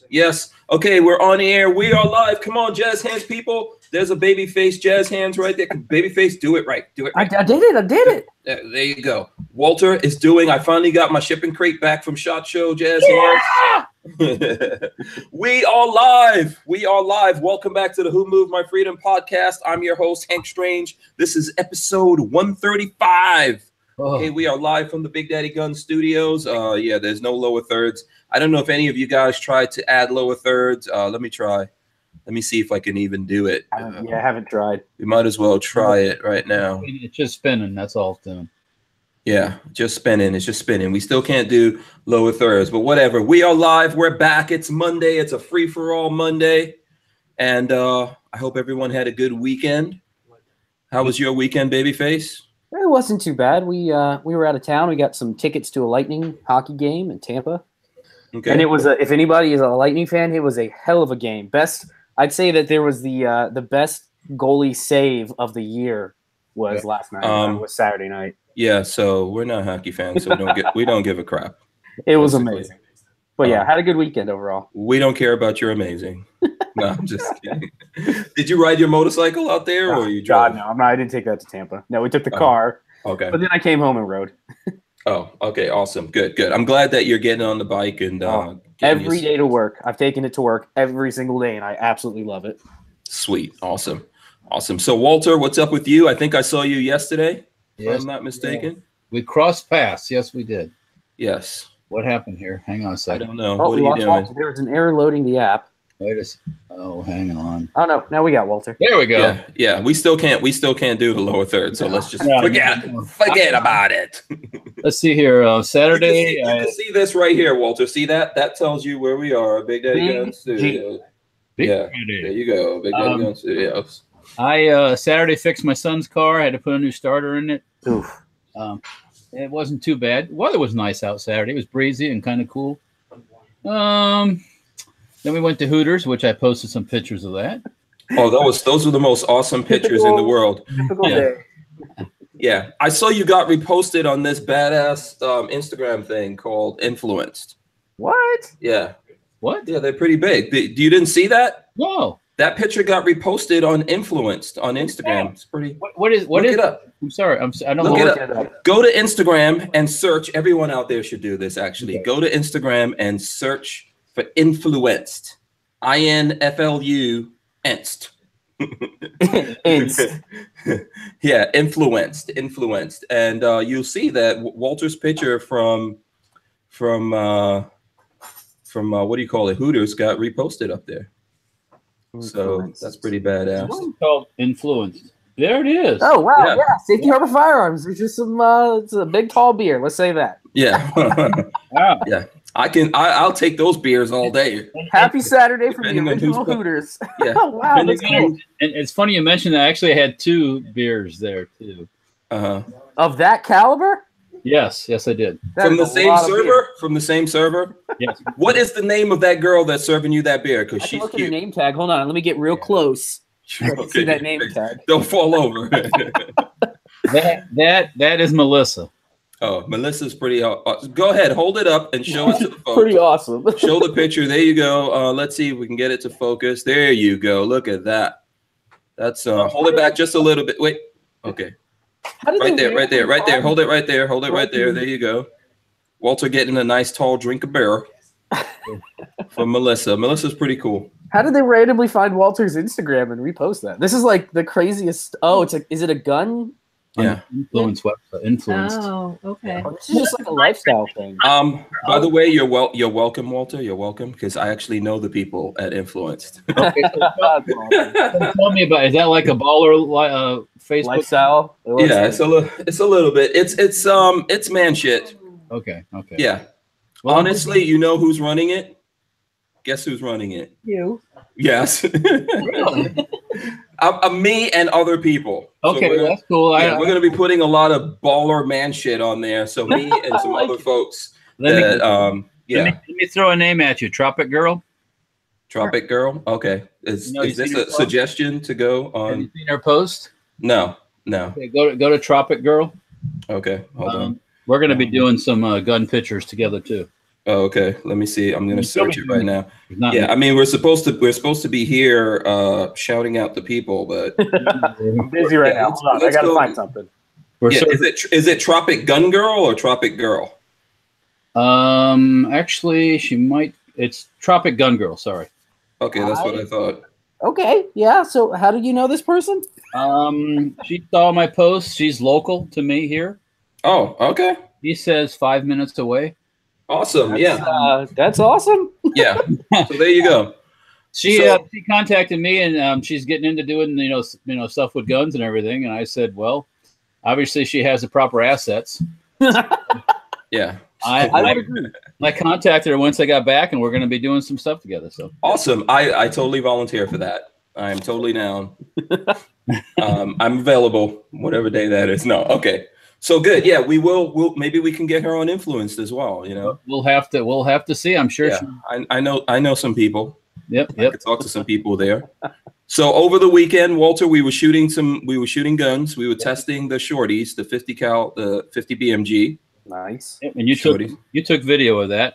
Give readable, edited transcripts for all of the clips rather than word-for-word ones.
Yes. Okay, we're on the air. We are live. Come on, jazz hands, people. There's a baby face jazz hands right there. Baby face, do it right. Do it right. I did it. There you go. Walter is doing. I finally got my shipping crate back from SHOT Show jazz hands. We are live. We are live. Welcome back to the Who Moved My Freedom podcast. I'm your host, Hank Strange. This is episode 135. Okay, we are live from the Big Daddy Gun Studios. Yeah, there's no lower thirds. I don't know if any of you guys tried to add lower thirds. Let me try. Let me see if I can even do it. Yeah, I haven't tried. We might as well try it right now. It's just spinning. That's all it's doing. Yeah, just spinning. It's just spinning. We still can't do lower thirds, but whatever. We are live. We're back. It's Monday. It's a free-for-all Monday. And I hope everyone had a good weekend. How was your weekend, Babyface? It wasn't too bad. We were out of town. We got some tickets to a Lightning hockey game in Tampa. Okay. And it was if anybody is a Lightning fan, it was a hell of a game. I'd say that there was the best goalie save of the year was last night. Was Saturday night. Yeah, so we're not hockey fans, so we don't give a crap. It was amazing. But yeah, had a good weekend overall. We don't care about your amazing. No, I'm just kidding. Did you ride your motorcycle out there, or you drove? God, no, I didn't take that to Tampa. No, we took the car. Okay. But then I came home and rode. Oh, okay, awesome, good. I'm glad that you're getting on the bike and every day to work. I've taken it to work every single day, and I absolutely love it. Sweet, awesome. So Walter, what's up with you? I think I saw you yesterday. Yes, if I'm not mistaken. Yeah. We crossed paths. Yes, we did. Yes. What happened here? Hang on a second. I don't know. Oh, what are you doing? Walter. There was an error loading the app. Hang on. Oh no, now we got Walter. There we go. Yeah. We still can't do the lower third. So let's just forget about it. Let's see here. Saturday. You can see this right here, Walter. See that? That tells you where we are. Big Daddy Gun Studios. There you go. Big Daddy Gun Studios. I Saturday fixed my son's car. I had to put a new starter in it. Oof. It wasn't too bad. Weather was nice out Saturday. It was breezy and kind of cool. Then we went to Hooters, which I posted some pictures of that. Oh, those were the most awesome pictures in the world. Typical day. Yeah, I saw you got reposted on this badass Instagram thing called Influenced. What? Yeah. What? Yeah, they're pretty big. You didn't see that? No. That picture got reposted on Influenced on Instagram. It's pretty. What is it up? I'm sorry. I don't look know. It up. Go to Instagram and search. Everyone out there should do this. Actually, go to Instagram and search for Influenced. INFLU-enced. Yeah, influenced, and you'll see that Walter's picture from what do you call it? Hooters got reposted up there. So that's pretty badass. It's called Influenced. There it is. Oh wow, yeah. Safety Harbor Firearms. There's just some. It's a big tall beer. Let's say that. Yeah. Wow. Yeah. I'll take those beers all day. Happy Saturday from the original Hooters. Yeah. Oh, wow, that's cool. And it's funny you mentioned that. I actually had 2 beers there too. Of that caliber? Yes, I did. From the same server? From the same server? Yes. What is the name of that girl that's serving you that beer? Because she's look cute. at her name tag. Hold on, let me get real close. Okay. See that name tag. Don't fall over. that is Melissa. Oh, Melissa's pretty. Go ahead, hold it up and show it to the folks. Pretty awesome. Show the picture. There you go. Let's see if we can get it to focus. There you go. Look at that. That's hold it back just a little bit. Wait. Okay. Right there. Hold it right there. There you go. Walter getting a nice tall drink of beer from Melissa. Melissa's pretty cool. How did they randomly find Walter's Instagram and repost that? This is like the craziest. Oh, is it a gun? Yeah. Influenced. Oh, okay. Oh, this is just like a lifestyle thing. By the way, you're welcome, Walter. You're welcome because I actually know the people at Influenced. Okay, tell me about. Is that like a baller Facebook lifestyle? Yeah, it's a little bit. It's man shit. Okay. Yeah. Well, honestly, you know who's running it? Guess who's running it? You. Yes. Really? Me and other people. Okay, so that's cool. Yeah, we're going to be putting a lot of baller man shit on there. So me and some other folks. Let me throw a name at you. Tropic Girl. Tropic Girl. Okay. Is this a suggestion to go on? Have you seen her post? No. Okay, go to Tropic Girl. Okay. Hold on. We're going to be doing some gun pictures together too. Oh, okay. Let me see. I'm gonna search it right now. Not Yeah, I mean we're supposed to be here shouting out the people, but I'm busy right now. Hold on, I gotta find something. Yeah, is it Tropic Gun Girl or Tropic Girl? Actually, she might. It's Tropic Gun Girl. Sorry. Okay, that's what I thought. Okay, yeah. So, how did you know this person? She saw my post. She's local to me here. Oh, okay. He says 5 minutes away. Awesome. That's awesome. Yeah. So there you go. She contacted me, and she's getting into doing stuff with guns and everything. And I said, well, obviously she has the proper assets. Yeah. I would agree. I contacted her once I got back, and we're going to be doing some stuff together. So awesome! I totally volunteer for that. I'm totally down. I'm available whatever day that is. No, okay. So good. Yeah, we'll maybe we can get her on Influenced as well. You know, we'll have to see. I'm sure. Yeah, I know some people. Yep. I could talk to some people there. So over the weekend, Walter, we were shooting guns. We were testing the shorties, the 50 cal, the 50 BMG. Nice. And you took video of that.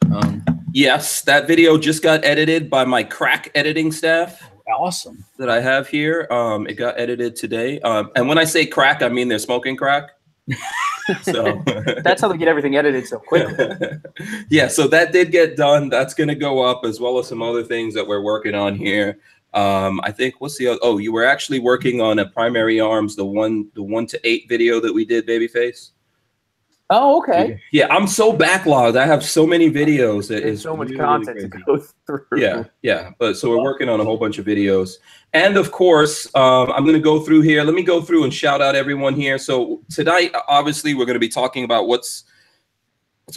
Yes, that video just got edited by my crack editing staff. Awesome. That I have here. It got edited today. And when I say crack, I mean they're smoking crack. So that's how they get everything edited so quickly. Yeah, so that did get done. That's going to go up, as well as some other things that we're working on here. I think what's the other? Oh, you were actually working on a Primary Arms, the 1 to 8 video that we did, Babyface. Oh, okay. Yeah, I'm so backlogged. I have so many videos. There's so much content to go through. Yeah. But so we're working on a whole bunch of videos. And of course, I'm going to go through here. Let me go through and shout out everyone here. So tonight, obviously, we're going to be talking about what's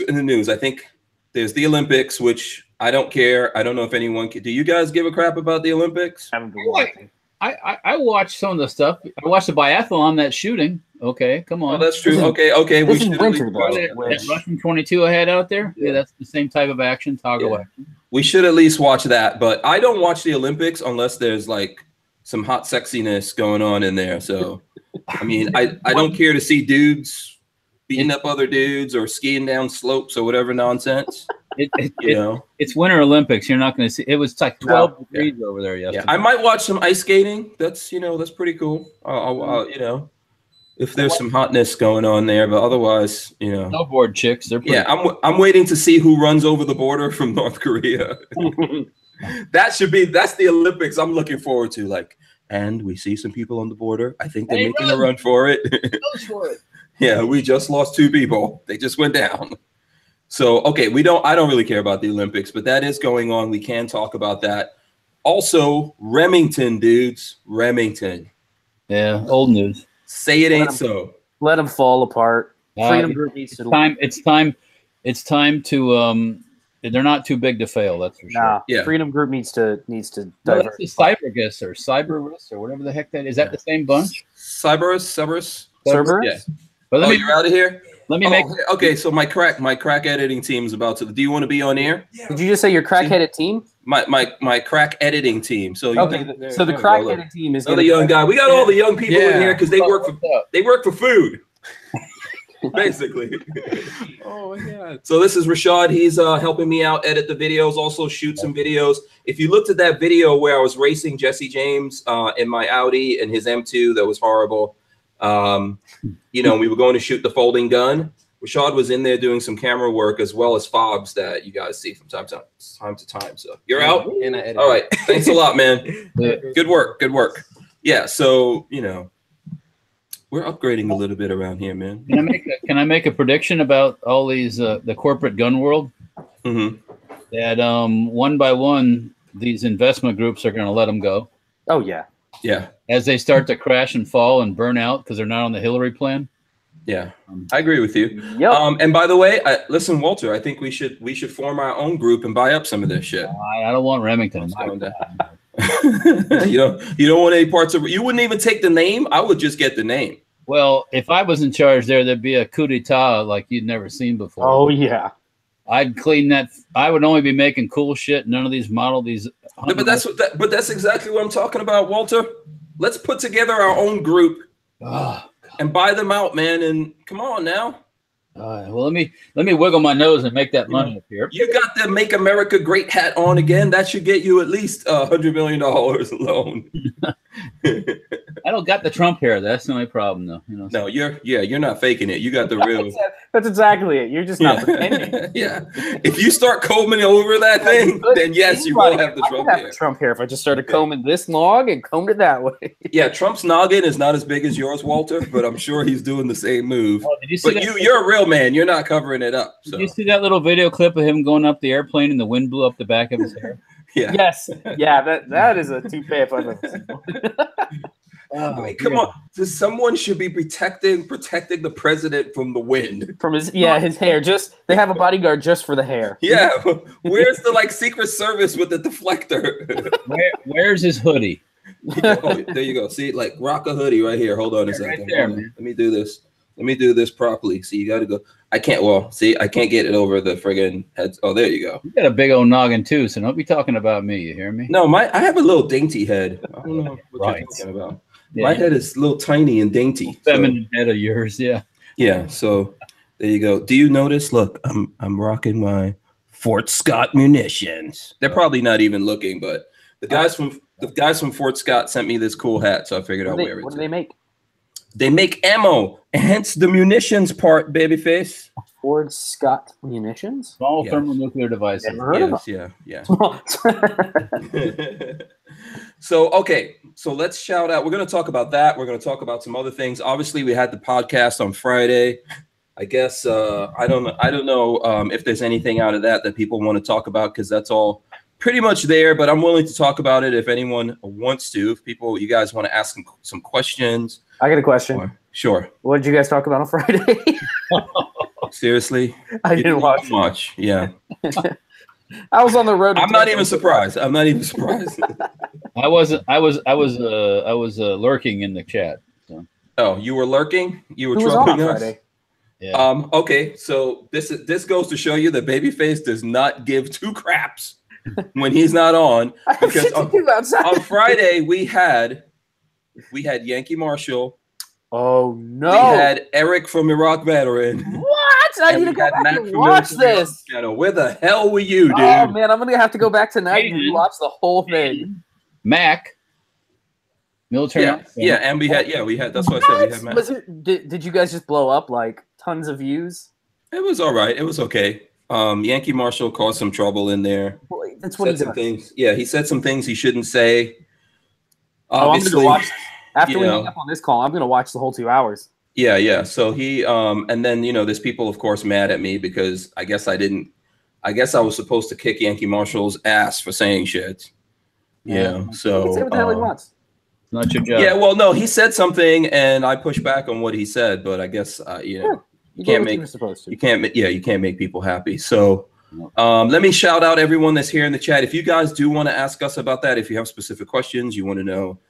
in the news. I think there's the Olympics, which I don't care. I don't know if anyone can. Do you guys give a crap about the Olympics? I watched some of the stuff. I watched the biathlon, that shooting. Okay, come on. Oh, that's true. Okay. We should that Russian 22 I had out there. Yeah, that's the same type of action, toggle action. We should at least watch that. But I don't watch the Olympics unless there's like some hot sexiness going on in there. So, I mean, I don't care to see dudes beating up other dudes or skiing down slopes or whatever nonsense. It's Winter Olympics. You're not going to see. It was like 12 degrees over there yesterday. Yeah, I might watch some ice skating. That's that's pretty cool. I'll if there's some hotness going on there, but otherwise, snowboard chicks. They're pretty I'm waiting to see who runs over the border from North Korea. That's the Olympics I'm looking forward to. And we see some people on the border. I think they're making a run for it. Goes for it. Yeah, we just lost 2 people. They just went down. So, okay, I don't really care about the Olympics, but that is going on. We can talk about that. Also, Remington, dudes. Remington. Yeah, old news. Say it ain't so. Let them fall apart. Freedom Group needs to. It's time to. They're not too big to fail. That's for sure. Nah, yeah. Freedom Group needs to. That's the Cybergus or Cyberus or whatever the heck that is. That the same bunch? Cerberus. Yeah. But you're out of here. Let me make. Okay, so my crack editing team is about to. Do you want to be on air? Did you just say your crack-headed team? My crack editing team. So so the crack-headed team is the young guy. We got all the young people in here because they work for food. Basically. Oh my God. So this is Rashad. He's helping me out edit the videos, also shoot some videos. If you looked at that video where I was racing Jesse James in my Audi and his M2, that was horrible. We were going to shoot the folding gun. Rashad was in there doing some camera work as well as fobs that you guys see from time to time. So you're out. All right. Thanks a lot, man. Good work. Yeah. So, we're upgrading a little bit around here, man. Can I make a prediction about all these, the corporate gun world? Mm-hmm. That one by one, these investment groups are going to let them go. Oh, yeah. Yeah. As they start to crash and fall and burn out because they're not on the Hillary plan. Yeah, I agree with you. Yep. And by the way, listen, Walter, I think we should form our own group and buy up some of this shit. I don't want Remington. You don't want any parts of. You wouldn't even take the name. I would just get the name. Well, if I was in charge there'd be a coup d'etat like you'd never seen before. Oh yeah. I'd clean that. I would only be making cool shit. None of these these. No, but that's exactly what I'm talking about, Walter. Let's put together our own group and buy them out, man. And come on now. Well, let me wiggle my nose and make that money appear. You got the "Make America Great" hat on again. That should get you at least $100 million alone. I don't got the Trump hair. That's the only problem, though. No, you're not faking it. You got the real. That's exactly it. You're just not pretending. Yeah. If you start combing over that thing, then yes, you will have the Trump hair. Trump hair. If I just started combing this log and combed it that way. Yeah, Trump's noggin is not as big as yours, Walter, but I'm sure he's doing the same move. Oh, did you see but you're a real man. You're not covering it up. So. Did you see that little video clip of him going up the airplane and the wind blew up the back of his hair? Yeah. Yes. Yeah. That is a toupee if I've ever seen one. I mean, come on. Someone should be protecting the president from the wind. From his hair. Just they have a bodyguard just for the hair. Yeah. Where's the Secret Service with the deflector? Where's his hoodie? Oh, there you go. See, rock a hoodie right here. Hold on a second. Right there, man. Let me do this. Let me do this properly. See, you got to go. I can't. Well, see, I can't get it over the friggin' heads. Oh, there you go. You got a big old noggin too, so don't be talking about me. You hear me? No, I have a little dainty head. I don't know what you're talking about. Yeah. My head is a little tiny and dainty. Feminine head of yours, yeah. Yeah. So there you go. Do you notice? Look, I'm rocking my Fort Scott munitions. They're probably not even looking, but the guys from Fort Scott sent me this cool hat, so I figured I'll wear it. What do they make? They make ammo, hence the munitions part, babyface. Fort Scott munitions? Small thermonuclear devices. Yeah. So let's shout out. We're going to talk about that. We're going to talk about some other things. Obviously, we had the podcast on Friday. I guess I don't know if there's anything out of that people want to talk about, because that's all pretty much there. But I'm willing to talk about it if anyone wants to. If you guys want to ask some questions. I got a question. Sure. What did you guys talk about on Friday? Seriously? I didn't watch much. Yeah. I was on the road. I'm not even surprised. I was lurking in the chat. So. Oh, you were lurking? You were troubling us? Friday? Yeah. Okay, so this goes to show you that Babyface does not give two craps when he's not on. Because on Friday we had Yankee Marshall. Oh no! We had Eric from Iraq Veteran. What? I need to go back and watch this. Where the hell were you, dude? Oh man, I'm gonna have to go back tonight and watch the whole thing. Mac, military. Yeah, and we had. That's what I said. We had Mac. Did you guys just blow up tons of views? It was all right. It was okay. Yankee Marshall caused some trouble in there. Boy, that's what he does. Things. Yeah, he said some things he shouldn't say. Obviously, I'm gonna watch. After we hang up on this call, I'm going to watch the whole 2 hours. Yeah. So he, and then, there's people, of course, mad at me because I guess I was supposed to kick Yankee Marshall's ass for saying shit. Yeah. So. Say what the hell he wants. It's not your job. Yeah. Well, no, he said something and I pushed back on what he said, but I guess, you can't make people happy. So, let me shout out everyone that's here in the chat. If you guys do want to ask us about that, if you have specific questions, you want to know,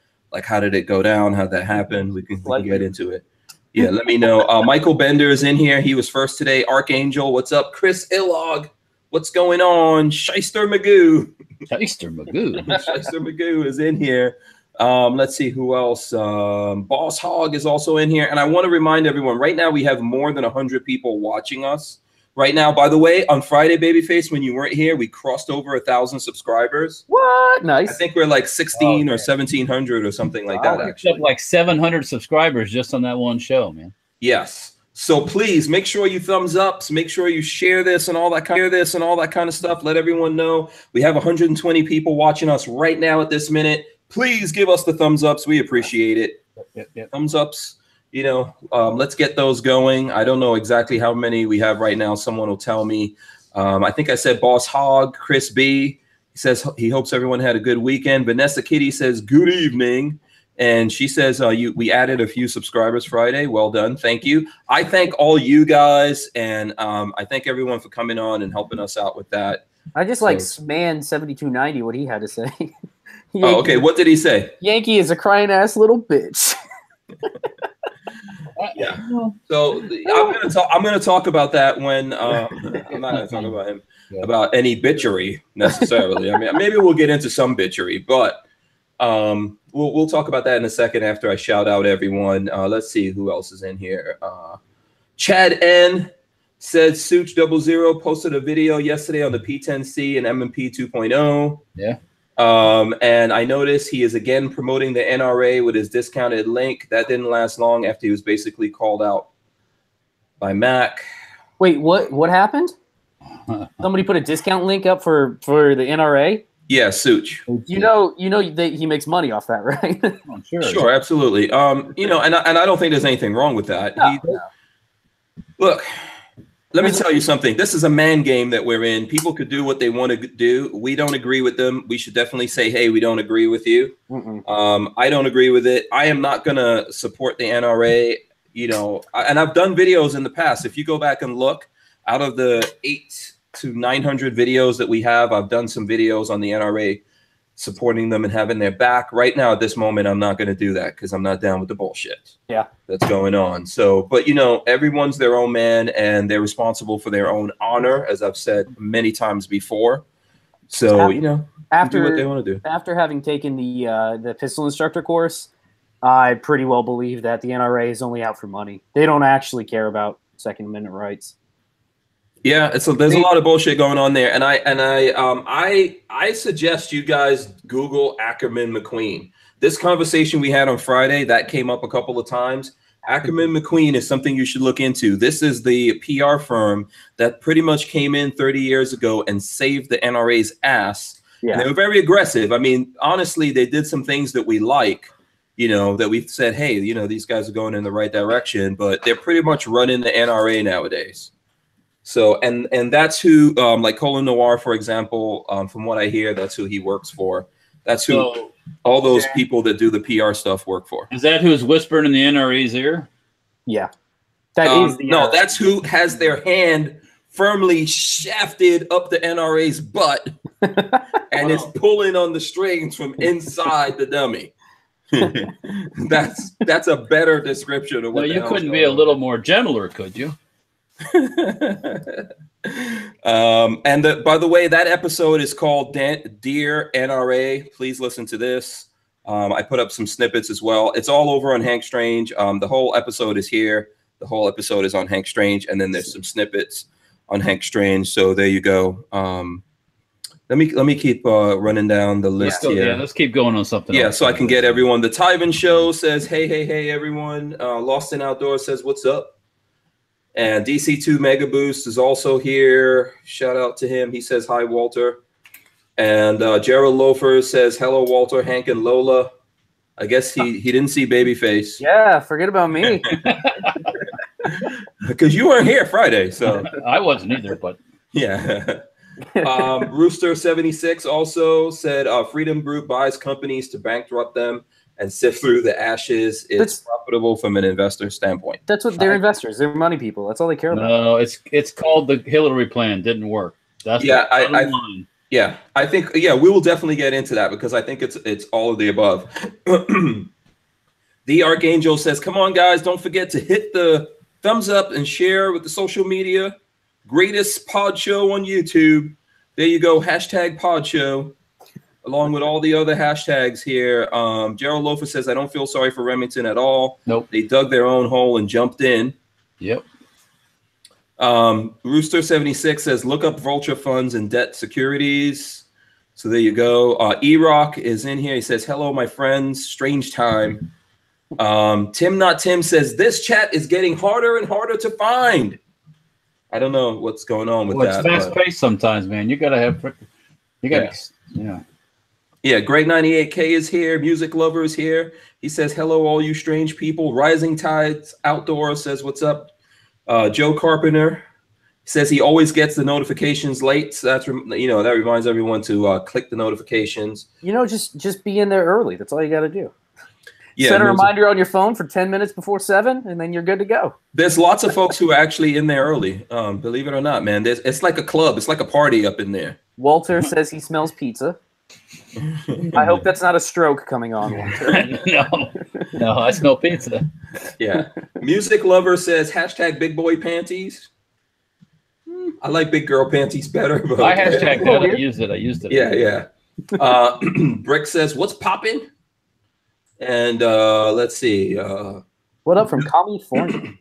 how did it go down? How'd that happen? We can get into it. Yeah, let me know. Michael Bender is in here. He was first today. Archangel, what's up? Chris Illog, what's going on? Shyster Magoo. Shyster Magoo is in here. Let's see who else. Boss Hog is also in here. And I want to remind everyone, right now we have more than 100 people watching us. Right now, by the way, on Friday, Babyface, when you weren't here, we crossed over 1,000 subscribers. What? Nice. I think we're 16 or 1,700 or something like that. Actually, 700 subscribers just on that one show, man. Yes. So please make sure you thumbs up. Make sure you share this and all that kind of stuff. Let everyone know. We have 120 people watching us right now at this minute. Please give us the thumbs ups. We appreciate it. Yep. Thumbs ups. Let's get those going. I don't know exactly how many we have right now. Someone will tell me. I think I said Boss Hog, Chris B. He says he hopes everyone had a good weekend. Vanessa Kitty says good evening. And she says we added a few subscribers Friday. Well done. Thank you. I thank all you guys. And I thank everyone for coming on and helping us out with that. I just man 7290, what he had to say. Okay. What did he say? Yankee is a crying ass little bitch. Yeah. So I'm gonna talk about that when I'm not gonna talk about him about any bitchery necessarily. I mean, maybe we'll get into some bitchery, but we'll talk about that in a second after I shout out everyone. Let's see who else is in here. Chad N. Said Such00 posted a video yesterday on the P10C and MMP 2.0. Yeah. And I noticed he is again promoting the NRA with his discounted link. That didn't last long after he was basically called out by Mac. Wait, what happened? Somebody put a discount link up for the NRA? Yeah, Such. You know that he makes money off that, right? Oh, sure. Sure, absolutely. You know, and I don't think there's anything wrong with that. No. Look, let me tell you something. This is a man game that we're in. People could do what they want to do. We don't agree with them. We should definitely say, hey, we don't agree with you. I don't agree with it. I am not going to support the NRA, you know, and I've done videos in the past. If you go back and look, out of the 800 to 900 videos that we have, I've done some videos on the NRA supporting them and having their back. Right now, at this moment, I'm not going to do that because I'm not down with the bullshit that's going on. So, but you know, everyone's their own man and they're responsible for their own honor, as I've said many times before. So, you know, do what they want to do. After having taken the pistol instructor course, I pretty well believe that the NRA is only out for money. They don't actually care about Second Amendment rights. Yeah, there's a lot of bullshit going on there, and I suggest you guys Google Ackerman McQueen. This conversation we had on Friday that came up a couple of times. Ackerman McQueen is something you should look into. This is the PR firm that pretty much came in 30 years ago and saved the NRA's ass. Yeah. And they were very aggressive. I mean, honestly, they did some things that we like, you know, that we've said, hey, you know, these guys are going in the right direction, but they're pretty much running the NRA nowadays. So, and that's who, like Colin Noir, for example, from what I hear, that's who he works for. That's who all those people that do the PR stuff work for. Is that who's whispering in the NRA's ear? Yeah. That is the no, that's who has their hand firmly shafted up the NRA's butt and is pulling on the strings from inside the dummy. That's a better description of what you couldn't be a little more gentler, could you? And by the way, that episode is called Dear NRA. Please listen to this. I put up some snippets as well. It's all over on Hank Strange. The whole episode is here. The whole episode is on Hank Strange, and then there's some snippets on Hank Strange. So there you go. Let me keep running down the list here. Yeah, let's keep going on something else. So I can get everyone. The Tyven Show says, hey, everyone. Lost in Outdoors says, what's up? And DC2 Mega Boost is also here. Shout out to him. He says, hi, Walter. And Gerald Loafer says, hello, Walter, Hank, and Lola. I guess he didn't see Babyface. Yeah, forget about me. Because you weren't here Friday. So I wasn't either, but. Yeah. Rooster76 also said, Freedom Group buys companies to bankrupt them and sift through the ashes. It's profitable from an investor standpoint. That's what they're investors. They're money people. That's all they care about. No, it's called the Hillary plan. Didn't work. That's I think we will definitely get into that because I think it's all of the above. The Archangel says, come on, guys, don't forget to hit the thumbs up and share with the social media. Greatest pod show on YouTube. There you go. Hashtag pod show. Along with all the other hashtags here. Gerald Loafer says, I don't feel sorry for Remington at all. Nope. They dug their own hole and jumped in. Yep. Rooster76 says, look up vulture funds and debt securities. So there you go. E-Rock is in here. He says, hello, my friends. Strange time. Tim Not Tim says, this chat is getting harder and harder to find. I don't know what's going on with that. It's fast-paced sometimes, man. You got to have – yeah. Yeah, Greg 98K is here. Music Lover is here. He says, hello, all you strange people. Rising Tides Outdoors says, what's up? Joe Carpenter says he always gets the notifications late. So that's, that reminds everyone to click the notifications. Just be in there early. That's all you got to do. Yeah, set a reminder on your phone for 10 minutes before 7, and then you're good to go. There's lots of folks who are actually in there early. Believe it or not, man. It's like a club. It's like a party up in there. Walter says he smells pizza. I hope that's not a stroke coming on, Walter. No, I smell pizza. Yeah. Music Lover says hashtag big boy panties. I like big girl panties better. But I hashtag that. I used it. Yeah. Brick says, what's popping? And let's see. What up from California?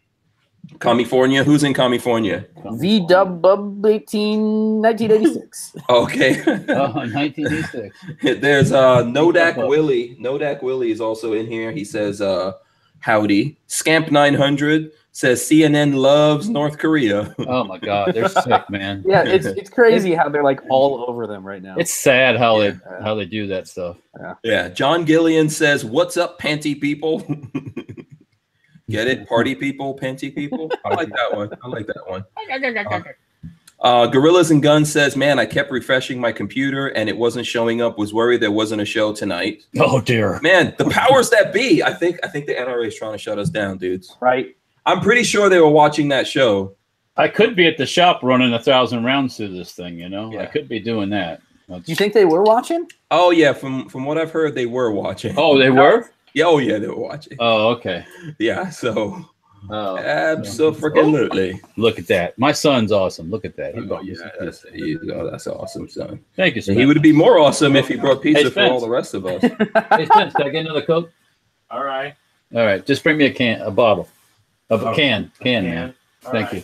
California. Who's in California? V-Dub-18-1986. Okay. 1986. There's Nodak Willie. Nodak Willie is also in here. He says, howdy. Scamp 900 says CNN loves North Korea. Oh my God, they're sick, man. Yeah, it's crazy how they're like all over them right now. It's sad how they do that stuff. Yeah. John Gillian says, "What's up, panty people?" Get it? Party people, panty people. I like that one. Gorillas and Guns says, "Man, I kept refreshing my computer and it wasn't showing up. Was worried there wasn't a show tonight." Oh dear. Man, the powers that be. I think the NRA is trying to shut us down, dudes. Right. I'm pretty sure they were watching that show. I could be at the shop running 1,000 rounds through this thing, you know. Yeah. I could be doing that. Do you think they were watching? Oh yeah, from what I've heard, they were watching. Oh, they were? Yeah, oh yeah, they were watching. Oh, okay. Yeah, so Oh, absolutely. Look at that. My son's awesome. Look at that. He brought That's awesome, son. Thank you, Spence. He would be more awesome if he brought pizza Hey, for all the rest of us. Hey, Spence, can I get another Coke? All right. All right. Just bring me a bottle. A can, man. Thank you.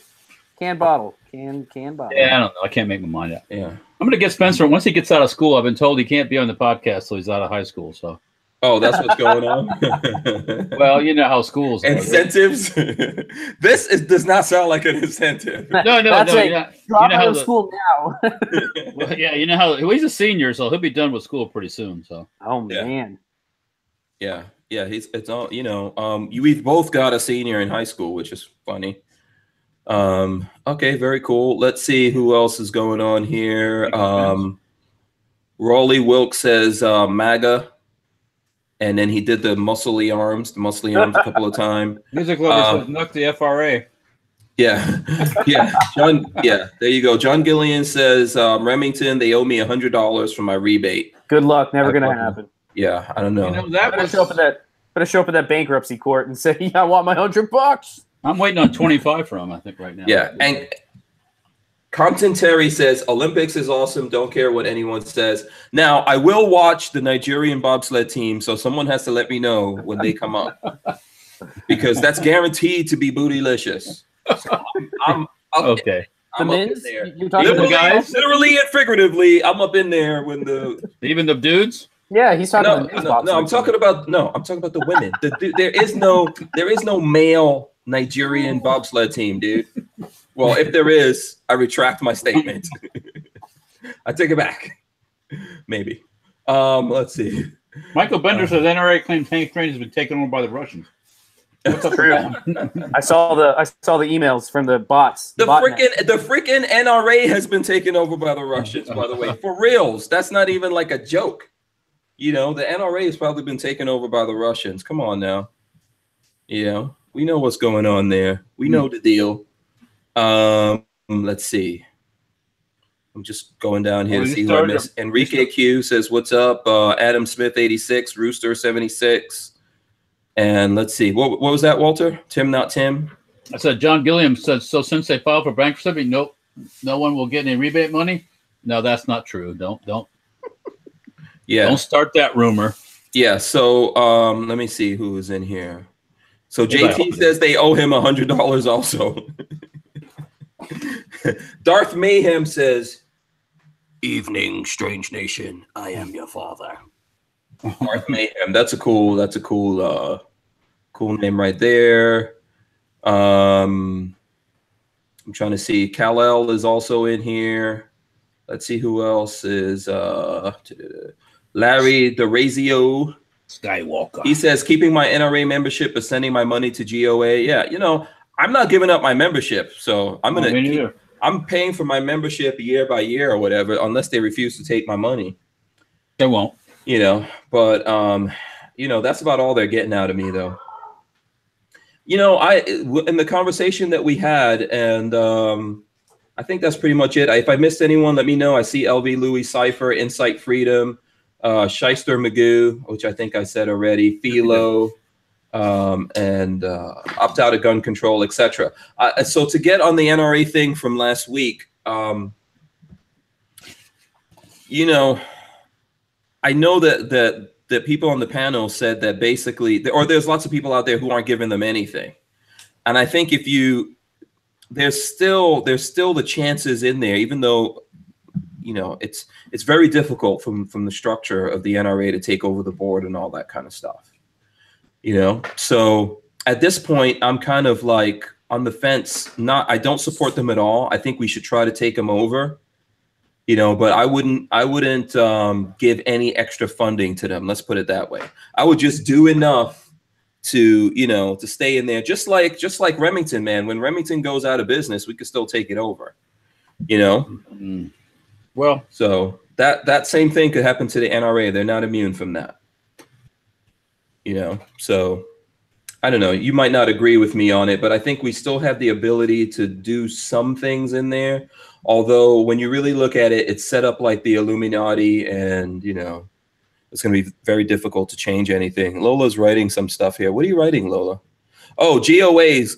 Can bottle. Can bottle. Yeah, I don't know. I can't make my mind up. Yeah. I'm going to get Spencer. Once he gets out of school, I've been told he can't be on the podcast till he's out of high school. So. Oh, that's what's going on. Well, you know how schools are. Incentives. Does not sound like an incentive. No. That's You it. know Drop how out of the- school now. Well, yeah, you know how he's a senior, so he'll be done with school pretty soon. So. Oh Yeah. man. Yeah. It's all, you know. We've both got a senior in high school, which is funny. Okay, very cool. Let's see who else is going on here. Raleigh Wilkes says MAGA. And then he did the muscly arms a couple of times. Music lover says, "Knock the FRA." Yeah, John. Yeah, there you go. John Gillian says Remington. They owe me $100 for my rebate. Good luck. Never gonna happen. Yeah, I don't know. You know that Better show up at that bankruptcy court and say, "I want my $100." I'm waiting on 25 from him, I think, right now. Yeah, and Compton Terry says Olympics is awesome. Don't care what anyone says. Now I will watch the Nigerian bobsled team, so someone has to let me know when they come up because that's guaranteed to be bootylicious. So I'm Okay. I'm The up in men's? there. You're talking about guys? Literally and figuratively, I'm up in there when the Even the dudes? Yeah, he's talking about the men's boxing. I'm talking about the women. There is no male Nigerian bobsled team, dude. Well, if there is, I retract my statement. I take it back. Maybe. Let's see. Michael Bender says NRA claims tank training has been taken over by the Russians. What's up with that? I saw the emails from the bots. The botnet. freaking NRA has been taken over by the Russians, by the way. For reals. That's not even like a joke. You know, the NRA has probably been taken over by the Russians. Come on now. You know, we know what's going on there. We know the deal. Let's see. I'm just going down here to see who I missed. Enrique Q says, "What's up?" Adam Smith 86, Rooster 76, and let's see. What was that, Walter? Tim, not Tim. I said John Gilliam said, so since they filed for bankruptcy, no one will get any rebate money. No, that's not true. Don't. Yeah. Don't start that rumor. Yeah. So let me see who is in here. So JT says they owe him $100 also. Darth Mayhem says, "Evening, strange nation. I am your father." Darth Mayhem. That's a cool name right there. I'm trying to see. Kal-El is also in here. Let's see who else is. Larry DeRazio Skywalker. He says, "Keeping my NRA membership but sending my money to GOA." Yeah, you know, I'm not giving up my membership, so I'm paying for my membership year by year or whatever, unless they refuse to take my money. They won't. You know, but you know, that's about all they're getting out of me, though. You know, in the conversation that we had, and I think that's pretty much it. If I missed anyone, let me know. I see LV Louis Cypher, Insight Freedom, Shyster Magoo, which I think I said already, Philo, and opt out of gun control, etc. So to get on the NRA thing from last week, you know, I know that people on the panel said that basically, or there's lots of people out there who aren't giving them anything. And I think if you there's still the chances in there, even though, you know, it's very difficult from the structure of the NRA to take over the board and all that kind of stuff, you know. So at this point, I'm kind of like on the fence. I don't support them at all. I think we should try to take them over, you know, but I wouldn't give any extra funding to them. Let's put it that way. I would just do enough to, you know, to stay in there, just like Remington, man. When Remington goes out of business, we could still take it over, you know. Mm-hmm. Well, so that same thing could happen to the NRA. They're not immune from that, you know. So I don't know. You might not agree with me on it, but I think we still have the ability to do some things in there. Although when you really look at it, it's set up like the Illuminati, and, you know, it's going to be very difficult to change anything. Lola's writing some stuff here. What are you writing, Lola? Oh, GOAs.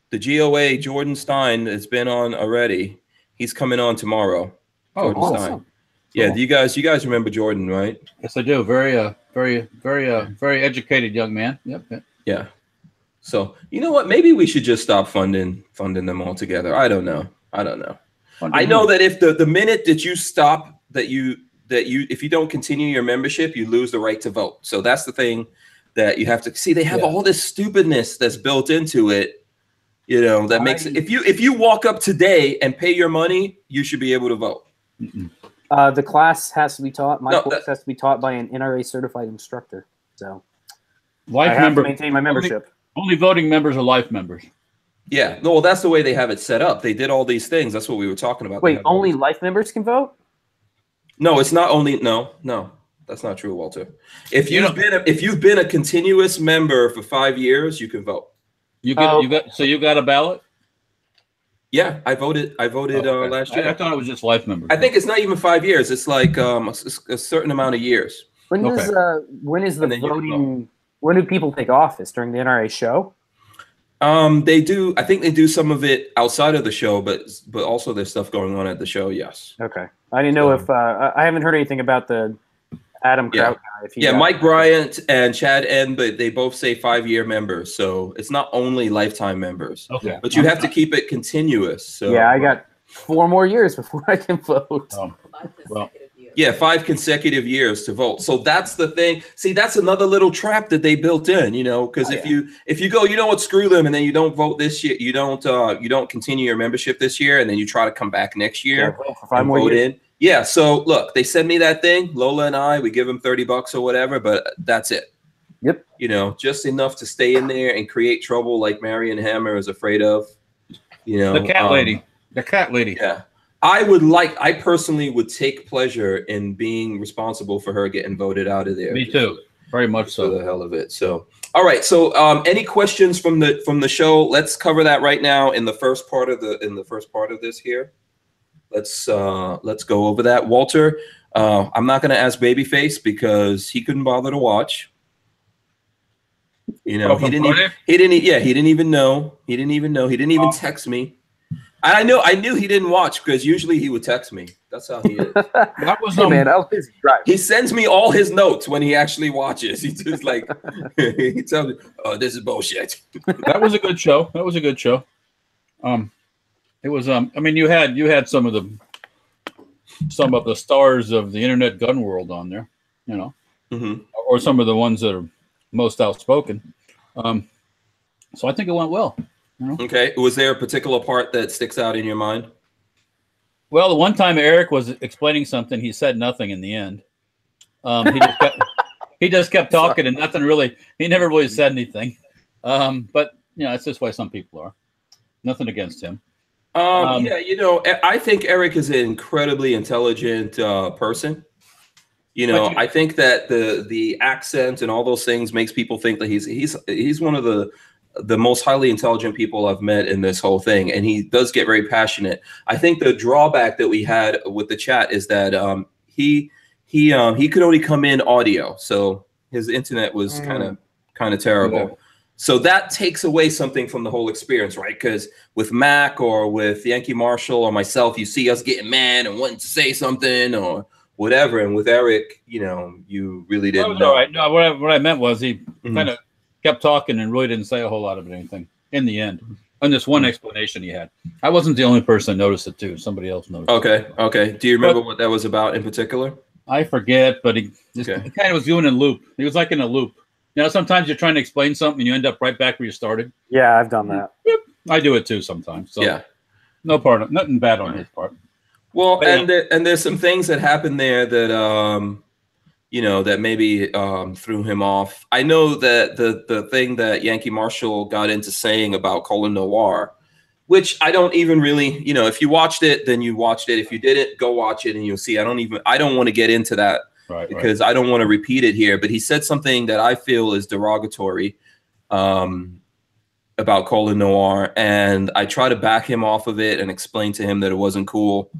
The GOA, Jordan Stein, has been on already. He's coming on tomorrow. Oh, Jordan awesome. Stein. Yeah, Cool. you guys remember Jordan, right? Yes, I do. Very educated young man. Yep. Yeah. So you know what? Maybe we should just stop funding them altogether. I don't know. I know that if the minute that you stop, if you don't continue your membership, you lose the right to vote. So that's the thing that you have to see. They have all this stupidness that's built into it. You know, that makes it, if you walk up today and pay your money, you should be able to vote. The class has to be taught. Course has to be taught by an NRA certified instructor. So I have to maintain my membership. Only voting members are life members. Yeah, no, well, that's the way they have it set up. They did all these things. That's what we were talking about. Wait, only life members can vote? No, it's not only. No, that's not true, Walter. If you've been a continuous member for 5 years, you can vote. You got a ballot? Yeah, I voted last year. I thought it was just life members. I think it's not even 5 years. It's like a certain amount of years. When is the voting? When do people take office? During the NRA show? They do. I think they do some of it outside of the show, but also there's stuff going on at the show. Yes. Okay. I didn't know if I haven't heard anything about the Adam Kraut guy. Mike Bryant and Chad N, but they both say 5-year members, so it's not only lifetime members. Okay. But you have to keep it continuous. So yeah, I got 4 more years before I can vote. Well. Yeah, 5 consecutive years to vote. So that's the thing. See, that's another little trap that they built in, you know, because if you go, you know what, screw them, and then you don't vote this year, you don't continue your membership this year, and then you try to come back next year and vote in. Yeah. So look, they send me that thing, Lola and I, we give them $30 or whatever, but that's it. Yep. You know, just enough to stay in there and create trouble like Marion Hammer is afraid of. You know, the cat lady. The cat lady. Yeah. I personally would take pleasure in being responsible for her getting voted out of there. Me too. Very much so. For the hell of it. So, all right. So, any questions from the show? Let's cover that right now in the first part of this here. Let's go over that. Walter, I'm not going to ask Babyface because he couldn't bother to watch. You know, he didn't even know. He didn't even text me. I knew he didn't watch because usually he would text me. That's how he is. That was man, I was busy driving. He sends me all his notes when he actually watches. He just like he tells me, "Oh, this is bullshit." That was a good show. It was I mean, you had some of the stars of the internet gun world on there, you know, or some of the ones that are most outspoken. So I think it went well. You know? Okay. Was there a particular part that sticks out in your mind? Well, the one time Eric was explaining something, he said nothing in the end. He just kept talking and nothing really. He never really said anything. But you know, that's just why some people are. Nothing against him. Yeah, you know, I think Eric is an incredibly intelligent person. You know, I think that the accent and all those things makes people think that he's one of the most highly intelligent people I've met in this whole thing, and he does get very passionate. I think the drawback that we had with the chat is that he could only come in audio, so his internet was kind of terrible. Yeah. So that takes away something from the whole experience, right? Because with Mac or with Yankee Marshall or myself, you see us getting mad and wanting to say something or whatever, and with Eric, you know, you really didn't know. All right. No, what I meant was he kind of kept talking and really didn't say a whole lot of anything. in the end. And this one explanation he had. I wasn't the only person that noticed it too. Somebody else noticed it. Okay. Do you remember what that was about in particular? I forget, but he kind of was doing a loop. He was like in a loop. You know, sometimes you're trying to explain something and you end up right back where you started. Yeah, I've done that. I do it too sometimes. So yeah, nothing bad on his part. Well, and there's some things that happened there that you know, that maybe threw him off. I know that the thing that Yankee Marshall got into saying about Colin Noir, which I don't even really, you know, if you watched it, then you watched it. If you didn't, go watch it and you'll see. I don't want to get into that because I don't want to repeat it here. But he said something that I feel is derogatory about Colin Noir, and I try to back him off of it and explain to him that it wasn't cool.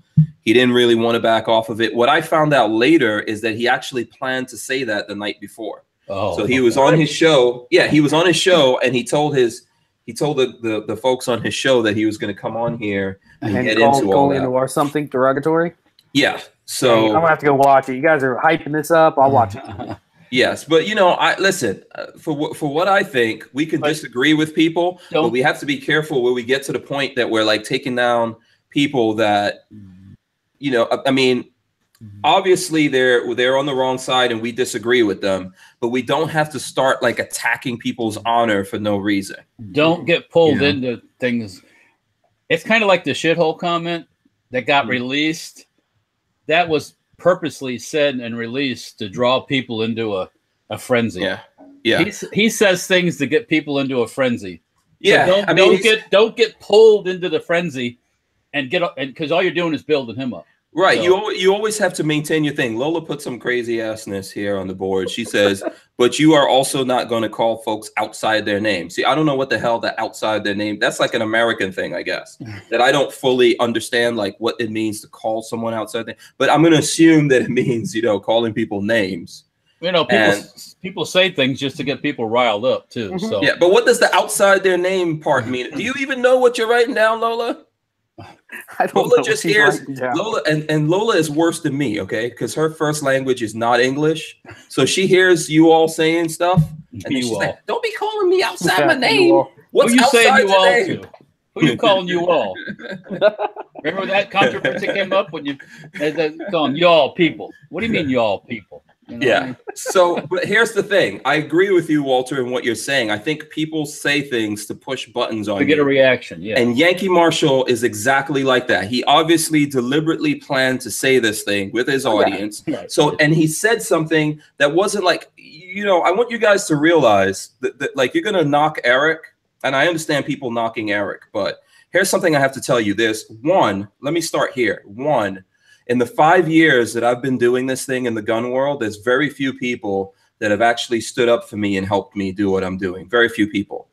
He didn't really want to back off of it. What I found out later is that he actually planned to say that the night before. So he was on his show. Yeah, he was on his show, and he told the folks on his show that he was going to come on here and get into all that. Or something derogatory. Yeah. So I'm gonna have to go watch it. You guys are hyping this up. I'll watch it. Yes, but you know, I listen for what I think. We can disagree with people, but we have to be careful when we get to the point that we're like taking down people that, you know, I mean, obviously they're on the wrong side and we disagree with them, but we don't have to start like attacking people's honor for no reason. Don't get pulled into things. It's kind of like the shithole comment that got released. That was purposely said and released to draw people into a frenzy. Yeah. He says things to get people into a frenzy. Yeah. So don't get pulled into the frenzy and because all you're doing is building him up. Right. So, you always have to maintain your thing. Lola put some crazy assness here on the board. She says, but you are also not going to call folks outside their name. See, I don't know what the hell that outside their name. That's like an American thing, I guess, that I don't fully understand, like what it means to call someone outside their, but I'm going to assume that it means, you know, calling people names. You know, people say things just to get people riled up too. So yeah, but what does the outside their name part mean? Do you even know what you're writing down, Lola? I don't Lola know just hears Lola, and Lola is worse than me, okay? Because her first language is not English, so she hears you all saying stuff, and then she's like, "Don't be calling me outside my name." What's who you outside saying you all name? to? Who you calling you all? Remember that controversy came up when you calling y'all people? What do you mean y'all people? You know Yeah. what I mean? So, but here's the thing. I agree with you, Walter, in what you're saying. I think people say things to push buttons on to get a reaction. Yeah. And Yankee Marshall is exactly like that. He obviously deliberately planned to say this thing with his audience. Right. So, and he said something that wasn't like, you know, I want you guys to realize that like, you're going to knock Eric. And I understand people knocking Eric, but here's something I have to tell you. Let me start here. In the 5 years that I've been doing this thing in the gun world, there's very few people that have actually stood up for me and helped me do what I'm doing. Very few people.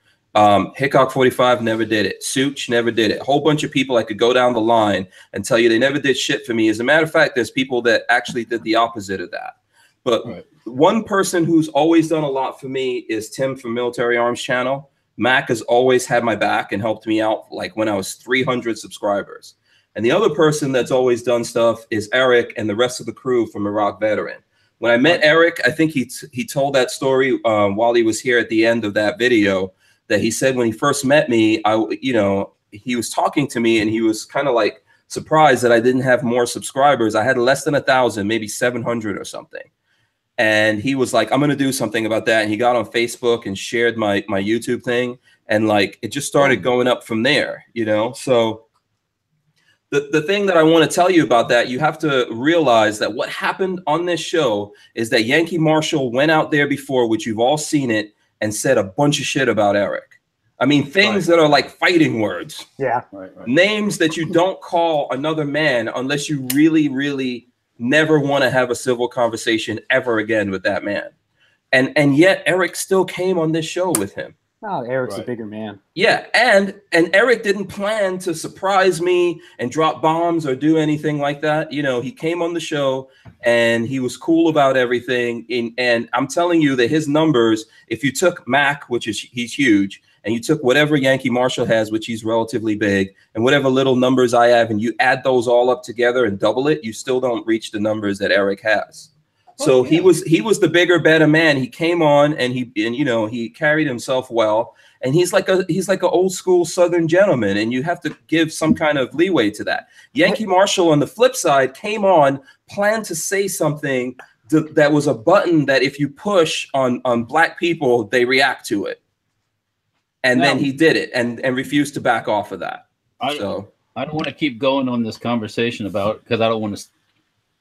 Hickok 45 never did it. Such never did it. A whole bunch of people I could go down the line and tell you they never did shit for me. As a matter of fact, there's people that actually did the opposite of that. But one person who's always done a lot for me is Tim from Military Arms Channel. Mac has always had my back and helped me out like when I was 300 subscribers. And the other person that's always done stuff is Eric and the rest of the crew from Iraq Veteran. When I met Eric, I think he told that story while he was here at the end of that video, that he said when he first met me, he was talking to me and he was kind of like surprised that I didn't have more subscribers. I had less than 1,000, maybe 700 or something. And he was like, I'm going to do something about that. And he got on Facebook and shared my YouTube thing. And like, it just started going up from there, you know? So the thing that I want to tell you about that, you have to realize that what happened on this show is that Yankee Marshall went out there before, which you've all seen it, and said a bunch of shit about Eric. I mean, things that are like fighting words. Yeah. Names that you don't call another man unless you really, really never want to have a civil conversation ever again with that man. And yet Eric still came on this show with him. Oh, Eric's a bigger man. Yeah, and Eric didn't plan to surprise me and drop bombs or do anything like that. You know, he came on the show and he was cool about everything. And I'm telling you that his numbers, if you took Mac, which is he's huge, and you took whatever Yankee Marshall has, which he's relatively big, and whatever little numbers I have, and you add those all up together and double it, you still don't reach the numbers that Eric has. So he was the bigger, better man. He came on and he carried himself well. And he's like an old school Southern gentleman, and you have to give some kind of leeway to that. Yankee Marshall, on the flip side, came on, planned to say something that was a button that if you push on black people, they react to it. And then he did it and refused to back off of that. I don't want to keep going on this conversation about, because I don't want to,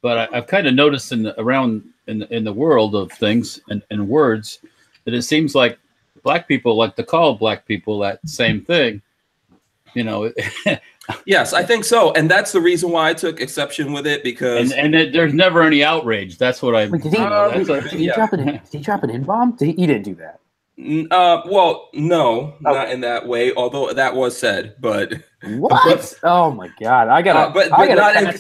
but I've kind of noticed around in the world of things and words that it seems like black people like to call black people that same thing, you know. Yes, I think so, and that's the reason why I took exception with it, because there's never any outrage. That's what I. Wait, did he drop an N-bomb? He didn't do that. Well, no, not in that way. Although that was said, but what? Oh my God, I got.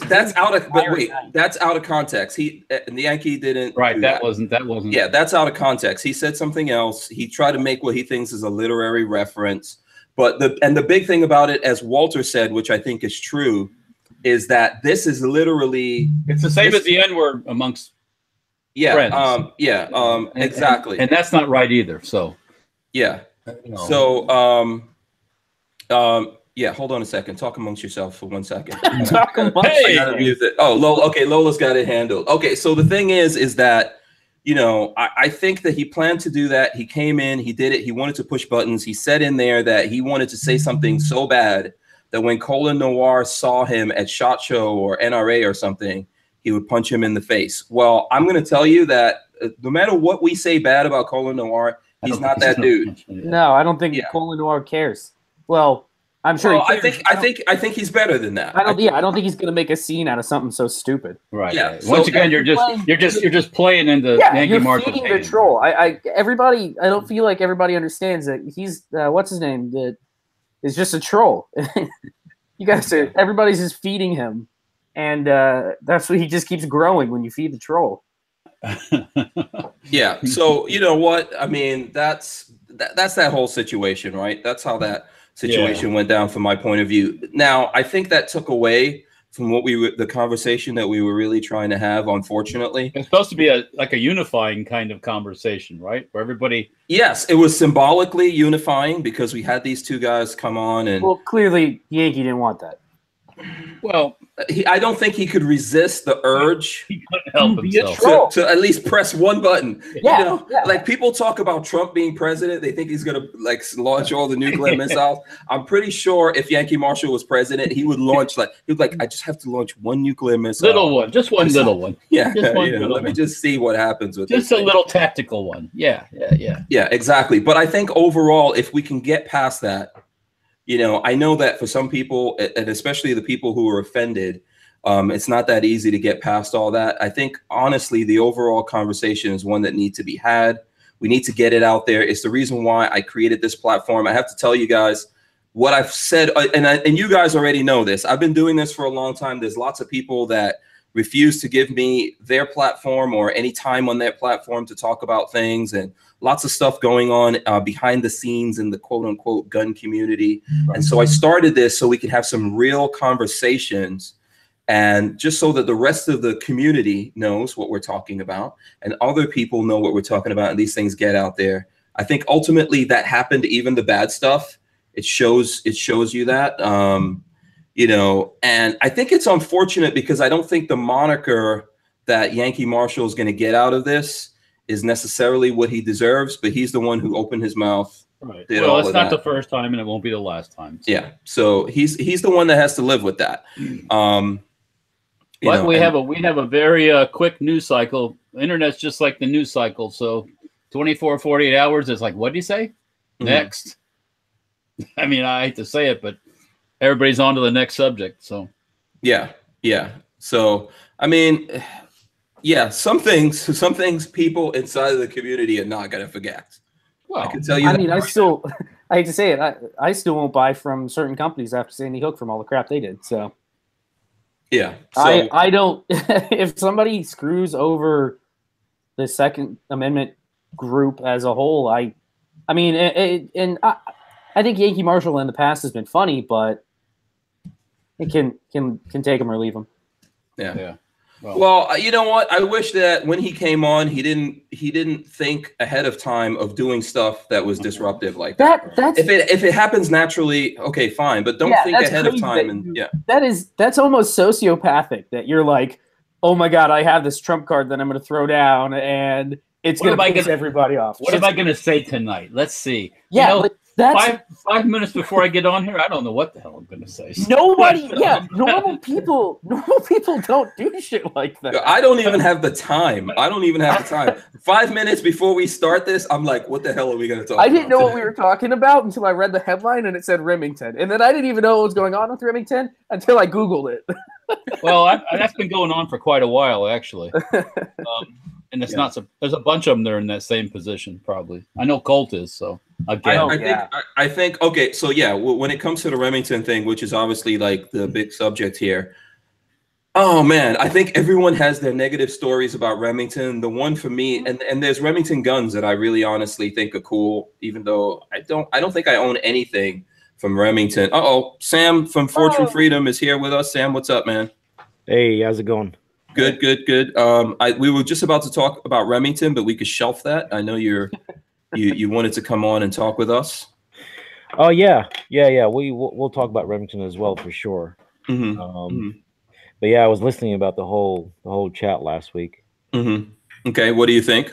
That's out of. But wait, that's out of context. The Yankee didn't. Right. That wasn't. Yeah, that's out of context. He said something else. He tried to make what he thinks is a literary reference. But the big thing about it, as Walter said, which I think is true, is that this is literally. It's the same as the N-word amongst. Yeah. Friends. Exactly. And that's not right either. So. Yeah. So. Yeah. Hold on a second. Talk amongst yourself for 1 second. Oh, Lola. Okay, Lola's got it handled. Okay. So the thing is that, I think that he planned to do that. He came in. He did it. He wanted to push buttons. He said in there that he wanted to say something so bad that when Colin Noir saw him at SHOT Show or NRA or something, he would punch him in the face. Well, I'm going to tell you that no matter what we say bad about Colin Noir, he's not that dude. No, I don't think Colin Noir cares. Well, I'm sure. Well, I think he's better than that. I don't think he's going to make a scene out of something so stupid. Right. Yeah. Once again, you're just playing into Yankee Marshall. You're feeding the troll. Everybody. I don't feel like everybody understands that he's what's his name, that is just a troll. You guys are. Everybody's just feeding him. And that's what he just keeps growing when you feed the troll. Yeah. So you know what? I mean, that's that whole situation, right? That's how that situation went down from my point of view. Now, I think that took away from what the conversation that we were really trying to have, unfortunately. It's supposed to be a unifying kind of conversation, right? Where everybody. Yes, it was symbolically unifying because we had these two guys come on and. Well, clearly Yankee didn't want that. Well, I don't think he could resist the urge. He couldn't help himself to at least press one button. Yeah, like people talk about Trump being president, they think he's gonna launch all the nuclear missiles. I'm pretty sure if Yankee Marshall was president, he would launch I just have to launch one nuclear missile. Little one, just one little one. Yeah, just one let me just see what happens with just a little tactical one. Yeah, exactly. But I think overall, if we can get past that. I know that for some people, and especially the people who are offended, it's not that easy to get past all that. I think, honestly, the overall conversation is one that needs to be had. We need to get it out there. It's the reason why I created this platform. I have to tell you guys what I've said, and you guys already know this. I've been doing this for a long time. There's lots of people that refuse to give me their platform or any time on their platform to talk about things, and lots of stuff going on behind the scenes in the quote unquote gun community. Right. And so I started this so we could have some real conversations, and just so that the rest of the community knows what we're talking about and other people know what we're talking about, and these things get out there. I think ultimately that happened, even the bad stuff. It shows you that, and I think it's unfortunate because I don't think the moniker that Yankee Marshall is going to get out of this is necessarily what he deserves, but he's the one who opened his mouth. Right. Well, it's not the first time and it won't be the last time. So. Yeah. So he's the one that has to live with that. But we have a very quick news cycle. The internet's just like the news cycle. So 24, 48 hours is like, what do you say? Mm-hmm. Next. I mean, I hate to say it, but everybody's on to the next subject. So yeah. So I mean, some things people inside of the community are not gonna forget. Well, I can tell you. I mean, I hate to say it, I still won't buy from certain companies after Sandy Hook from all the crap they did. So yeah, I don't. If somebody screws over the Second Amendment group as a whole, I think Yankee Marshall in the past has been funny, but it can take him or leave him. Yeah. Well, you know what? I wish that when he came on, he didn't think ahead of time of doing stuff that was disruptive like that. If it happens naturally, okay, fine, but don't think ahead of time. That's almost sociopathic. That you're like, oh my God, I have this trump card that I'm going to throw down, and it's going to piss everybody off. What am I going to say tonight? Let's see. Yeah, you know, that's 5 minutes before I get on here. I don't know what the hell I'm going to say. Nobody, normal people don't do shit like that. I don't even have the time. 5 minutes before we start this, I'm like, what the hell are we going to talk about? I didn't know what we were talking about until I read the headline and it said Remington. And then I didn't even know what was going on with Remington until I Googled it. Well, that's been going on for quite a while, actually. And it's not so. There's a bunch of them that are in that same position, probably. I know Colt is. So again, I think. Okay, so yeah, when it comes to the Remington thing, which is obviously like the big subject here. Oh man, I think everyone has their negative stories about Remington. The one for me, and there's Remington guns that I really honestly think are cool, even though I don't think I own anything from Remington. Sam from Fortune Freedom is here with us. Sam, what's up, man? Hey, how's it going? Good. We were just about to talk about Remington, but we could shelf that. I know you wanted to come on and talk with us. Oh yeah. We'll talk about Remington as well for sure. But yeah, I was listening about the whole chat last week. Okay, what do you think?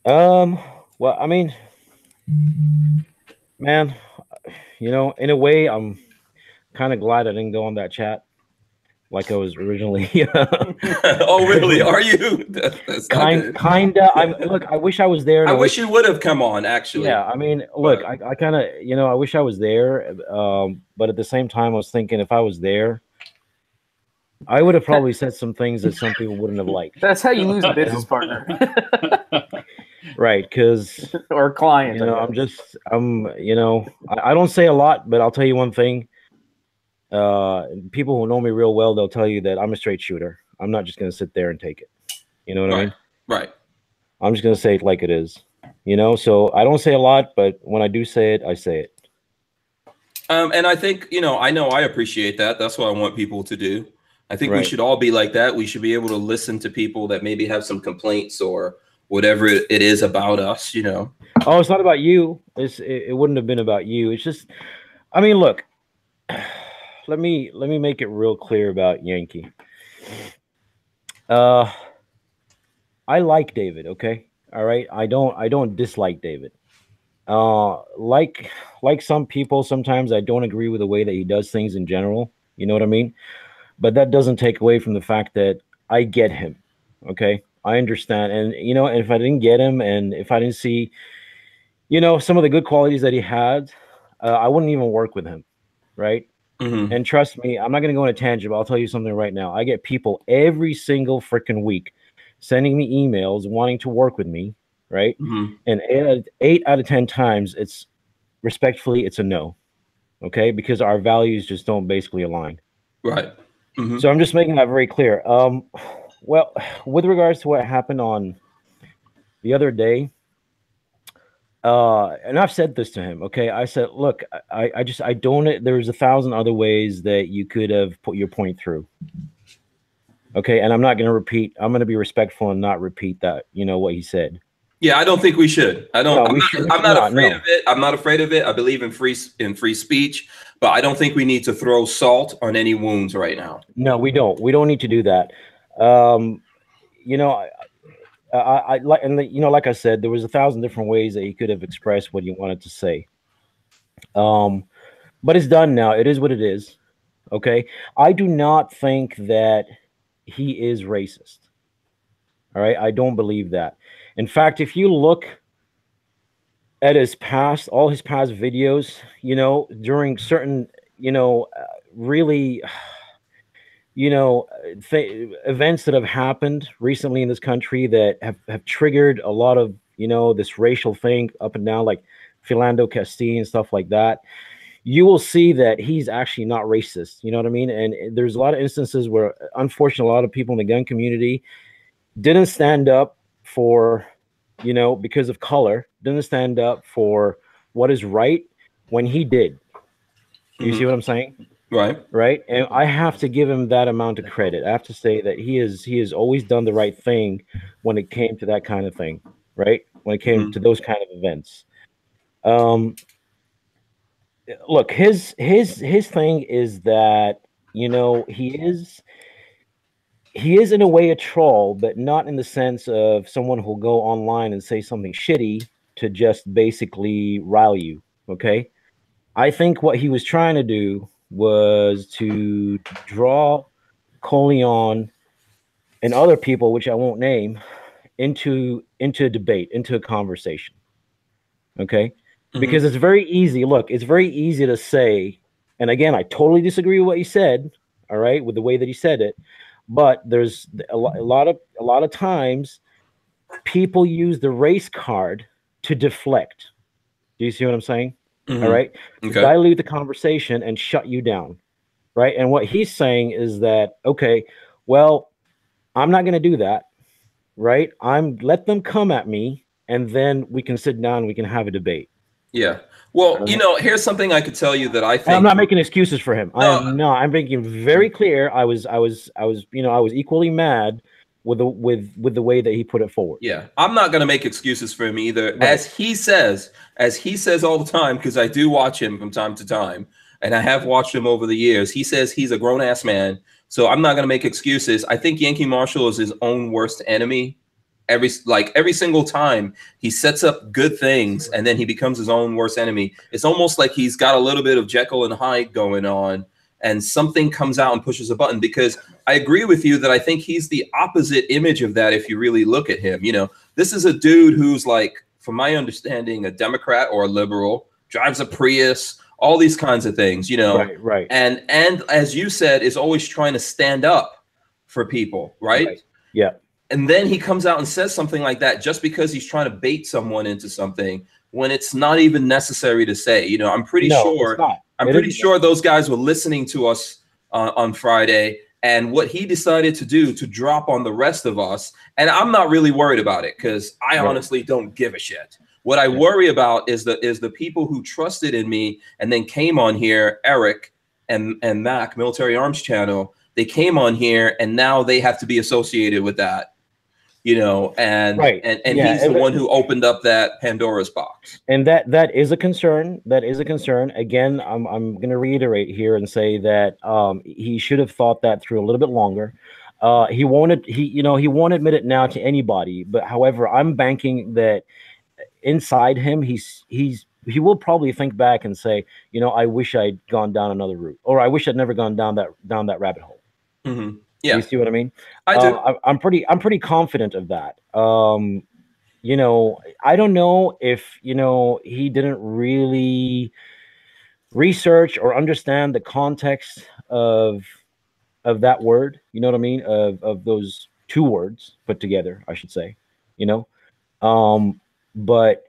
Well, I mean, man, you know, in a way, I'm kind of glad I didn't go on that chat like I was originally. Oh, really? Are you? That's kinda. Look, I wish I was there. I wish you would have come on, actually. Yeah, I mean, look, I kind of, you know, I wish I was there. But at the same time, I was thinking if I was there, I would have probably said some things that some people wouldn't have liked. That's how you lose a business partner. Right, because or a client. You know, you know, I don't say a lot, but I'll tell you one thing. People who know me real well, they'll tell you that I'm a straight shooter. I'm not just going to sit there and take it. You know what I mean? Right. I'm just going to say it like it is. You know, so I don't say a lot, but when I do say it, I say it. And I think, you know I appreciate that. That's what I want people to do. I think we should all be like that. We should be able to listen to people that maybe have some complaints or whatever it is about us, you know. Oh, it's not about you. It wouldn't have been about you. It's just, I mean, look, let me make it real clear about Yankee. I like David, okay? All right. I don't dislike David. Like some people, sometimes I don't agree with the way that he does things in general. You know what I mean? But that doesn't take away from the fact that I get him. Okay. I understand. And, you know, if I didn't get him and if I didn't see, you know, some of the good qualities that he had, I wouldn't even work with him. Right. And trust me, I'm not going to go on a tangent, but I'll tell you something right now. I get people every single freaking week sending me emails wanting to work with me. Right. And 8 out of 10 times it's respectfully, it's a no. Okay. Because our values just don't basically align. Right. So I'm just making that very clear. Well, with regards to what happened on the other day, and I've said this to him, okay? I said, look, I don't, there's 1,000 other ways that you could have put your point through. Okay, and I'm not going to repeat, I'm going to be respectful and not repeat that, you know, what he said. Yeah, I don't think we should. I'm not afraid of it. I'm not afraid of it. I believe in free speech, but I don't think we need to throw salt on any wounds right now. No, we don't. We don't need to do that. You know, I like, and you know, like I said, there was 1,000 different ways that he could have expressed what he wanted to say. But it's done now. It is what it is. Okay. I do not think that he is racist. All right. I don't believe that. In fact, if you look at all his past videos, you know, during certain, you know, really, you know, events that have happened recently in this country that have triggered a lot of, you know, this racial thing up and down, like Philando Castile and stuff like that, you will see that he's actually not racist. You know what I mean? And there's a lot of instances where, unfortunately, a lot of people in the gun community didn't stand up for, you know, because of color, didn't stand up for what is right when he did. You see what I'm saying? Right. And I have to give him that amount of credit. I have to say that he has always done the right thing when it came to that kind of thing, right? When it came to those kind of events. Look, his thing is that, you know, he is in a way a troll, but not in the sense of someone who'll go online and say something shitty to just basically rile you. Okay. I think what he was trying to do was to draw Coleon and other people, which I won't name, into a debate, into a conversation. Okay. Because it's very easy. Look, it's very easy to say, and again, I totally disagree with what he said. All right, with the way that he said it, but there's a lot of times people use the race card to deflect. Do you see what I'm saying? All right, to dilute the conversation and shut you down. Right, and what he's saying is that, okay, well, I'm not going to do that. Right, let them come at me, and then we can sit down, and we can have a debate. Yeah. Well, you know, here's something I could tell you that I think. And I'm not making excuses for him. I'm making very clear. I was equally mad with the way that he put it forward. Yeah, I'm not going to make excuses for him either. Right. As he says all the time, because I do watch him from time to time, and I have watched him over the years. He says he's a grown ass man, so I'm not going to make excuses. I think Yankee Marshall is his own worst enemy. Every single time he sets up good things and then he becomes his own worst enemy. It's almost like he's got a little bit of Jekyll and Hyde going on, and something comes out and pushes a button. Because I agree with you that I think he's the opposite image of that. If you really look at him, you know, this is a dude who's, like, from my understanding, a Democrat or a liberal, drives a Prius, all these kinds of things, you know, right. And as you said, is always trying to stand up for people, right? Yeah. And then he comes out and says something like that just because he's trying to bait someone into something when it's not even necessary to say. You know, I'm pretty sure those guys were listening to us on Friday, and what he decided to do to drop on the rest of us. And I'm not really worried about it because I honestly don't give a shit. What I worry about is the people who trusted in me and then came on here, Eric and Mac, Military Arms Channel. They came on here and now they have to be associated with that. You know, and he's the one who opened up that Pandora's box. And that is a concern. That is a concern. Again, I'm going to reiterate here and say that he should have thought that through a little bit longer. He won't admit it now to anybody. But however, I'm banking that inside him, he will probably think back and say, you know, I wish I'd gone down another route, or I wish I'd never gone down that rabbit hole. Mm-hmm. Yeah. You see what I mean? I do. I'm pretty confident of that. You know, I don't know if, you know, he didn't really research or understand the context of that word. You know what I mean? Of those two words put together, I should say. You know, but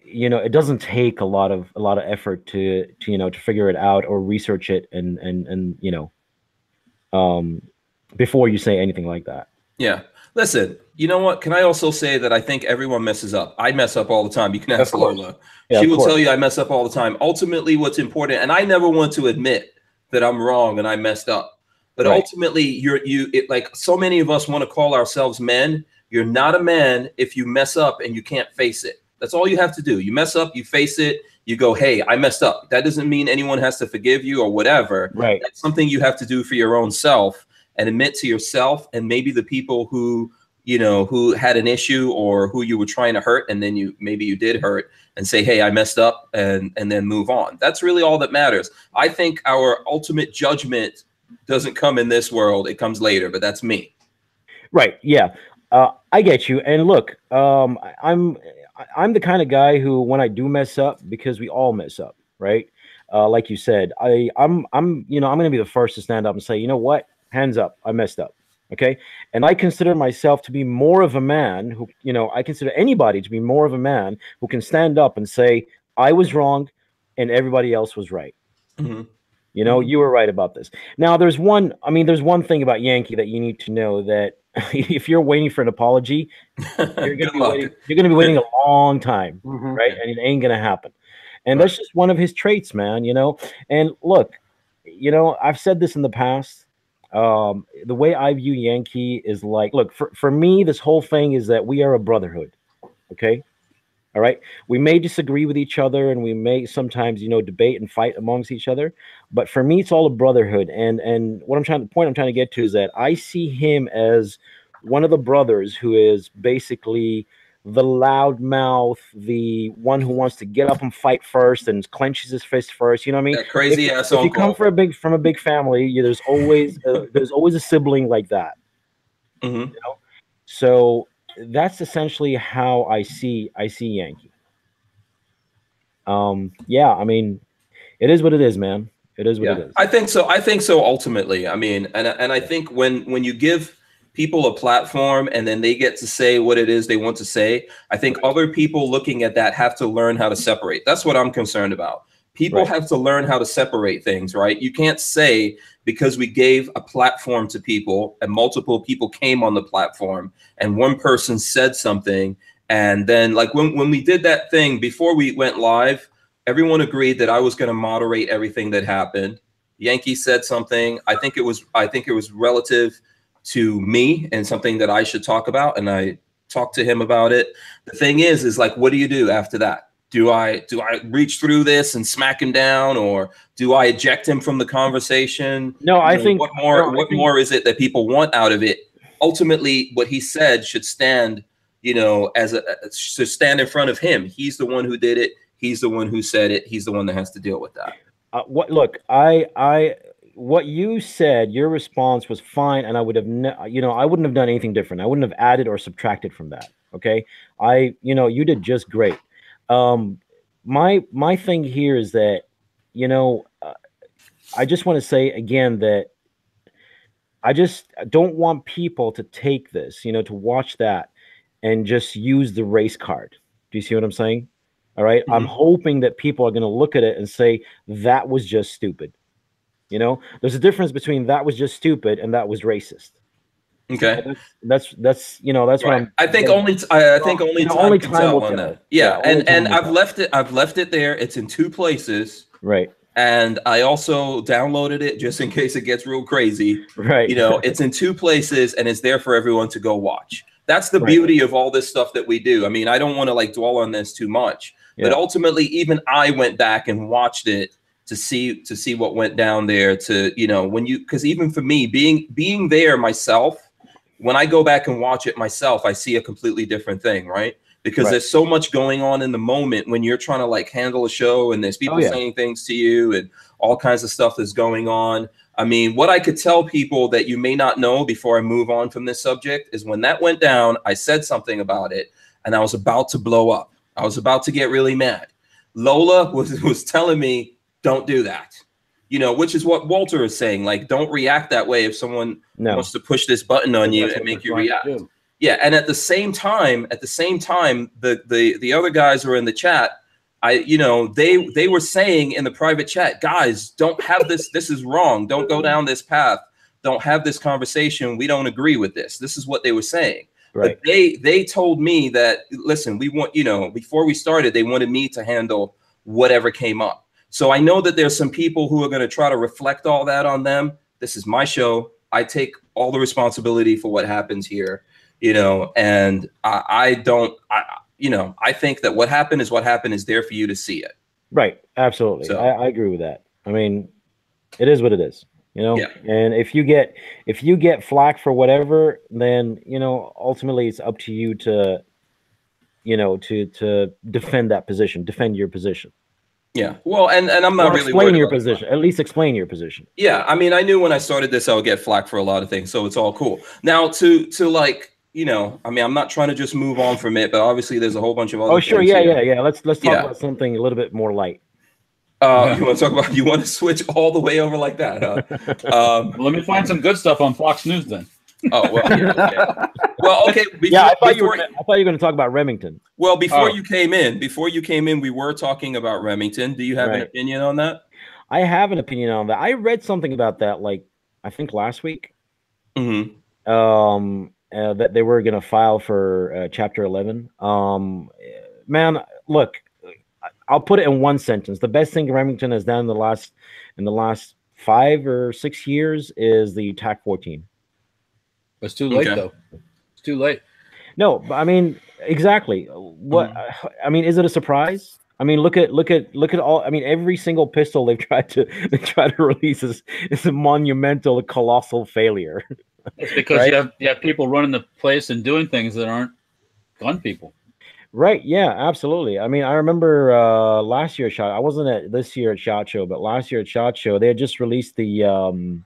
you know, it doesn't take a lot of effort to you know, to figure it out or research it and you know, before you say anything like that. Yeah. Listen, you know what? Can I also say that I think everyone messes up. I mess up all the time. You can ask Lola. She will tell you I mess up all the time. Ultimately, what's important, and I never want to admit that I'm wrong and I messed up. But ultimately, like so many of us want to call ourselves men. You're not a man if you mess up and you can't face it. That's all you have to do. You mess up, you face it, you go, hey, I messed up. That doesn't mean anyone has to forgive you or whatever. Right. That's something you have to do for your own self and admit to yourself and maybe the people who, you know, who had an issue or who you were trying to hurt, and then maybe you did hurt, and say, hey, I messed up, and then move on. That's really all that matters. I think our ultimate judgment doesn't come in this world. It comes later, but that's me. Right. Yeah. I get you. And look, I'm the kind of guy who, when I do mess up, because we all mess up, right? Like you said, I'm going to be the first to stand up and say, you know what? Hands up. I messed up. Okay. And I consider myself to be more of a man who, you know, I consider anybody to be more of a man who can stand up and say, I was wrong and everybody else was right. Mm-hmm. You know, you were right about this. Now, there's one thing about Yankee that you need to know, that if you're waiting for an apology, you're going to be waiting a long time, right? And it ain't going to happen. And that's just one of his traits, man, you know? And look, I've said this in the past. The way I view Yankee is like, look, for me, this whole thing is that we are a brotherhood. Okay. All right. We may disagree with each other and we may sometimes, debate and fight amongst each other. But for me, it's all a brotherhood. And the point I'm trying to get to is that I see him as one of the brothers who is basically the loudmouth, the one who wants to get up and fight first and clenches his fist first. You know what I mean? That crazy ass if uncle. you come from a big family, there's always a sibling like that. Mm-hmm. So that's essentially how I see Yankee. Yeah, I mean, it is what it is, man. It is what it is. I think so. Ultimately, I mean, and I think when you give people a platform and then they get to say what it is they want to say, I think other people looking at that have to learn how to separate. That's what I'm concerned about. People have to learn how to separate things, right? You can't say because we gave a platform to people and multiple people came on the platform and one person said something. And then like when we did that thing before we went live, everyone agreed that I was going to moderate everything that happened. Yankee said something. I think it was relative to me and something that I should talk about. And I talked to him about it. The thing is like, what do you do after that? Do I reach through this and smack him down, or do I eject him from the conversation? No, I think what more is it that people want out of it? Ultimately, what he said should stand, should stand in front of him. He's the one who did it. He's the one who said it. He's the one that has to deal with that. What you said, your response was fine, and I would have, I wouldn't have done anything different. I wouldn't have added or subtracted from that. Okay, you did just great. My thing here is that, I just want to say again that I just don't want people to take this, to watch that and just use the race card. Do you see what I'm saying? All right. Mm-hmm. I'm hoping that people are going to look at it and say, that was just stupid. There's a difference between that was just stupid and that was racist. Okay. That's what I'm. I think only time can tell on that. Yeah. And I've left it there. It's in 2 places. Right. And I also downloaded it just in case it gets real crazy. Right. It's in 2 places and it's there for everyone to go watch. That's the beauty of all this stuff that we do. I mean, I don't want to like dwell on this too much, but ultimately even I went back and watched it to see what went down there because even for me being there myself, when I go back and watch it myself, I see a completely different thing, right? Because there's so much going on in the moment when you're trying to like handle a show and there's people saying things to you and all kinds of stuff that's going on. I mean, what I could tell people that you may not know before I move on from this subject is when that went down, I said something about it and I was about to blow up. I was about to get really mad. Lola was telling me, don't do that. Which is what Walter is saying. Like, don't react that way if someone wants to push this button on you and make you react. Yeah, and at the same time, the other guys who are in the chat, they were saying in the private chat, guys, don't have this. This is wrong. Don't go down this path. Don't have this conversation. We don't agree with this. This is what they were saying. Right. But they told me that, listen, we want, before we started, they wanted me to handle whatever came up. So I know that there's some people who are going to try to reflect all that on them. This is my show. I take all the responsibility for what happens here, and I think that what happened is there for you to see it. Right. Absolutely. So, I agree with that. I mean, it is what it is, and if you get flack for whatever, then, ultimately it's up to you to, to defend that position, defend your position. Yeah, well, and I'm not really explain your position. At least explain your position. Yeah, I mean, I knew when I started this, I would get flack for a lot of things, so it's all cool. Now, to like, I mean, I'm not trying to just move on from it, but obviously, there's a whole bunch of other. Oh, sure, yeah. Let's talk about something a little bit more light. You want to talk about? You want to switch all the way over like that? Huh? Let me find some good stuff on Fox News then. Oh, well, yeah, okay. Well, okay. I thought you were going to talk about Remington. Well, before you came in, we were talking about Remington. Do you have an opinion on that? I have an opinion on that. I read something about that, like, I think last week. Mm-hmm. That they were going to file for Chapter 11. Man, look, I'll put it in one sentence. The best thing Remington has done in the last 5 or 6 years is the TAC 14. It's too late though. It's too late. No, but I mean, exactly. What I mean, is it a surprise? I mean, look at all. I mean, every single pistol they try to release is a monumental, colossal failure. It's because right? you have people running the place and doing things that aren't gun people. Right. Yeah, absolutely. I mean, I remember last year at SHOT. I wasn't at this year at SHOT Show, but last year at SHOT Show, they had just released the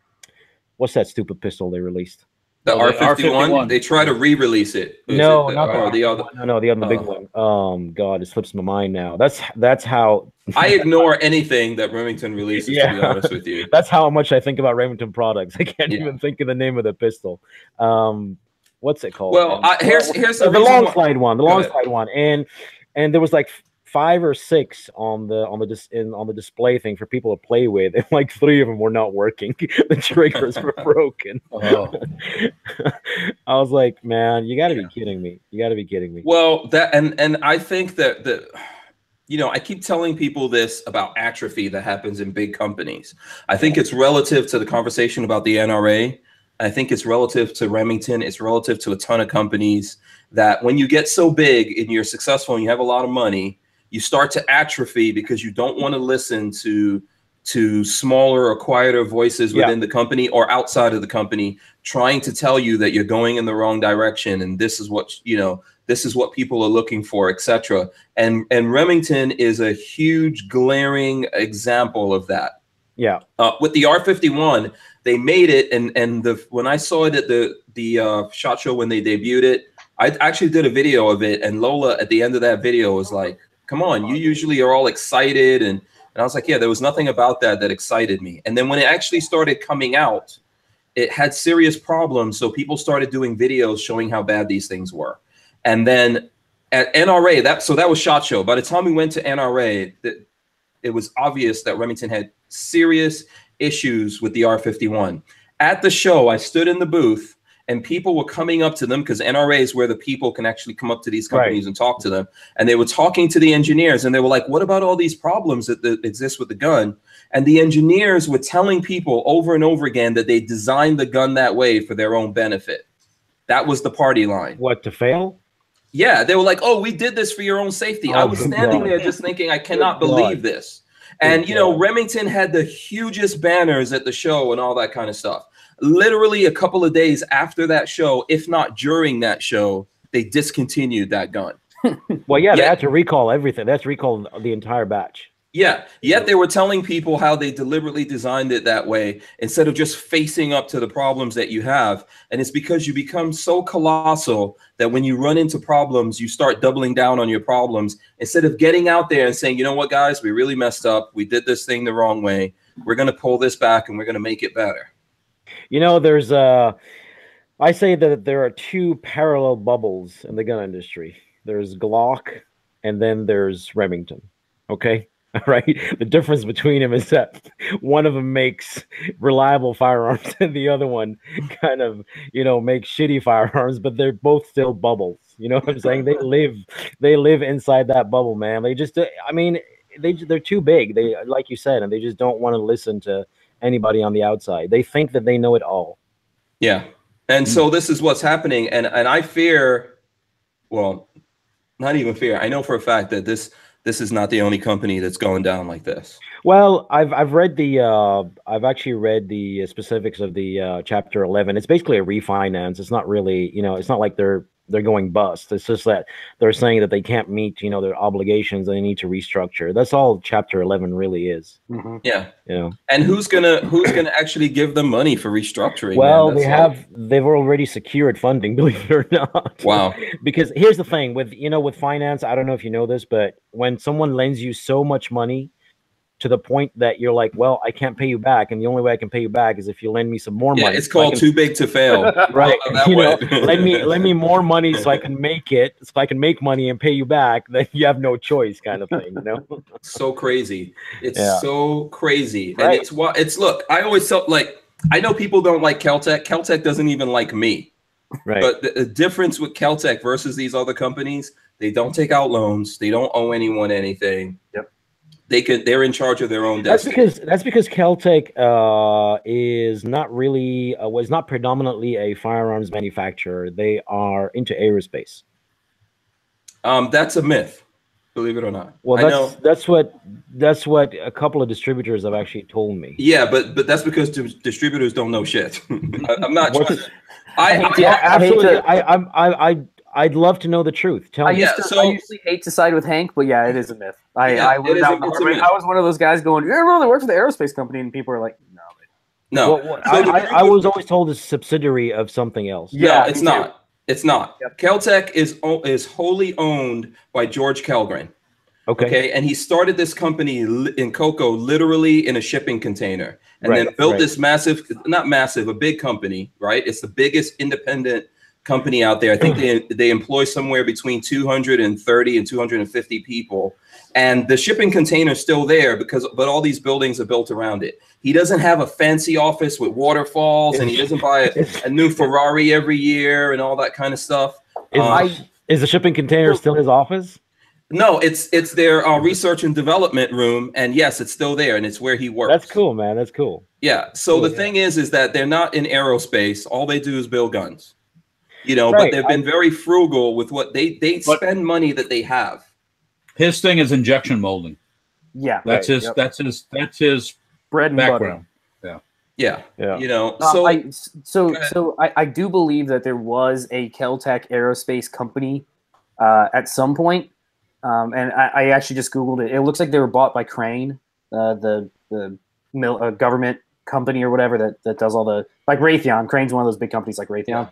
what's that stupid pistol they released? The R51. They try to re-release it. No, not the other. No, the other big one. God, it slips my mind now. That's how I ignore anything that Remington releases. To be honest with you, that's how much I think about Remington products. I can't even think of the name of the pistol. What's it called? Well, here's the long slide one. The long slide one, and there was like 5 or 6 on the display thing for people to play with, and like 3 of them were not working. The triggers were broken. I was like, man, you got to be kidding me. You got to be kidding me. Well, that and I think that I keep telling people this about atrophy that happens in big companies. I think it's relative to the conversation about the NRA. I think it's relative to Remington. It's relative to a ton of companies that when you get so big and you're successful and you have a lot of money, you start to atrophy because you don't want to listen to smaller or quieter voices within the company or outside of the company trying to tell you that you're going in the wrong direction and this is what this is what people are looking for, etc. And Remington is a huge glaring example of that. Yeah. With the R51, they made it, and when I saw it at the SHOT Show when they debuted it, I actually did a video of it, and Lola at the end of that video was like, "Come on, you usually are all excited," and I was like, "Yeah, there was nothing about that excited me." And then when it actually started coming out, it had serious problems, so people started doing videos showing how bad these things were. And then at NRA, that was SHOT Show. By the time we went to NRA, it was obvious that Remington had serious issues with the R51. At the show, I stood in the booth and people were coming up to them because NRA is where the people can actually come up to these companies and talk to them. And they were talking to the engineers and they were like, what about all these problems that exist with the gun? And the engineers were telling people over and over again that they designed the gun that way for their own benefit. That was the party line. What, to fail? Yeah, they were like, oh, we did this for your own safety. I was standing there just thinking, I cannot believe this. And, Remington had the hugest banners at the show and all that kind of stuff. Literally a couple of days after that show, if not during that show, they discontinued that gun. Well, yeah, they had to recall everything. They had to recall the entire batch. Yeah, yet they were telling people how they deliberately designed it that way instead of just facing up to the problems that you have. And it's because you become so colossal that when you run into problems, you start doubling down on your problems instead of getting out there and saying, you know what, guys, we really messed up. We did this thing the wrong way. We're going to pull this back and we're going to make it better. There's I say that there are 2 parallel bubbles in the gun industry. There's Glock and then there's Remington. Okay. Right. The difference between them is that one of them makes reliable firearms and the other one kind of, makes shitty firearms, but they're both still bubbles. You know what I'm saying? They live inside that bubble, man. They just, they're too big. They, like you said, and they just don't want to listen to anybody on the outside. They think that they know it all. Yeah. And so this is what's happening. And I fear, well, not even fear. I know for a fact that this is not the only company that's going down like this. Well, I've actually read the specifics of the Chapter 11. It's basically a refinance. It's not really, it's not like they're going bust. It's just that they're saying that they can't meet, their obligations. They need to restructure. That's all Chapter 11 really is. Mm-hmm. Yeah. And who's gonna actually give them money for restructuring? Well, they've already secured funding, believe it or not. Wow. Because here's the thing with finance. I don't know if you know this, but when someone lends you so much money to the point that you're like, well, I can't pay you back, and the only way I can pay you back is if you lend me some more money. It's called too big to fail. Right. Lend me more money so I can make it, so I can make money and pay you back. Then you have no choice, kind of thing. So crazy. It's so crazy. Right. And look, I always felt like, I know people don't like Kel-Tec. Kel-Tec doesn't even like me. Right. But the difference with Kel-Tec versus these other companies, they don't take out loans. They don't owe anyone anything. Yep. they're in charge of their own destiny. That's because Caltech is not really was not predominantly a firearms manufacturer. They are into aerospace. That's a myth, believe it or not. Well, that's what a couple of distributors have actually told me. Yeah, but that's because distributors don't know shit. I'm not. I'd love to know the truth. Tell me. I usually hate to side with Hank, but yeah, it is a myth. I was one of those guys going, "Yeah, no, they work for the aerospace company," and people are like, "No." Well, I was always told it's a subsidiary of something else. Yeah, it's not. It's not. Yep. Caltech is wholly owned by George Kellgren. Okay, and he started this company in Cocoa literally in a shipping container, and then built this a big company. Right, it's the biggest independent company out there. I think they employ somewhere between 230 and 250 people, and the shipping container is still there but all these buildings are built around it. He doesn't have a fancy office with waterfalls, and he doesn't buy a new Ferrari every year and all that kind of stuff. Is the shipping container still his office? No, it's their research and development room, and yes, it's still there, and it's where he works. That's cool, man. That's cool. Yeah. So the thing is that they're not in aerospace. All they do is build guns. But they've been very frugal with what they spend money that they have. His thing is injection molding. Yeah, that's his bread and background. Butter. Yeah. I do believe that there was a Caltech aerospace company at some point, and I actually just Googled it. It looks like they were bought by Crane, the government company or whatever that does all the, like Raytheon. Crane's one of those big companies like Raytheon. Yeah.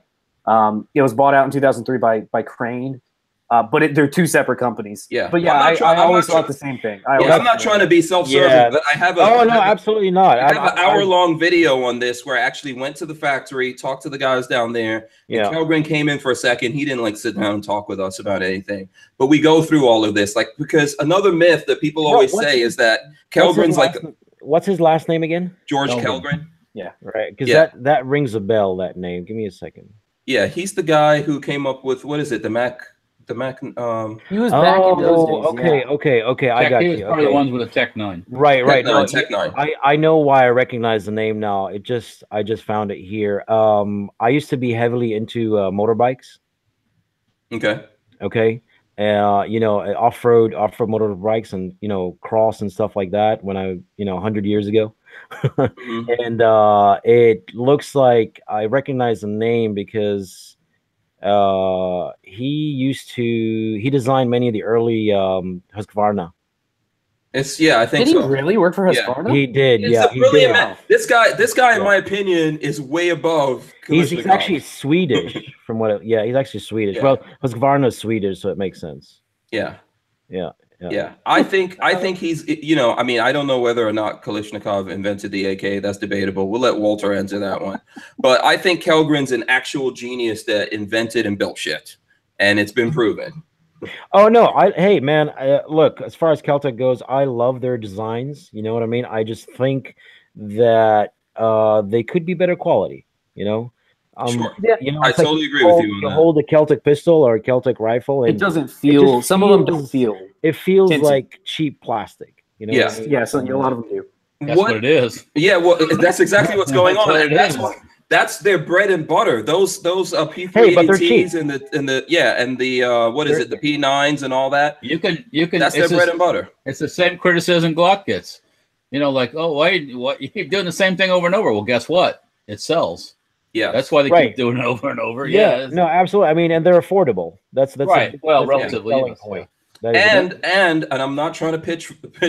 It was bought out in 2003 by Crane, but they're two separate companies. Yeah, but yeah, I always thought the same thing. I'm not trying to be self-serving, but I have absolutely not. I have an hour-long video on this where I actually went to the factory, talked to the guys down there. Yeah, Kellgren came in for a second. He didn't sit down and talk with us about anything, but we go through all of this, because another myth that people always say is that Kellgren's what's his last name again? George Kellgren. Yeah, right. Because that rings a bell. That name. Give me a second. Yeah, he's the guy who came up with, what is it, the Mac. He was back in those days. Okay. I got you. He was part of the ones with a Tech 9. Right. Tech 9. I know why I recognize the name now. I just found it here. I used to be heavily into motorbikes. Okay. Off-road motorbikes and cross and stuff like that when I 100 years ago. And it looks like I recognize the name because he designed many of the early Husqvarna. I think did he really work for Husqvarna? He did. This guy, in my opinion, is way above. He's actually Swedish. He's actually Swedish. Well, Husqvarna is Swedish, so it makes sense. Yeah. I think he's, I don't know whether or not Kalashnikov invented the AK. That's debatable. We'll let Walter answer that one. But I think Kellgren's an actual genius that invented and built shit, and it's been proven. Oh no! Hey man, look. As far as Caltech goes, I love their designs. You know what I mean? I just think that they could be better quality. Sure. I totally agree with you. You hold a Celtic pistol or a Celtic rifle. It doesn't feel. Some of them don't feel. It feels like cheap plastic. Yes. A lot of them do. That's what it is. Yeah. Well, that's exactly what's going on. And that's their bread and butter. Those P380Ts and the what is it? The P9s and all that. You can. That's their bread and butter. It's the same criticism Glock gets. Why you keep doing the same thing over and over? Well, guess what? It sells. Yeah, that's why they keep doing it over and over. Yeah, no, absolutely. I mean, and they're affordable. That's right. Relatively. And I'm not trying to pitch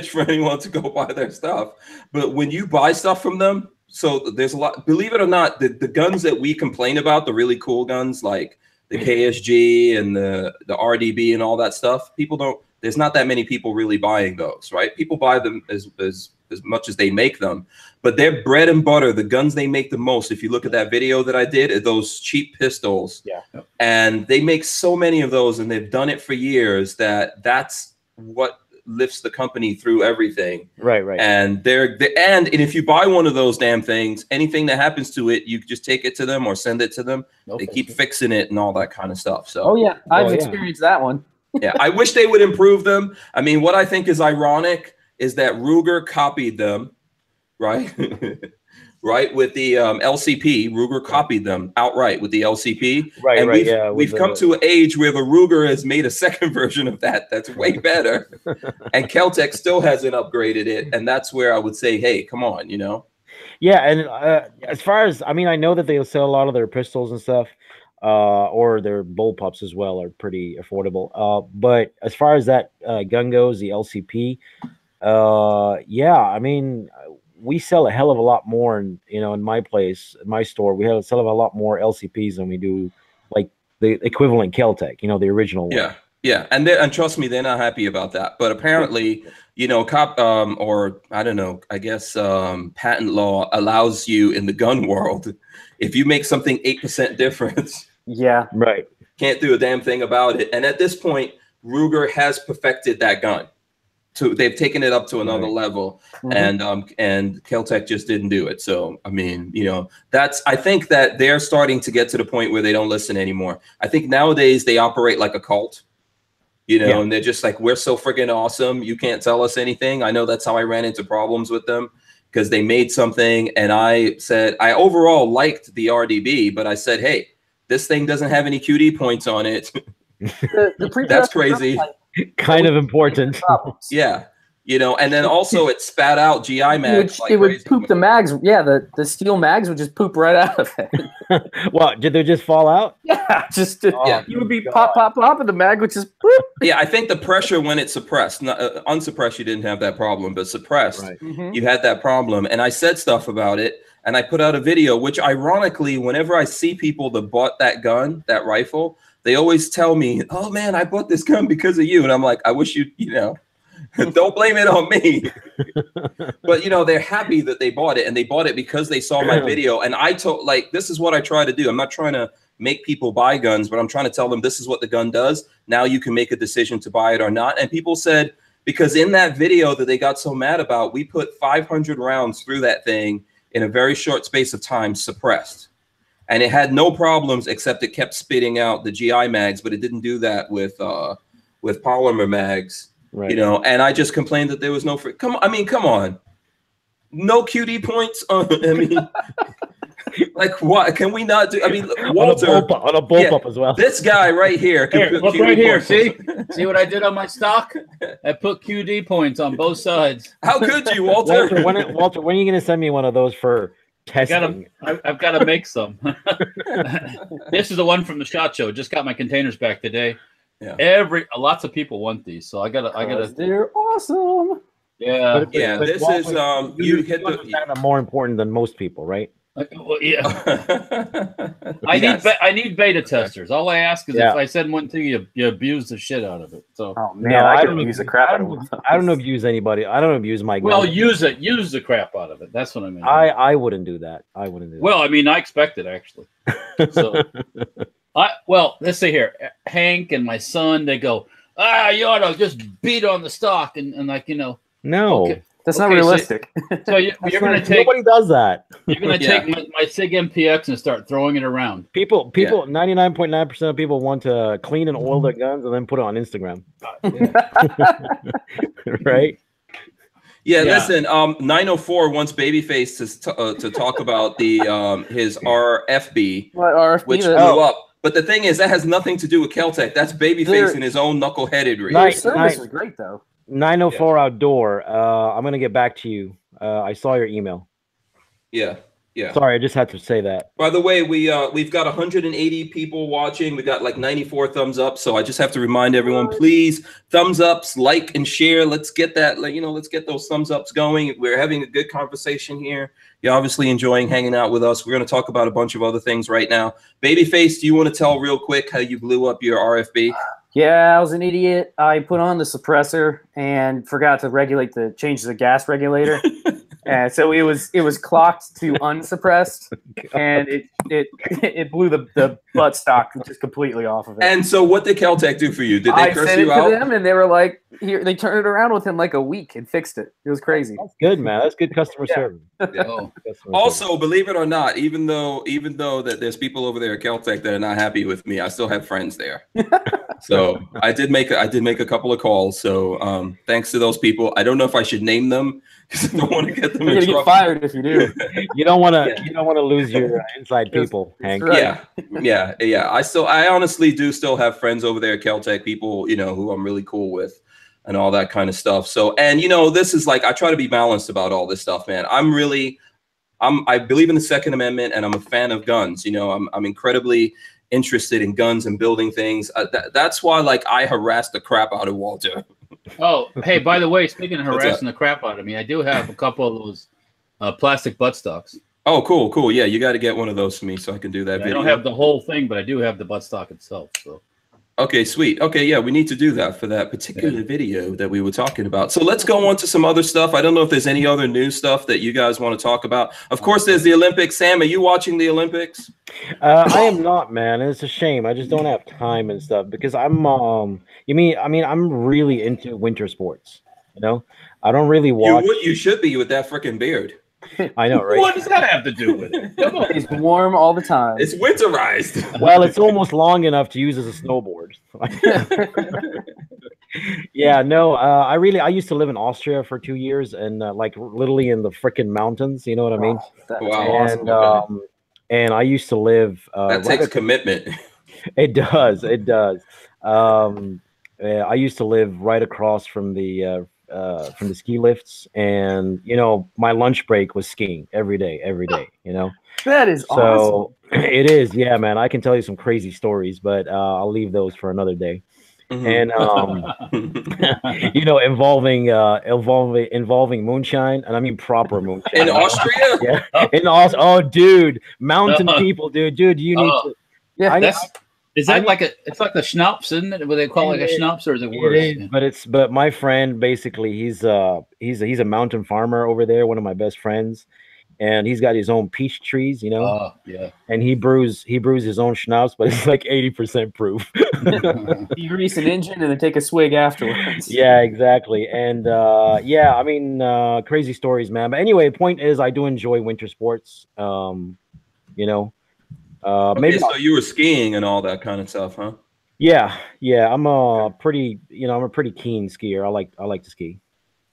for anyone to go buy their stuff, but when you buy stuff from them, so there's a lot. Believe it or not, the guns that we complain about, the really cool guns like the KSG and the RDB and all that stuff, there's not that many people really buying those, right? People buy them as much as they make them, but their bread and butter, the guns they make the most. If you look at that video that I did, are those cheap pistols. Yeah. And they make so many of those, and they've done it for years. That's what lifts the company through everything. Right. And and if you buy one of those damn things, anything that happens to it, you just take it to them or send it to them. They keep fixing it and all that kind of stuff. So. I've experienced that one. Yeah, I wish they would improve them. I mean, what I think is ironic is that Ruger copied them, right? Right, with the LCP, Ruger copied them outright with the LCP. Right, and right, we've come to an age where the Ruger has made a second version of that that's way better, and Kel-Tec still hasn't upgraded it, and that's where I would say, hey, come on, you know. Yeah, and as far as, I mean, I know that they'll sell a lot of their pistols and stuff, or their bullpups as well are pretty affordable. But as far as that gun goes, the LCP, yeah, I mean, we sell a hell of a lot more, in my place, my store, we sell a lot more LCPs than we do like the equivalent Kel-Tec, the original one. Yeah, and trust me, they're not happy about that. But apparently, or I don't know, I guess patent law allows you in the gun world, if you make something 8% difference, yeah, right, can't do a damn thing about it. And at this point, Ruger has perfected that gun. They've taken it up to another level, and Kel-Tec just didn't do it. So I mean, I think that they're starting to get to the point where they don't listen anymore. I think nowadays they operate like a cult, and they're just like, we're so freaking awesome, you can't tell us anything. I know that's how I ran into problems with them, because they made something and I said I overall liked the RDB, but I said, hey, this thing doesn't have any QD points on it. That's crazy. Kind of important. Yeah. And then also it spat out GI mags. It would poop the mags. Yeah, the steel mags would just poop right out of it. What, did they just fall out? Yeah, you would be pop, and the mag would just poop. Yeah, I think the pressure when it's suppressed, unsuppressed, you didn't have that problem, but suppressed, you had that problem. And I said stuff about it, and I put out a video, which ironically, whenever I see people that bought that gun, that rifle, they always tell me, oh man, I bought this gun because of you. And I'm like, I wish you don't blame it on me. But they're happy that they bought it, and they bought it because they saw my video. And I told, this is what I try to do. I'm not trying to make people buy guns, but I'm trying to tell them this is what the gun does. Now you can make a decision to buy it or not. And people said, because in that video that they got so mad about, we put 500 rounds through that thing in a very short space of time, suppressed. And it had no problems, except it kept spitting out the GI mags, but it didn't do that with polymer mags, right. And I just complained that there was no come on. No QD points on, like what? Can we not do? Walter on a bullpup as well. This guy right here. Look right here. See what I did on my stock? I put QD points on both sides. How could you, Walter? Walter, when are you going to send me one of those for testing? I've got to make some. This is the one from the SHOT Show. Just got my containers back today. Yeah. Lots of people want these, so I gotta. They're awesome. Yeah, but this Walter, is you hit the more important than most people, right? Well, yeah. I need beta testers. All I ask is if I send one to you, you abuse the shit out of it. So I can abuse the crap out of it. I don't abuse anybody. I don't abuse my gun. Well, use the crap out of it. That's what I mean. I wouldn't do that. Well, I mean, I expect it actually. So let's see here. Hank and my son, they go, you ought to just beat on the stock and No. Okay. That's not realistic. So you're going to take. Nobody does that. You're going to take my SIG MPX and start throwing it around. People, 99.9% of people want to clean and oil their guns and then put it on Instagram. Right? Yeah, listen. 904 wants Babyface to talk about the his RFB, which blew up. But the thing is, that has nothing to do with Kel-Tec. That's Babyface in his own knuckleheadedry. Their service is great, though. 904 Outdoor. I'm gonna get back to you. I saw your email. Yeah. Sorry, I just had to say that. By the way, we've got 180 people watching. We got like 94 thumbs up. So I just have to remind everyone, please, thumbs ups, like and share. Let's get that. Let's get those thumbs ups going. We're having a good conversation here. You're obviously enjoying hanging out with us. We're going to talk about a bunch of other things right now. Babyface, do you want to tell real quick how you blew up your RFB? Yeah, I was an idiot. I put on the suppressor and forgot to change the gas regulator. So it was clocked to unsuppressed, and it blew the buttstock just completely off of it. And so, what did Caltech do for you? Did they I curse sent you it out? to them, and they were like, "Here." They turned it around within like a week and fixed it. It was crazy. That's good, man. That's good customer service. Oh. Also, believe it or not, even though that there's people over there at Caltech that are not happy with me, I still have friends there. So I did make a couple of calls. So thanks to those people. I don't know if I should name them because I don't want to get them in trouble. Get fired if you do. You don't want to lose your inside people, Hank. Right. Yeah. I honestly do still have friends over there at Caltech, people, who I'm really cool with and all that kind of stuff. So, and this is like, I try to be balanced about all this stuff, man. I believe in the Second Amendment, and I'm a fan of guns. I'm incredibly interested in guns and building things. That's why, like, I harassed the crap out of Walter. Oh, hey, by the way, speaking of harassing the crap out of me, I do have a couple of those plastic buttstocks. Oh, cool. Yeah, you got to get one of those for me so I can do that video. I don't have the whole thing, but I do have the buttstock itself. So. Okay, sweet. Okay, yeah, we need to do that for that particular video that we were talking about. So let's go on to some other stuff. I don't know if there's any other new stuff that you guys want to talk about. Of course, there's the Olympics. Sam, are you watching the Olympics? I am not, man. It's a shame. I just don't have time and stuff because I'm I'm really into winter sports. I don't really watch. You should be with that freaking beard. I know, right? What does that have to do with it? Come on. It's warm all the time. It's winterized. Well, it's almost long enough to use as a snowboard. Yeah, no, I used to live in Austria for 2 years and like literally in the freaking mountains. You know what I mean? Wow. And and I used to live. That takes commitment. It does. It does. I used to live right across from the ski lifts, and my lunch break was skiing every day. That is awesome. It is, yeah, man. I can tell you some crazy stories, but I'll leave those for another day. And involving moonshine, and I mean proper moonshine in Austria. Yeah, in Austria. Oh, dude, mountain people, dude, you need to. Yeah, it's like the schnapps, isn't it? What they call it, like a schnapps, or is it worse? But my friend, basically, he's a mountain farmer over there, one of my best friends, and he's got his own peach trees, Oh, yeah. And he brews his own schnapps, but it's like 80% proof. You grease an engine and then take a swig afterwards. Yeah, exactly. And crazy stories, man. But anyway, the point is, I do enjoy winter sports. Maybe so you were skiing and all that kind of stuff, huh? Yeah. I'm a pretty keen skier. I like to ski.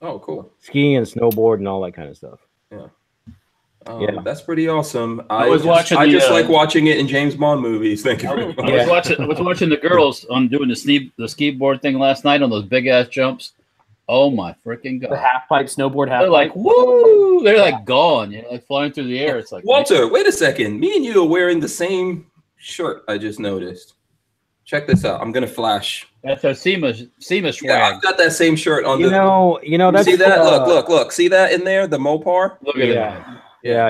Oh, cool. Skiing and snowboard and all that kind of stuff. Yeah. That's pretty awesome. I just like watching it in James Bond movies. Thank you very much. I was watching the girls on doing the ski board thing last night on those big ass jumps. Oh my freaking god! The half pipe snowboard, They're like woo! They're like gone, like flying through the air. It's like Walter. Wait a second. Me and you are wearing the same shirt. I just noticed. Check this out. I'm gonna flash. That's our SEMA swag. Yeah, I've got that same shirt on. That's, see that? Look. See that in there? The Mopar. Look at that. Yeah,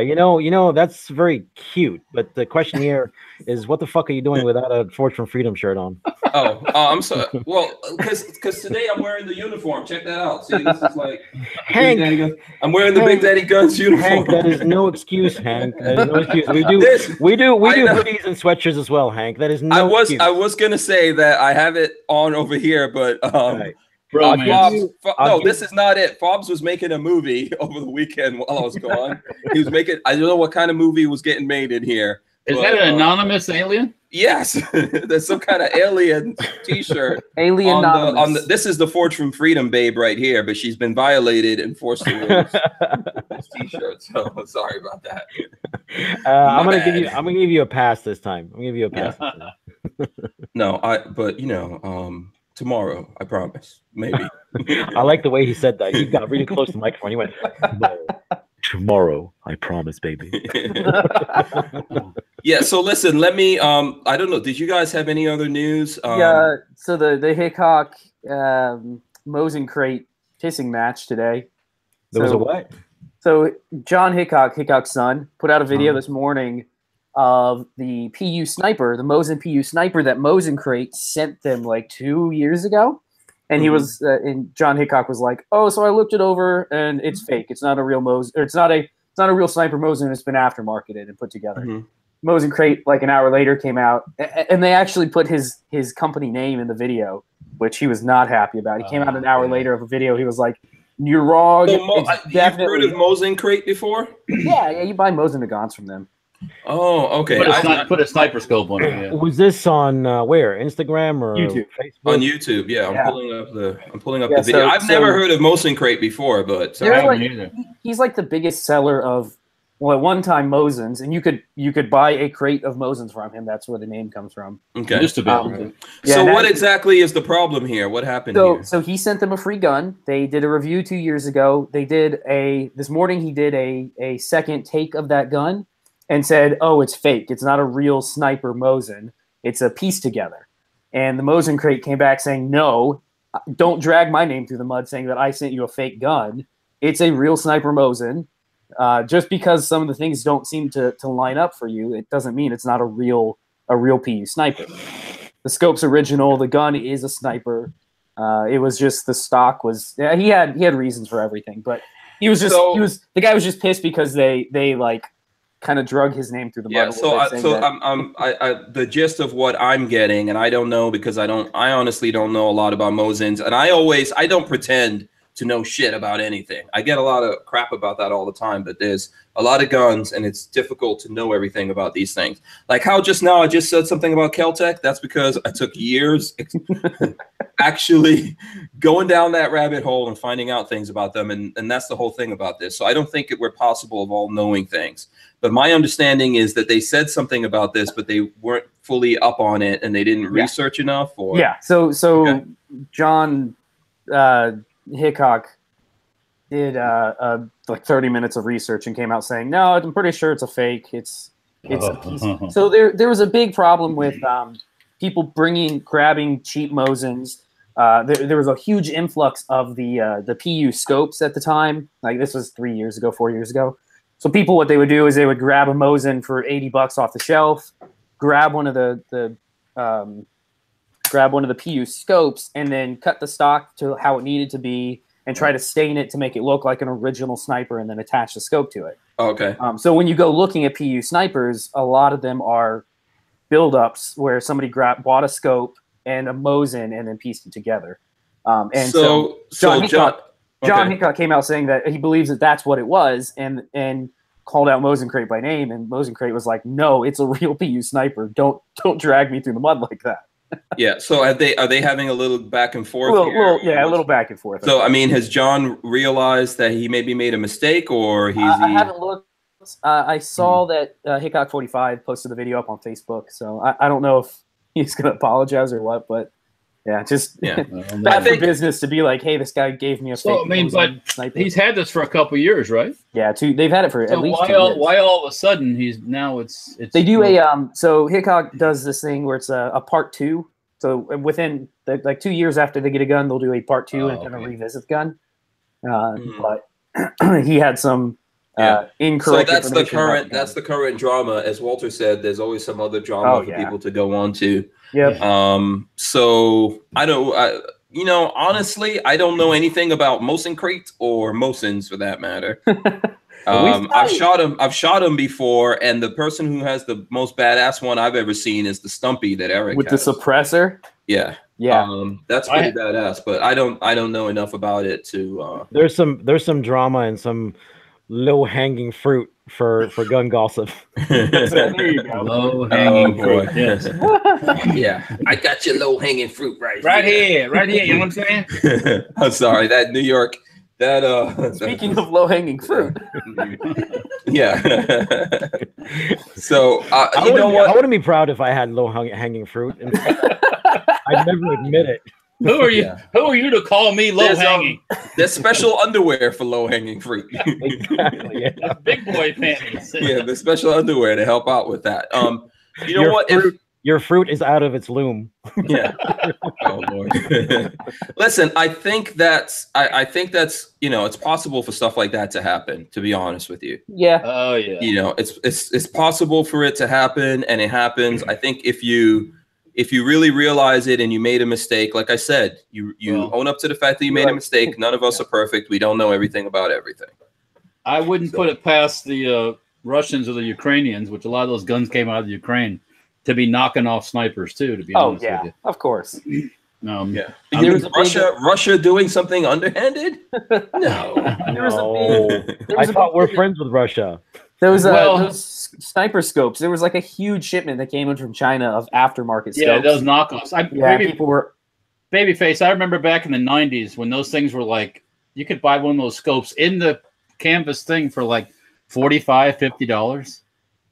that's very cute. But the question here is, what the fuck are you doing without a Forge from Freedom shirt on? I'm sorry. Well, because today I'm wearing the uniform. Check that out. See, this is like Hank. I'm wearing the Big Daddy Guns uniform. Hank, that is no excuse, Hank. That is no excuse. We do hoodies and sweatshirts as well, Hank. That is no excuse. I was gonna say that I have it on over here, but right. This is not it. Fobbs was making a movie over the weekend while I was gone. He was making, I don't know what kind of movie was getting made in here. Is that an anonymous alien? Yes. There's some kind of alien t-shirt. Alien this is the Forge from Freedom babe right here, but she's been violated and forced to wear this t-shirt. So sorry about that. I'm gonna give you a pass this time. I'm gonna give you a pass. No, tomorrow, I promise. Maybe. I like the way he said that. He got really close to the microphone. He went, tomorrow, I promise, baby. Yeah, so listen, let me, I don't know, did you guys have any other news? So the Hickok Mosin Crate kissing match today. There was a what? So John Hickok's son, put out a video this morning of the PU sniper, the Mosin PU sniper that Mosin Crate sent them like 2 years ago. And he was, and John Hickok was like, "Oh, so I looked it over, and it's fake. It's not a real Mosin, or it's not a real sniper Mosin. It's been aftermarketed and put together." Mosin crate, like an hour later, came out, and they actually put his company name in the video, which he was not happy about. He came out an hour later of a video. He was like, "You're wrong." So you've heard of Mosin crate before? Yeah, you buy Mosin Nagants from them. Oh, okay. Put a sniper scope on it. Yeah. Was this on where? Instagram or YouTube? Facebook? On YouTube, yeah. I'm pulling up the video. I've never heard of Mosin crate before, but he's like the biggest seller of, well, at one time Mosins, and you could buy a crate of Mosins from him. That's where the name comes from. Okay, just a bit. So what exactly is the problem here? What happened here? So he sent them a free gun. They did a review 2 years ago. They did this morning. He did a second take of that gun and said, "Oh, it's fake. It's not a real sniper Mosin. It's a piece together." And the Mosin crate came back saying, "No, don't drag my name through the mud saying that I sent you a fake gun. It's a real sniper Mosin. Just because some of the things don't seem to line up for you, it doesn't mean it's not a real PU sniper. The scope's original. The gun is a sniper. It was just the stock was. Yeah, he had reasons for everything, but the guy was just pissed because they like kind of drug his name through the mud. The gist of what I'm getting, and I don't know because I honestly don't know a lot about Mosins, and I don't pretend to know shit about anything. I get a lot of crap about that all the time, but there's a lot of guns and it's difficult to know everything about these things. Like how just now I just said something about Keltec. That's because I took years actually going down that rabbit hole and finding out things about them. And that's the whole thing about this. So I don't think we're possible of all knowing things. But my understanding is that they said something about this, but they weren't fully up on it and they didn't research enough. Or So John Hickok did like 30 minutes of research and came out saying, "No, I'm pretty sure it's a fake. It's a piece." So there was a big problem with people grabbing cheap Mosins. There was a huge influx of the PU scopes at the time. Like this was 4 years ago. So people, what they would do is they would grab a Mosin for $80 off the shelf, grab one of the PU scopes, and then cut the stock to how it needed to be and try to stain it to make it look like an original sniper and then attach the scope to it. Okay. So when you go looking at PU snipers, a lot of them are buildups where somebody bought a scope and a Mosin and then pieced it together. And so John Hickok came out saying that he believes that that's what it was and called out Mosin crate by name, and Mosin crate was like, "No, it's a real PU sniper. Don't drag me through the mud like that." Yeah. So are they having a little back and forth? A little back and forth. So I mean, has John realized that he maybe made a mistake, or I haven't looked. I saw that Hickok 45 posted the video up on Facebook, so I don't know if he's going to apologize or what, but bad for business to be like, "Hey, this guy gave me a fake." But sniper. He's had this for a couple of years, right? Yeah, they've had it for at least 2 years. Why all of a sudden it's they do so Hickok does this thing where it's a part 2. So within like 2 years after they get a gun, they'll do a part 2 and kind of revisit the gun. But he had some incorrect. So that's the current drama. As Walter said, there's always some other drama for people to go on to. Yeah. So honestly, I don't know anything about Mosin crate or Mosins for that matter. I've shot him before, and the person who has the most badass one I've ever seen is the Stumpy that Eric with has. the suppressor. Yeah. That's pretty badass, but I don't know enough about it to. There's some drama and some low hanging fruit for gun gossip. There you go. Low hanging fruit. Yes. Yeah, I got your low hanging fruit right here. You know what I'm saying? I'm sorry, that New York. Speaking of low hanging fruit. Yeah. So I wouldn't be proud if I had low hanging fruit. I'd never admit it. Who are you? Who are you to call me low hanging? There's special underwear for low hanging fruit. Exactly. Yeah. Big boy panties. Yeah, the special underwear to help out with that. You know what? Your fruit is out of its loom. Yeah. Oh Lord. Listen, I think that's it's possible for stuff like that to happen, to be honest with you. Yeah. Oh yeah. It's possible for it to happen, and it happens. I think if you if you really realize it and you made a mistake, like I said, you own up to the fact that you made a mistake. None of us are perfect. We don't know everything about everything. I wouldn't put it past the Russians or the Ukrainians, which a lot of those guns came out of the Ukraine, to be knocking off snipers too. To be honest with you, of course. Yeah. I mean, Russia doing something underhanded? No. I thought we're friends with Russia. There was those sniper scopes. There was like a huge shipment that came in from China of aftermarket scopes. Yeah, those knockoffs. People were Babyface. I remember back in the 90s when those things were like, you could buy one of those scopes in the canvas thing for like $45, $50.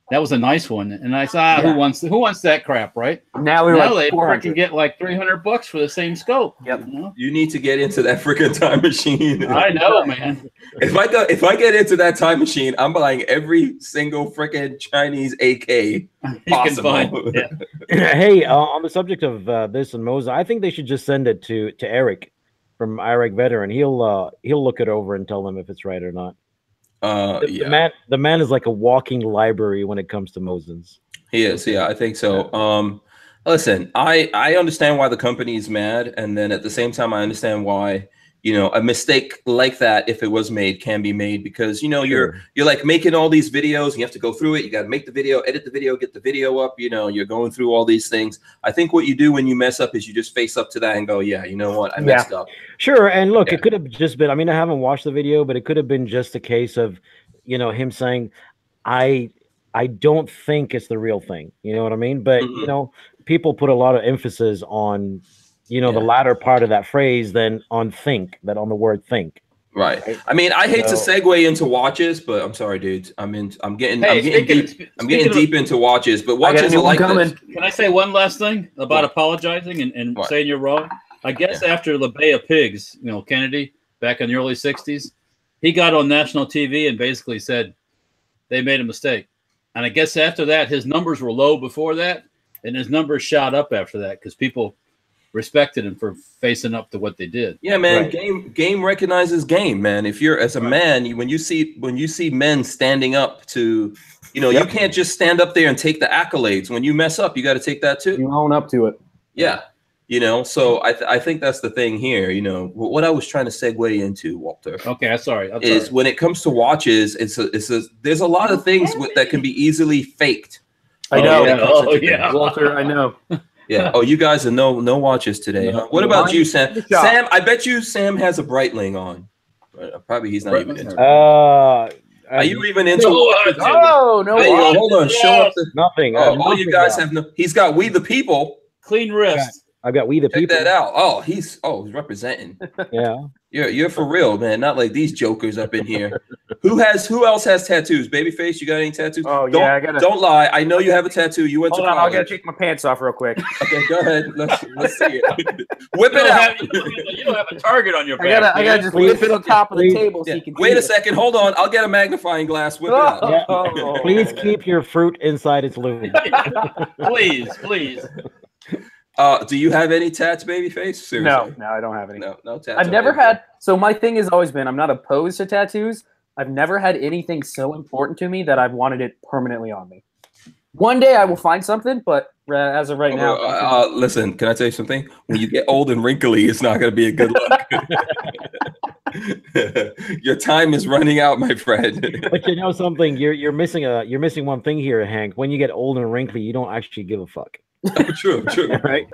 That was a nice one, and I said, who wants that crap, right? Now they freaking get like $300 for the same scope. Yep. You need to get into that freaking time machine. I know, man. If I get into that time machine, I'm buying every single freaking Chinese AK possible. Hey, on the subject of this and Moses, I think they should just send it to Eric from Iraq Veteran. He'll look it over and tell them if it's right or not. The man is like a walking library when it comes to Mosins. He is, yeah, I think so. Listen, I understand why the company is mad, and then at the same time, I understand why a mistake like that, if it was made, can be made, because you're like making all these videos, and you have to go through it. You got to make the video, edit the video, get the video up. You're going through all these things. I think what you do when you mess up is you just face up to that and go, yeah, you know what, I messed up. Sure, and look, it could have just been. I mean, I haven't watched the video, but it could have been just a case of, him saying, I don't think it's the real thing. You know what I mean? But people put a lot of emphasis on the latter part of that phrase than on think, on the word think. Right. I mean, I hate to segue into watches, but I'm sorry, dudes. I'm getting deep into watches, but watches are like this. Can I say one last thing about apologizing and saying you're wrong? I guess after the Bay of Pigs, Kennedy, back in the early 60s, he got on national TV and basically said they made a mistake. And I guess after that, his numbers were low before that, and his numbers shot up after that because people respected him for facing up to what they did. Yeah, man. Right. Game recognizes game, man. If you're as a man, when you see men standing up to, you can't just stand up there and take the accolades. When you mess up, you got to take that too. You own up to it. Yeah. So I think that's the thing here. What I was trying to segue into, Walter. Okay, sorry. When it comes to watches, there's a lot of things that can be easily faked. I know. Walter, I know. Yeah. Oh, you guys are no watches today, huh? What about you, Sam? Sam, I bet you Sam has a Breitling on. Probably he's not even into. Are you even into? Oh no! Hey, hold on. Show up nothing. All you guys have no. He's got We the People. Clean wrist. I've got We the People. Check that out. Oh, he's representing. Yeah. You're for real, man. Not like these jokers up in here. Who else has tattoos? Babyface, you got any tattoos? Oh yeah, don't lie. I know you have a tattoo. You went to college. I gotta take my pants off real quick. Okay, go ahead. Let's see it. Whip it out. You don't have a target on your back. I gotta just whip it on top of the table so you can. Wait a second. Hold on. I'll get a magnifying glass. Whip it out. Yeah. Please keep your fruit inside its lube. Please. Do you have any tats, Babyface? Seriously? No, I don't have any. No tats. I've never had. So my thing has always been, I'm not opposed to tattoos. I've never had anything so important to me that I've wanted it permanently on me. One day I will find something, but as of right now, listen. Can I tell you something? When you get old and wrinkly, it's not going to be a good look. Your time is running out, my friend. But you know something? You're missing one thing here, Hank. When you get old and wrinkly, you don't actually give a fuck. True. Right?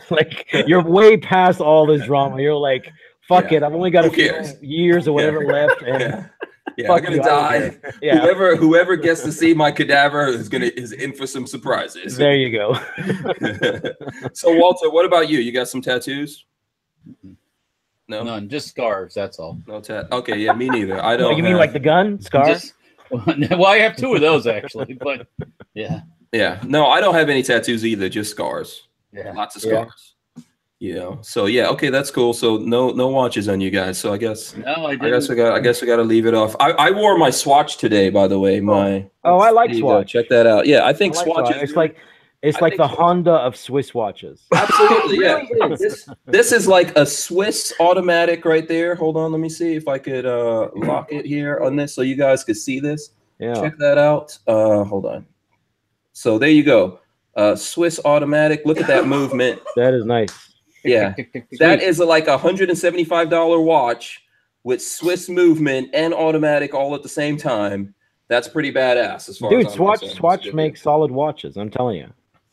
Like you're way past all this drama. You're like, fuck it. I've only got a few years or whatever left, and I'm gonna die. Yeah. Whoever gets to see my cadaver is in for some surprises. There you go. So Walter, what about you? You got some tattoos? No, none. Just scars. That's all. No Okay, yeah, me neither. I don't. You mean like the gun scars? Well, I have two of those actually, but yeah. Yeah, no, I don't have any tattoos either, just scars. Yeah, lots of scars. So okay, that's cool. So no watches on you guys. So I guess I guess we got to leave it off. I wore my Swatch today, by the way. I like Swatch. Check that out. Yeah, I think Swatch is it's like the Honda of Swiss watches. Absolutely, yeah. This is like a Swiss automatic right there. Hold on, let me see if I could lock it here on this so you guys could see this. Yeah, check that out. Hold on. So there you go. Swiss automatic. Look at that movement. That is nice. Yeah, that is like a $175 watch with Swiss movement and automatic all at the same time. That's pretty badass as far as I'm concerned. Swatch makes solid watches. I'm telling you.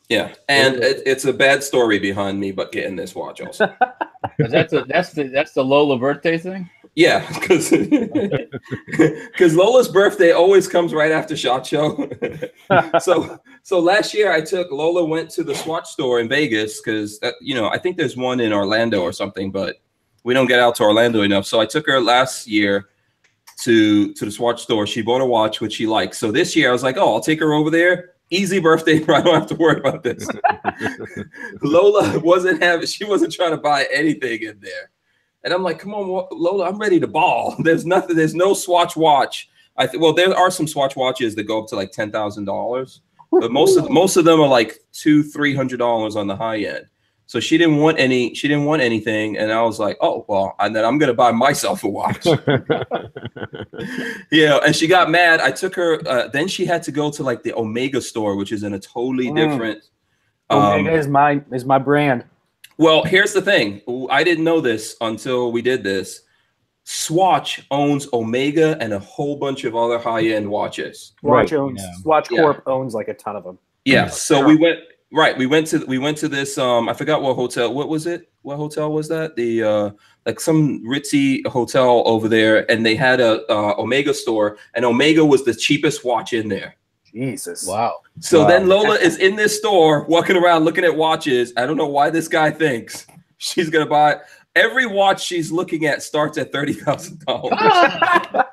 Yeah, and it's a bad story behind me, but getting this watch also. That's the Lola birthday thing. Yeah, because Lola's birthday always comes right after SHOT Show. so last year Lola went to the Swatch store in Vegas because I think there's one in Orlando or something, but we don't get out to Orlando enough. So I took her last year to the Swatch store. She bought a watch which she likes. So this year I was like, oh, I'll take her over there. Easy birthday. I don't have to worry about this. Lola wasn't trying to buy anything in there. And I'm like, come on, Lola, I'm ready to ball. There's nothing. There's no Swatch watch. Well, there are some Swatch watches that go up to like $10,000, but most of them are like $200-$300 on the high end. So she didn't want any. She didn't want anything, and I was like, oh well, and then I'm gonna buy myself a watch. And she got mad. I took her. Then she had to go to like the Omega store, which is in a totally different. Omega is my brand. Well, here's the thing. I didn't know this until we did this. Swatch owns Omega and a whole bunch of other high-end watches. Swatch Corp owns like a ton of them. Yeah. So we went. Right. We went to this. I forgot what hotel. What was it? What hotel was that? The like some ritzy hotel over there, and they had a Omega store, and Omega was the cheapest watch in there. Jesus. Wow. So then Lola is in this store walking around looking at watches. I don't know why this guy thinks she's gonna buy every watch she's looking at starts at $30,000.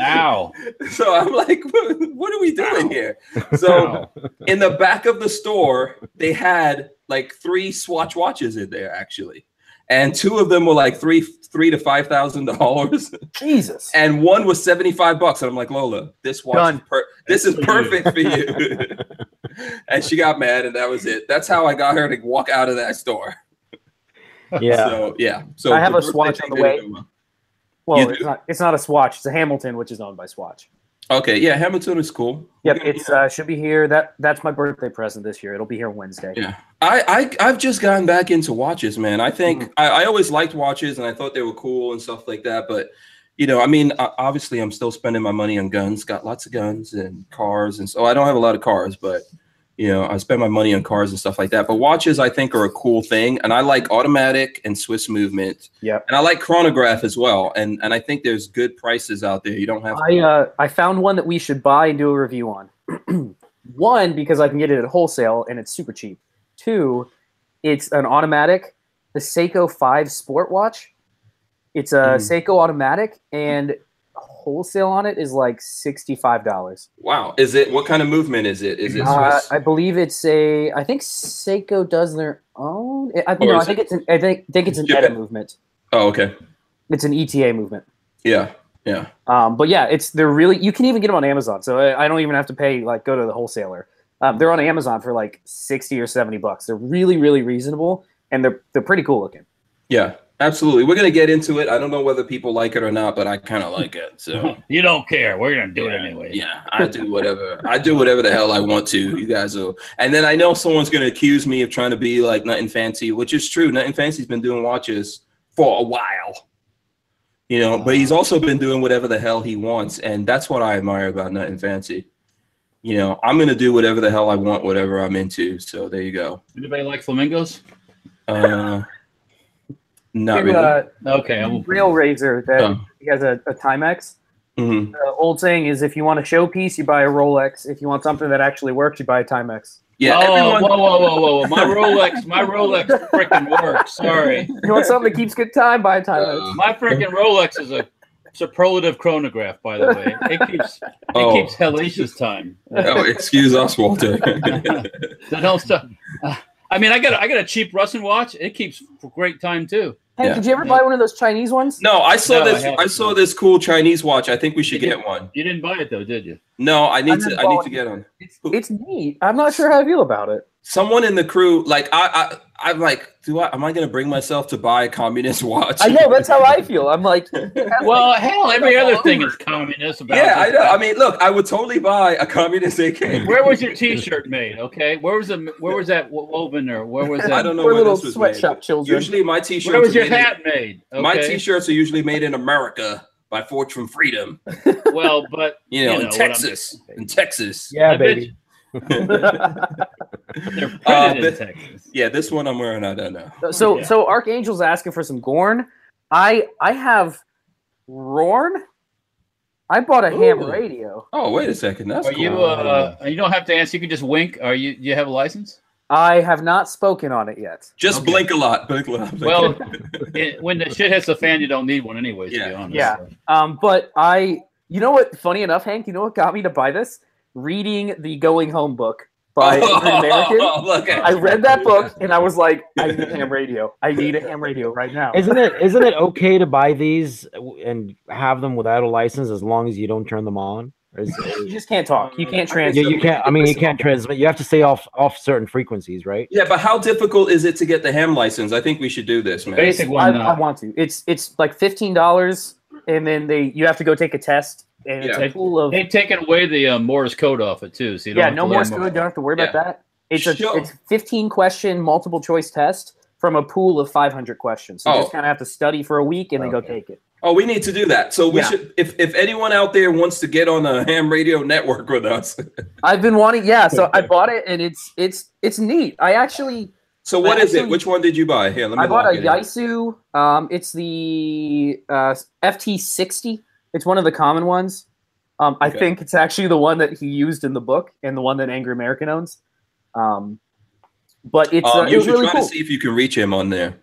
Ow. So I'm like, what are we doing here? So in the back of the store, they had like 3 Swatch watches in there actually. And 2 of them were like $3,000 to $5,000. Jesus. And one was $75. And I'm like, Lola, this watch this is perfect for you. And she got mad, and that was it. That's how I got her to walk out of that store. Yeah. So I have a Swatch on the way. Well, it's not a Swatch. It's a Hamilton, which is owned by Swatch. Okay, yeah, Hamilton is cool. Yep, it's should be here. That's my birthday present this year. It'll be here Wednesday. Yeah, I've just gotten back into watches, man. I think I always liked watches, and I thought they were cool and stuff like that. But I mean, obviously, I'm still spending my money on guns. Got lots of guns and cars, and so I don't have a lot of cars, but I spend my money on cars and stuff like that. But watches, I think, are a cool thing. And I like automatic and Swiss movement. Yeah. And I like chronograph as well. And I think there's good prices out there. You don't have to. I found one that we should buy and do a review on. 1, because I can get it at wholesale and it's super cheap. 2, it's an automatic, the Seiko 5 Sport Watch. It's a Seiko automatic, and wholesale on it is like $65. Wow. Is it, what kind of movement is it? Is it Swiss? I believe it's I think Seiko does their own. I think it's an ETA movement. Oh, okay. It's an ETA movement. Yeah. Yeah. But yeah, they're really, you can even get them on Amazon. So I don't even have to pay, like, go to the wholesaler. They're on Amazon for like $60 or $70. They're really, really reasonable, and they're pretty cool looking. Yeah. Absolutely. We're going to get into it. I don't know whether people like it or not, but I kind of like it. So you don't care. We're going to do it anyway. Yeah, I do whatever. I do whatever the hell I want to. You guys will. And then I know someone's going to accuse me of trying to be like Nothing Fancy, which is true. Nothing Fancy's been doing watches for a while. But he's also been doing whatever the hell he wants, and that's what I admire about Nothing Fancy. I'm going to do whatever the hell I want, whatever I'm into. So there you go. Anybody like flamingos? Not really. Okay. Rail Razor that he has a Timex. Mm-hmm. The old saying is, if you want a showpiece, you buy a Rolex. If you want something that actually works, you buy a Timex. Yeah. Whoa! My Rolex freaking works. Sorry. You want something that keeps good time? Buy a Timex. My freaking Rolex is a superlative chronograph, by the way. It keeps hellacious time. Oh, excuse us, Walter. So don't stop. I mean, I got a cheap Russian watch. It keeps for great time too. Hey, did you ever buy one of those Chinese ones? No, I saw this cool Chinese watch. I think we should get one. You didn't buy it though, did you? No, I need to get one. It's neat. I'm not sure how I feel about it. someone in the crew, like I'm like, am I going to bring myself to buy a communist watch? I know, that's how I feel. I'm like, well, hell, every other thing is communist. About yeah, I know. I mean, look, I would totally buy a communist AK. Where was your T-shirt made? Okay, where was that woven, or where was that? I don't know we're where little this was sweatshop made. children. Usually, my T-shirts. Where was your hat made? Okay. My T-shirts are usually made in America by Forge from Freedom. Well, but in Texas, Yeah, baby. They're printed in Texas. Yeah, this one I'm wearing, I don't know. So Archangel's asking for some Gorn. I have Rorn. I bought a ham radio. Oh, wait a second. That's cool. You don't have to answer. You can just wink. Do you have a license? I have not spoken on it yet. Just blink a lot. Blink a lot. Well, when the shit hits the fan, you don't need one anyway, to be honest. Yeah. But you know what? Funny enough, Hank, you know what got me to buy this? Reading the Going Home book by American. I read that book and I was like, I need a ham radio. I need a ham radio right now. Isn't it okay to buy these and have them without a license as long as you don't turn them on? You just can't talk. You can't transmit. Yeah, you can't. I mean, you can't transmit. You have to stay off certain frequencies, right? Yeah, but how difficult is it to get the ham license? I think we should do this, man. Basic one. I want to. It's like $15, and then you have you take a test. And it's a pool of. They've taken away the Morse code off it too, so you don't. No Morse code. Don't have to worry about that. It's a 15-question multiple choice test from a pool of 500 questions. So you just kind of have to study for a week and then go take it. Oh, we need to do that. So we should. If anyone out there wants to get on a ham radio network with us, I've been wanting. Yeah, so I bought it and it's neat. I actually. So what is it? Which one did you buy? Here, let me. I bought a Yaesu. It's the FT60. It's one of the common ones. I think it's actually the one that he used in the book and the one that Angry American owns. But it's you should really try to see if you can reach him on there.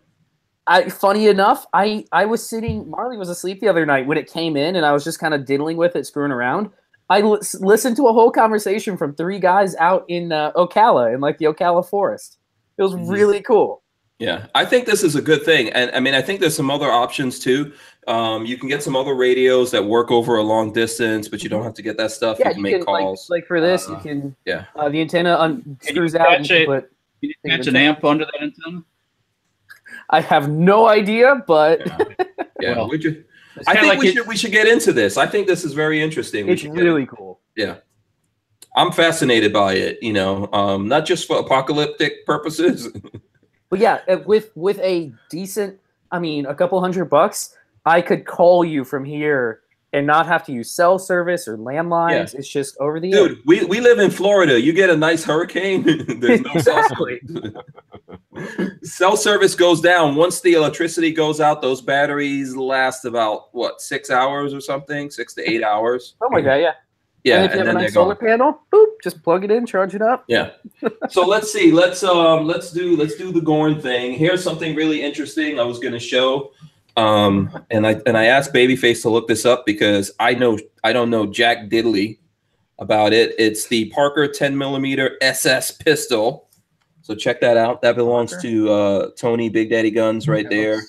Funny enough, I was sitting. Marley was asleep the other night when it came in, and I was just kind of diddling with it, screwing around. I listened to a whole conversation from 3 guys out in Ocala, in like the Ocala forest. It was really cool. Yeah, I think this is a good thing. And I mean, I think there's some other options too. You can get some other radios that work over a long distance, but you don't have to get that stuff. Yeah, you can make calls. Like for this, you can. Yeah. The antenna unscrews out. And can you attach an amp under that antenna? I have no idea, but yeah. I think we should get into this. I think this is very interesting. It's really cool. Yeah. I'm fascinated by it, not just for apocalyptic purposes. But yeah, with a decent, a couple $100, I could call you from here and not have to use cell service or landlines. Yeah. It's just over the air. Dude, we live in Florida. You get a nice hurricane, there's no cell service. Cell service goes down. Once the electricity goes out, those batteries last about, 6 hours or something? 6 to 8 hours. Oh my God, yeah. Yeah, and if you have a nice solar panel, boop, just plug it in, charge it up. Yeah. So let's see. Let's do the Gorn thing. Here's something really interesting I was going to show. And I asked Babyface to look this up because I don't know jack diddly about it. It's the Parker 10mm SS pistol. So check that out. That belongs to Tony Big Daddy Guns right there.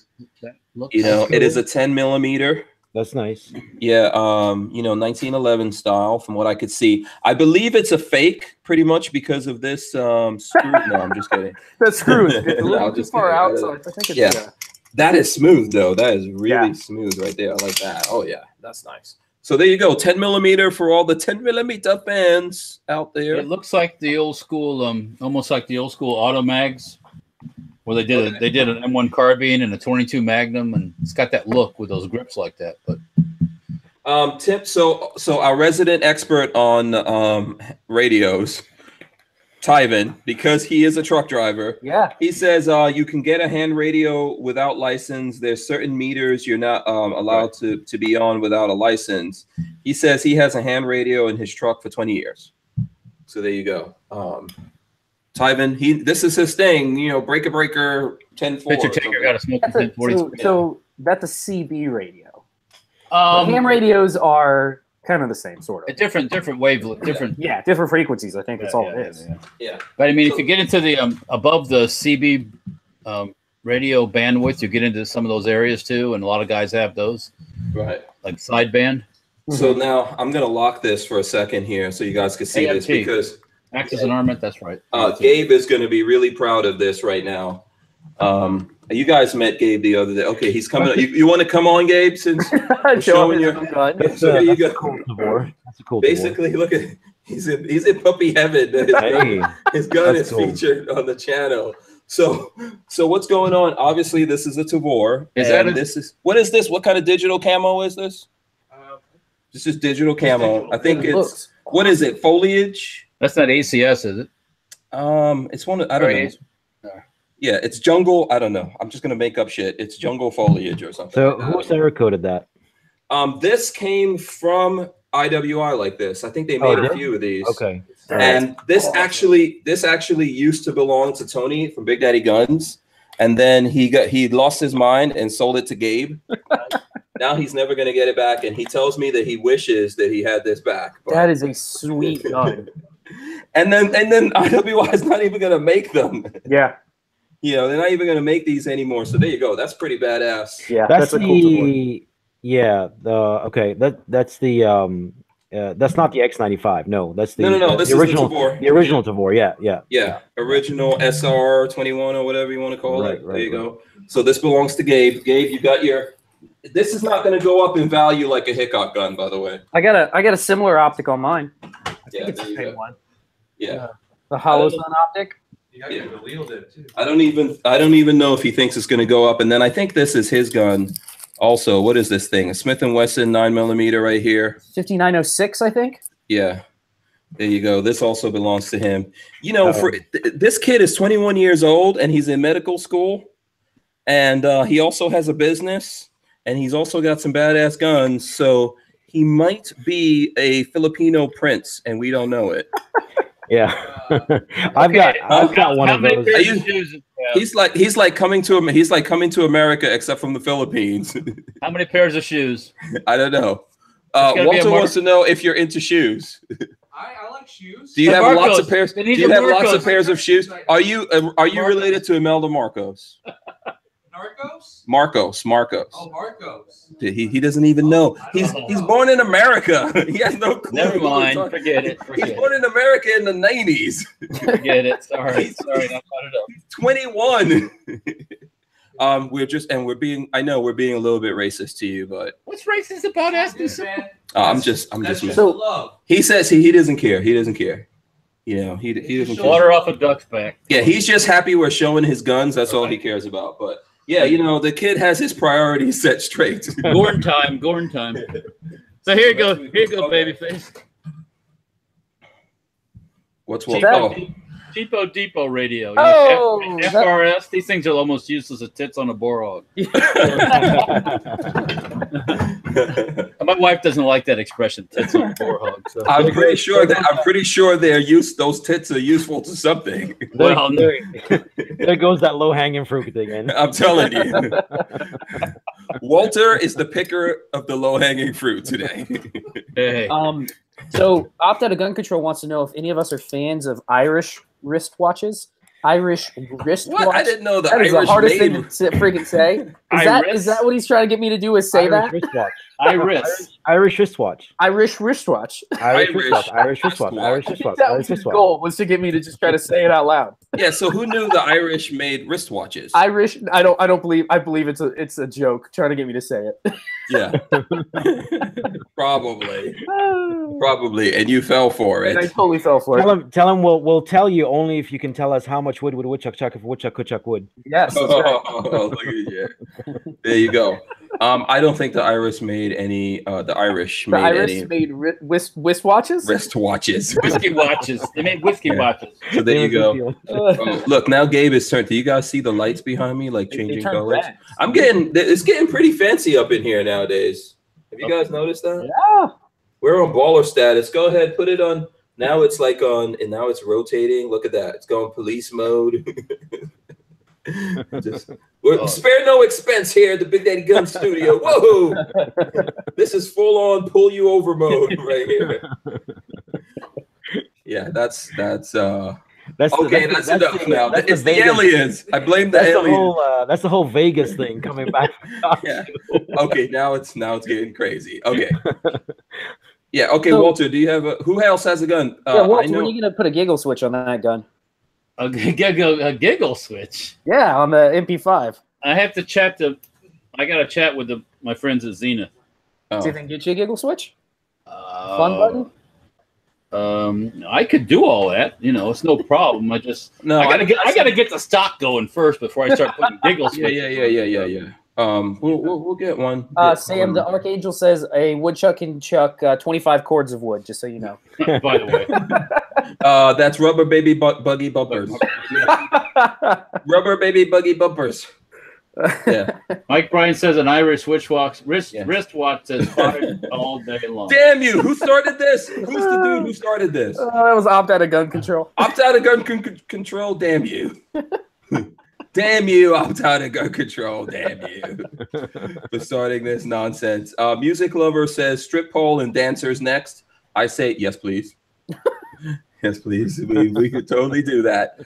It is a 10mm. That's nice. Yeah, 1911 style from what I could see. I believe it's a fake pretty much because of this screw. No, I'm just kidding. The screw is a little too far out, so I think it's That is smooth though. That is really smooth right there. I like that. Oh yeah, that's nice. So there you go, 10mm for all the 10mm fans out there. It looks like the old school, almost like the old school auto mags. Well, they did an M1 carbine and a 22 Magnum, and it's got that look with those grips like that. But Tim, so our resident expert on radios, Tyven, because he is a truck driver. Yeah, he says you can get a hand radio without license. There's certain meters you're not allowed to be on without a license. He says he has a hand radio in his truck for 20 years. So there you go. Tyven, this is his thing, breaker 10-4. Picture taker got a smoking 1040. So that's a CB radio. Ham radios are kind of the same sort of. Different wavelength, different frequencies. I think that's all it is. Yeah. But if you get into the above the CB radio bandwidth, you get into some of those areas too, and a lot of guys have those. Right. Like sideband. So now I'm gonna lock this for a second here so you guys can see this because Axis and armament. That's right. Gabe is going to be really proud of this right now. You guys met Gabe the other day. Okay, he's coming. You want to come on, Gabe? Since showing your gun. So there you go. That's a cool. Basically, look at he's in puppy heaven. His gun is featured on the channel. So what's going on? Obviously, this is a Tavor. What is this? What kind of digital camo is this? This is digital camo. I think it's what is it? Foliage? That's not ACS, is it? It's one. I don't know. Yeah, it's jungle. I don't know. I'm just gonna make up shit. It's jungle foliage or something. So who Sarah coded that? This came from IWI like this. I think they made a few of these. Okay. And this actually used to belong to Tony from Big Daddy Guns, and then he lost his mind and sold it to Gabe. Now he's never gonna get it back, and he tells me that he wishes that he had this back. But that is a sweet gun. and then IWI is not even gonna make them. Yeah. You know, they're not even gonna make these anymore. So there you go. That's pretty badass. Yeah, that's a cool that's the that's not the X95. No, that's the no. This the original is the Tavor. The original Tavor. Yeah. Original SR21 or whatever you want to call it. There you go. So this belongs to Gabe. Gabe, you got your. This is not going to go up in value like a Hickok gun, by the way. I got a similar optic on mine. I think it's the same one. Yeah. The hollow sun optic. Yeah. I don't even know if he thinks it's going to go up. And then I think this is his gun. Also, what is this thing? A Smith & Wesson 9mm right here. 5906, I think. Yeah. There you go. This also belongs to him. You know, this kid is 21 years old and he's in medical school, and he also has a business, and he's also got some badass guns. So he might be a Filipino prince, and we don't know it. Yeah. I've got one of those. He's like coming to America, except from the Philippines. How many pairs of shoes? I don't know. Walter wants to know if you're into shoes. I like shoes. Do you have lots of pairs? Do you have lots of pairs of shoes? Are you related to Imelda Marcos? Marcos. Oh, Marcos. He doesn't even know. He's born in America. He has no clue. Never mind. Forget it. He's born in America in the 90s. Forget it. Sorry. I thought it up. 21. We're being a little bit racist to you, but what's racist about asking someone? I'm just so he says he doesn't care. He doesn't care. You know, he doesn't care. Water off a duck's back. Yeah, he's just happy we're showing his guns. That's all he cares about. But yeah, you know, the kid has his priorities set straight. Gorn time. So here you go, babyface. What's Cheapo Depot radio. Oh, FRS. These things are almost useless as tits on a boar hog. My wife doesn't like that expression, tits on a boar hog. So. I'm pretty sure those tits are useful to something. Well, there goes that low hanging fruit again. I'm telling you. Walter is the picker of the low hanging fruit today. Hey. So Opt Out of Gun Control wants to know if any of us are fans of Irish wristwatches. Irish wristwatch. What? I didn't know that is the hardest thing to freaking say. Is that what he's trying to get me to do? Is say Irish wristwatch. Irish wristwatch. Irish wristwatch. Irish wristwatch. His goal was to get me to just try to say it out loud. Yeah. So who knew the Irish made wristwatches? Irish. I don't believe. I believe it's a joke trying to get me to say it. Yeah. Probably. And you fell for it. And I totally fell for it. Tell him we'll tell you only if you can tell us how much wood would woodchuck chuck if woodchuck could chuck wood. Yes. Look at you. There you go. I don't think the Irish made any. The Irish made wristwatches. Wristwatches. Whiskey watches. They made whiskey watches. So there you go. Look, now Gabe is turn. Do you guys see the lights behind me, like changing colors? It's getting pretty fancy up in here nowadays. Have you guys noticed that? Yeah. We're on baller status. Go ahead, put it on. Now it's like on, and now it's rotating. Look at that. It's going police mode. Spare no expense here at the Big Daddy Gun Studio. Whoa! This is full on pull you over mode right here. Yeah, that's enough now. It's the aliens. I blame the aliens. That's the whole Vegas thing coming back. Yeah. Okay, now it's getting crazy. Okay. Yeah. Okay, So- Walter. Do you have a? Who else has a gun? Yeah, I Walter, know. when are you gonna put a giggle switch on that gun? A giggle switch. Yeah, on the MP5. I have to chat to. I got to chat with my friends at Zenith. Oh. See if they can get you a giggle switch. Fun button. I could do all that. You know, it's no problem. I gotta get the stock going first before I start putting giggle switches. Yeah. We'll get one. Sam, the Archangel says a woodchuck can chuck 25 cords of wood. Just so you know. By the way, that's rubber baby buggy bumpers. Rubber baby buggy bumpers. Yeah. Mike Bryan says an Irish wristwatch says fired all day long. Damn you! Who started this? Who's the dude who started this? That was opt out of gun control. Opt out of gun control. Damn you! Damn you! Opt out of gun control. Damn you for starting this nonsense. Music lover says strip pole and dancers next. I say yes, please. Yes, please. We could totally do that.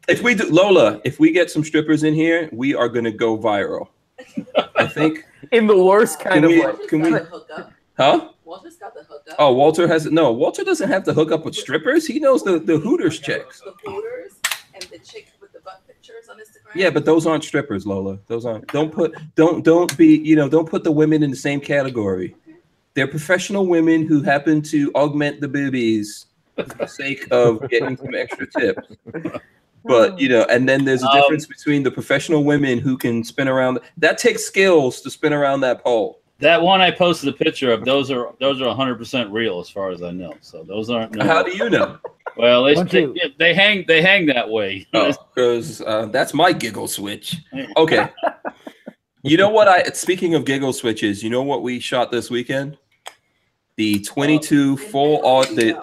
If we do, Lola, if we get some strippers in here, we are going to go viral. I think. In the worst kind of way. Can we? Huh? Walter's got the hookup. Oh, Walter has no. Walter doesn't have to hook up with strippers. He knows the Hooters chicks. The Hooters and the chick with the butt pictures on Instagram. Yeah, but those aren't strippers, Lola. Those aren't. Don't put the women in the same category. They're professional women who happen to augment the boobies for the sake of getting some extra tips. But and then there's a difference between the professional women who can spin around. That takes skills to spin around that pole. That one I posted a picture of. Those are 100% real as far as I know. So those aren't. No. How do you know? Well, they hang that way. Because that's my giggle switch. Okay. You know what? Speaking of giggle switches, you know what we shot this weekend? The 22 full auto,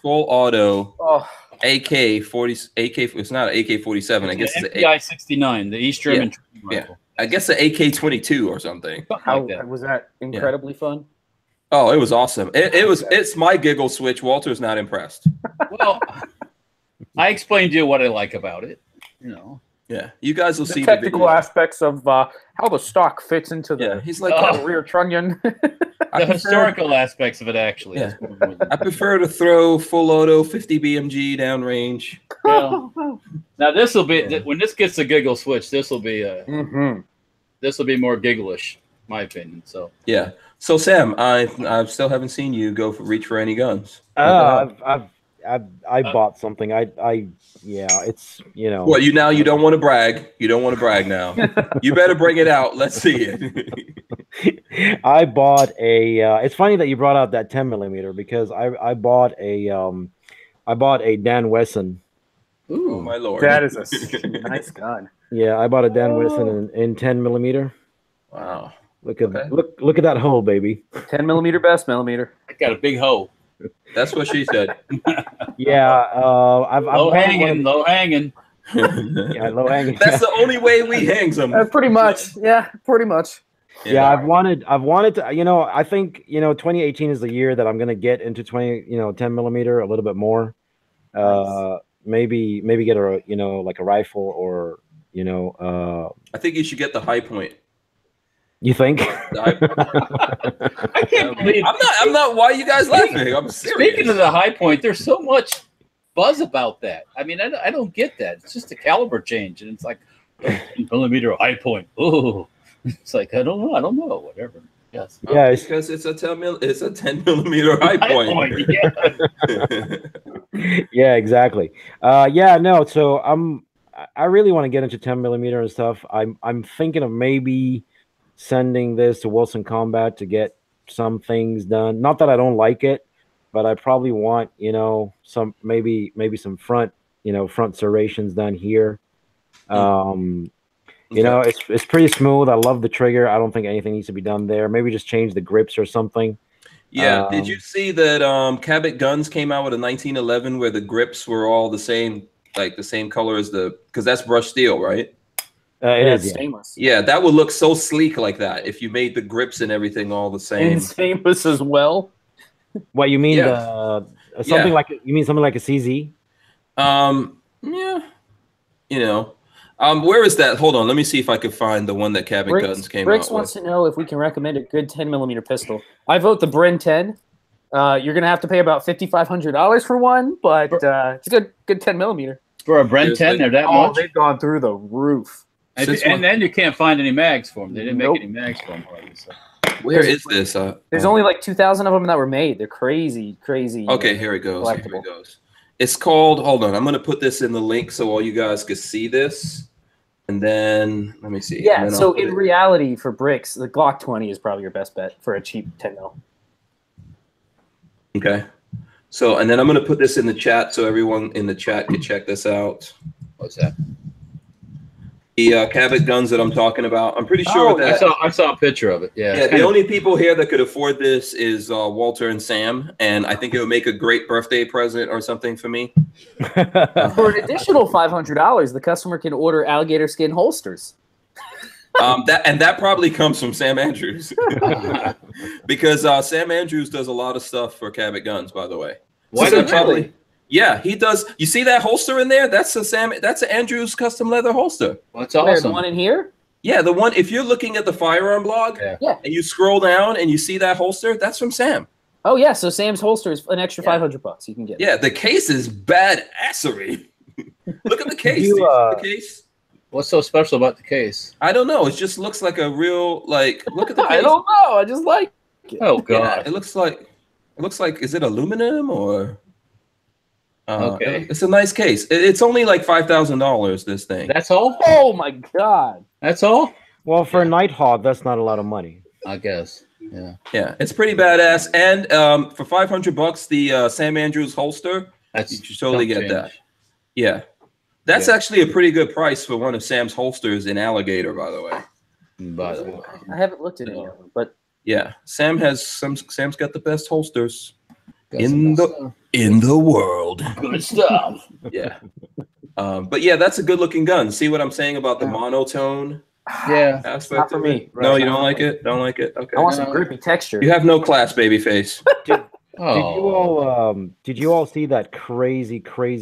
full auto AK-40. It's not an AK-47. I guess it's an MPI-69, the East German. Yeah. I guess the AK-22 or something. How was that incredibly fun? Oh, it was awesome. It's my giggle switch. Walter's not impressed. Well, I explained to you what I like about it. Yeah, you guys will see the technical aspects of how the stock fits into the he's like rear trunnion. The historical aspects of it, actually. Yeah. I prefer to throw full auto 50 BMG downrange. Well, now this will be when this gets a giggle switch. This will be this will be more gigglish, my opinion. So yeah. So Sam, I still haven't seen you reach for any guns. I bought something. It's What you don't want to brag. You don't want to brag now. You better bring it out. Let's see it. I bought a. It's funny that you brought out that 10mm because I bought a Dan Wesson. Ooh, my lord! That is a nice gun. Yeah, I bought a Dan Wesson in 10mm. Wow! Look at that hole, baby. 10mm best millimeter. I got a big hoe. That's what she said. Yeah, low hanging. Yeah, low hanging. That's the only way we hang them. Pretty much. Yeah, pretty much. Yeah, I've wanted to. I think 2018 is the year that I'm gonna get into 10mm a little bit more. Nice. Maybe get a like a rifle or I think you should get the high point. You think? I can't believe I'm not. Why are you guys laughing? I'm serious. Speaking of the high point, there's so much buzz about that. I mean, I don't get that. It's just a caliber change, and it's like 10mm high point. Oh, it's like I don't know. Whatever. Yes. Yeah, it's because it's a 10mm high point. Yeah, exactly. Yeah, no. So I really want to get into 10mm and stuff. I'm thinking of maybe sending this to Wilson Combat to get some things done. Not that I don't like it, but I probably want some maybe some front serrations done here. It's pretty smooth. I love the trigger. I don't think anything needs to be done there. Maybe just change the grips or something. Yeah. Did you see that Cabot Guns came out with a 1911 where the grips were all the same, like the same color as because that's brushed steel, right? It is stainless. Yeah, that would look so sleek like that if you made the grips and everything all the same. And stainless as well. What you mean? Something like a CZ? Yeah. Where is that? Hold on, let me see if I could find the one that Cabot Guns came out with. Bricks wants to know if we can recommend a good 10mm pistol. I vote the Bren 10. You're gonna have to pay about $5,500 for one, but it's a good 10 millimeter. For a Brent 10, they're that much? They've gone through the roof. And then you can't find any mags for them. They didn't Nope. make any mags for them. So. Where is this? There's only like 2,000 of them that were made. They're crazy. Okay, here it goes. Here collectible. it goes. It's called, hold on, I'm going to put this in the link so all you guys can see this. And then, let me see. Yeah, so in reality, for bricks, the Glock 20 is probably your best bet for a cheap 10 mil. Okay. So, and then I'm going to put this in the chat so everyone in the chat can check this out. What's that? The Cabot guns that I'm talking about. I'm pretty sure that I saw a picture of it. Yeah. the only people here that could afford this is Walter and Sam, and I think it would make a great birthday present or something for me. For an additional $500, the customer can order alligator skin holsters. That probably comes from Sam Andrews, because Sam Andrews does a lot of stuff for Cabot guns, by the way. Why So not probably? Yeah, he does. You see that holster in there? That's an Andrews custom leather holster. Well, that's There's awesome. one in here. Yeah, the one. If you're looking at the firearm blog, Yeah. and you scroll down and you see that holster, that's from Sam. Oh yeah, so Sam's holster is an extra $500 you can get. Yeah, the case is badassery. Look at the case. You, Do you see the case? What's so special about the case? I don't know. It just looks like a real Look at the case. I don't know. I just like it. Oh Yeah, God! it looks like. Is it aluminum or? Okay. It's a nice case. It's only like $5,000. This thing. That's all. Oh my God. That's all. Well, for a Nighthawk, that's not a lot of money. I guess. Yeah. Yeah, it's pretty badass. And for $500, the Sam Andrews holster, That's you should totally chump get change. that. Yeah, that's actually a pretty good price for one of Sam's holsters in alligator, by the way. By the way. I haven't looked at any of them, but Yeah, Sam's got the best holsters Got in some the world. good stuff. Yeah, but yeah, that's a good looking gun. See what I'm saying about the monotone Yeah. aspect not for of me. it? No, you don't like it? Don't like it? Okay. I want some grippy texture. You have no class, babyface. Oh. Did you all see that crazy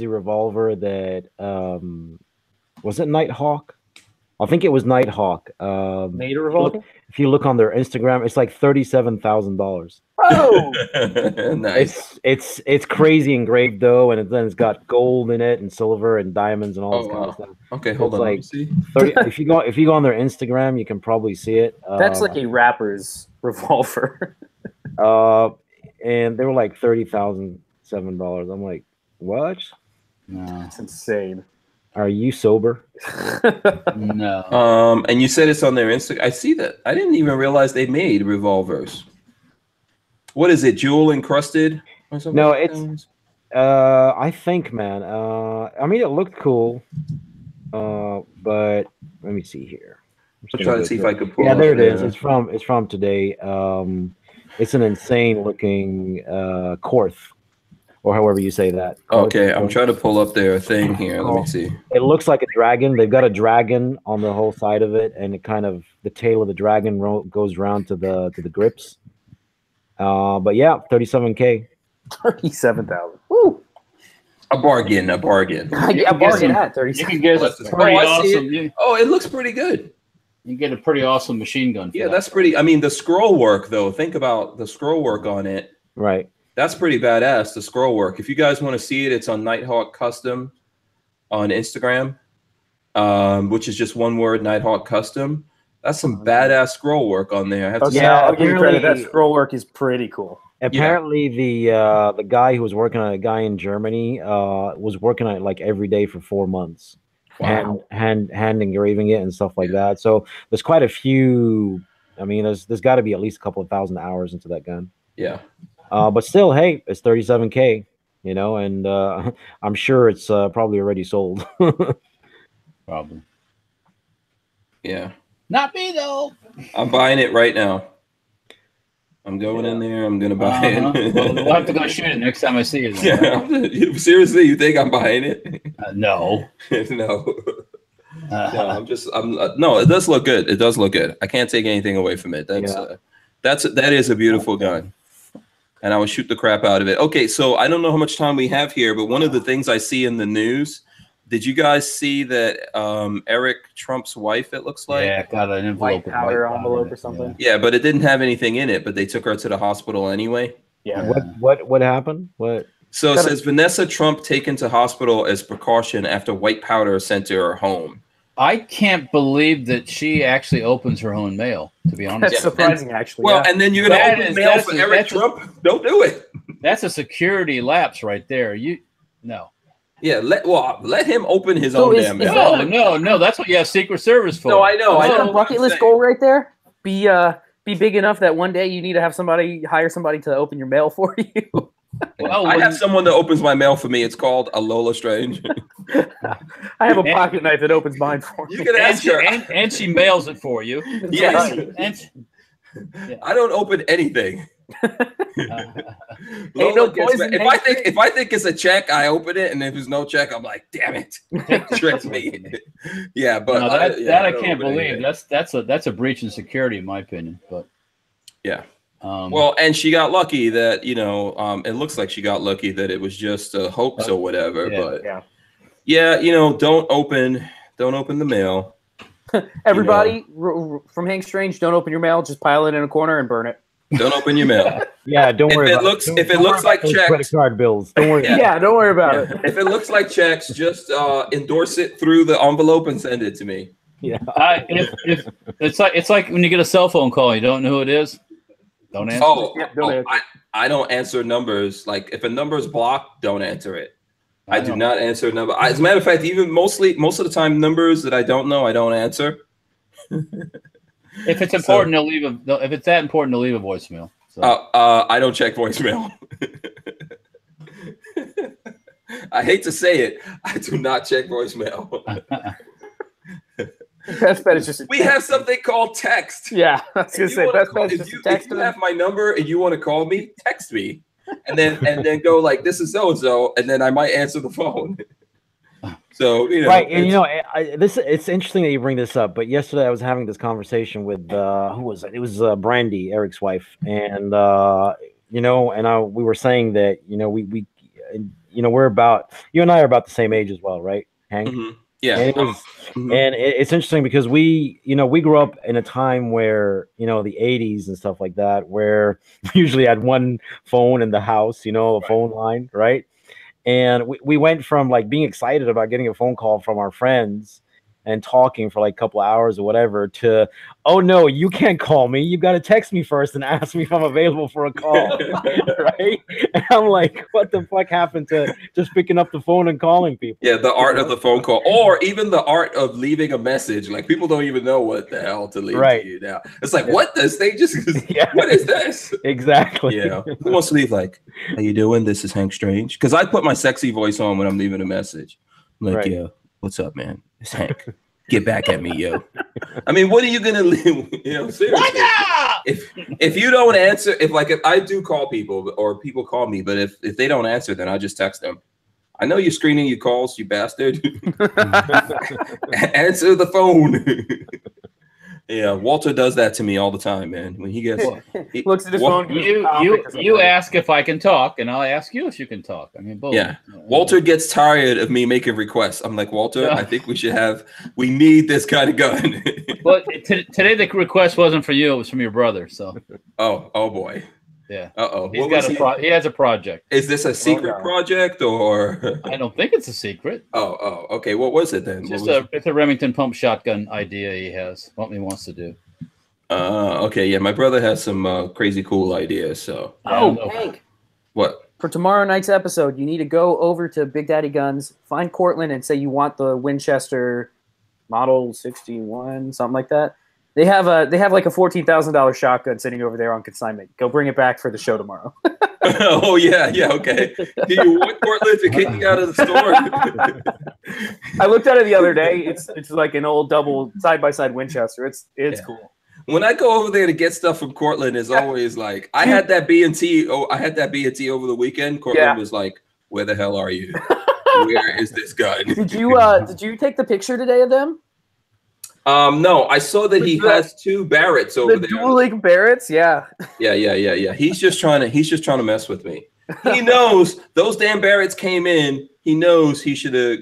revolver that was it Nighthawk? I think it was Nighthawk. Made a revolver? If you look on their Instagram, it's like $37,000. Oh, Nice. It's crazy engraved though, and then it's got gold in it and silver and diamonds and all this kind of stuff. Okay, hold on. Like Let me see. 30, if you go on their Instagram, you can probably see it. that's like a rapper's revolver. And they were like $30,007. I'm like, what? No. That's insane. Are you sober? No. And you said it's on their Instagram. I see that. I didn't even realize they made revolvers. What is it? Jewel encrusted or something? No, like it's that? I think, man. I mean, it looked cool. But let me see here. I'm trying to see if I could pull. Yeah, up there it is. there. It's from today. It's an insane looking Korth, or however you say that. Okay, I'm trying to pull up their thing here. Let me see. It looks like a dragon. They've got a dragon on the whole side of it, and it kind of the tail of the dragon goes around to the grips. But yeah, $37K. 37,000. Woo! A bargain. I bargain at 37. You can get a pretty I see awesome. it. Oh, it looks pretty good. You can get a pretty awesome machine gun. For Yeah, that. that's pretty. I mean, the scroll work though. Think about the scroll work on it. Right. That's pretty badass. The scroll work. If you guys want to see it, it's on Nighthawk Custom on Instagram, which is just one word, Nighthawk Custom. That's some badass scroll work on there. I have to say. I'll give you credit. apparently- That scroll work is pretty cool. Apparently, the guy who was working on a guy in Germany was working on it like every day for 4 months, Wow. hand engraving it and stuff like that. So there's quite a few. I mean, there's got to be at least a couple of thousand hours into that gun. Yeah. But still, hey, it's $37K, you know, and I'm sure it's probably already sold. Probably. Yeah. Not me though. I'm buying it right now. I'm going in there. I'm gonna buy it. Well, we'll have to go shoot it next time I see it. Then, right? Yeah. Seriously, you think I'm buying it? No. No. No, no, it does look good. It does look good. I can't take anything away from it. That is a beautiful gun. And I would shoot the crap out of it. Okay, so I don't know how much time we have here, but one of the things I see in the news, did you guys see that Eric Trump's wife, it looks like? Yeah, got an envelope. White powder envelope or something. Yeah, but it didn't have anything in it, but they took her to the hospital anyway. Yeah. What happened? What? So it says Vanessa Trump taken to hospital as precaution after white powder sent to her home. I can't believe that she actually opens her own mail, to be honest. That's surprising, actually. Well, and then you're going to open mail for Eric Trump? Don't do it. That's a security lapse right there. No. Yeah, let him open his own damn mail. No. That's what you have Secret Service for. No, I know. I know. Bucket list goal right there. Be big enough that one day you need to have hire somebody to open your mail for you. Well, I have someone that opens my mail for me. It's called a Lola Strange. I have a pocket knife that opens mine for me. You can ask her. And she mails it for you. Yes. Yeah. I don't open anything. If I think it's a check, I open it, and if there's no check, I'm like, damn it, tricked me. Yeah, but I can't believe that's a breach in security, in my opinion. But yeah. Well, and she got lucky that it looks like she got lucky that it was just a hoax or whatever. But don't open the mail. Everybody from Hank Strange, don't open your mail. Just pile it in a corner and burn it. Don't open your mail. Yeah, don't worry. If it looks like checks, credit card bills. Don't worry. Don't worry about it. If it looks like checks, just endorse it through the envelope and send it to me. Yeah. If it's like when you get a cell phone call, you don't know who it is. Don't answer. I don't answer numbers. Like if a number is blocked, don't answer it. I do not answer a number. As a matter of fact, even most of the time, numbers that I don't know, I don't answer. If it's important to leave if it's that important to leave a voicemail. So. I don't check voicemail. I hate to say it, I do not check voicemail. Best bet is just we have something called text. Yeah, I was gonna say best bet is just text. If you have my number and you want to call me, text me, and then go like, "This is so and so," and then I might answer the phone. So right, and it's interesting that you bring this up. But yesterday I was having this conversation with who was it? It was Brandy, Eric's wife, and we were saying that we we're about you and I are about the same age as well, right, Hank? Mm-hmm. Yeah, and it's interesting because we grew up in a time where the 80s and stuff like that, where we usually had one phone in the house, a phone line, right? And we went from like being excited about getting a phone call from our friends and talking for like a couple of hours or whatever to, oh no, you can't call me. You got to text me first and ask me if I'm available for a call, right? And I'm like, what the fuck happened to just picking up the phone and calling people? Yeah, the art of the phone call, or even the art of leaving a message. Like people don't even know what the hell to leave to you now. It's like, what does they just? What is this? Exactly. Yeah. Who wants to leave? Like, how you doing? This is Hank Strange. Because I put my sexy voice on when I'm leaving a message. I'm like, yeah, what's up, man? It's Hank. Get back at me, yo. I mean, what are you gonna leave? Seriously. If you don't answer, if I do call people or people call me, but if they don't answer, then I just text them. I know you're screening your calls, you bastard. Answer the phone. Yeah, Walter does that to me all the time, man. When he looks at his phone. You ask if I can talk, and I'll ask you if you can talk. I mean, both. Yeah. Walter gets tired of me making requests. I'm like, Walter, I think we need this kind of gun. Well, today the request wasn't for you; it was from your brother. So. Oh boy. Yeah. He has a project. Is this a secret project or? I don't think it's a secret. Oh, okay. What was it then? It's a Remington pump shotgun idea he has. What he wants to do. Okay. Yeah, my brother has some crazy cool ideas. So. Hank. What? For tomorrow night's episode, you need to go over to Big Daddy Guns, find Cortland, and say you want the Winchester Model 61, something like that. They have like a $14,000 shotgun sitting over there on consignment. Go bring it back for the show tomorrow. Oh yeah, okay. Do you want Cortland to kick you out of the store? I looked at it the other day. It's like an old double side-by-side Winchester. It's cool. When I go over there to get stuff from Cortland, it's always like I had that B&T. I had that B&T over the weekend. Cortland was like, "Where the hell are you? Where is this gun?" Did you take the picture today of them? No, I saw that he has two Barretts over there. Dual link Barretts, yeah. Yeah. He's just trying to mess with me. He knows those damn Barretts came in. He knows he should have,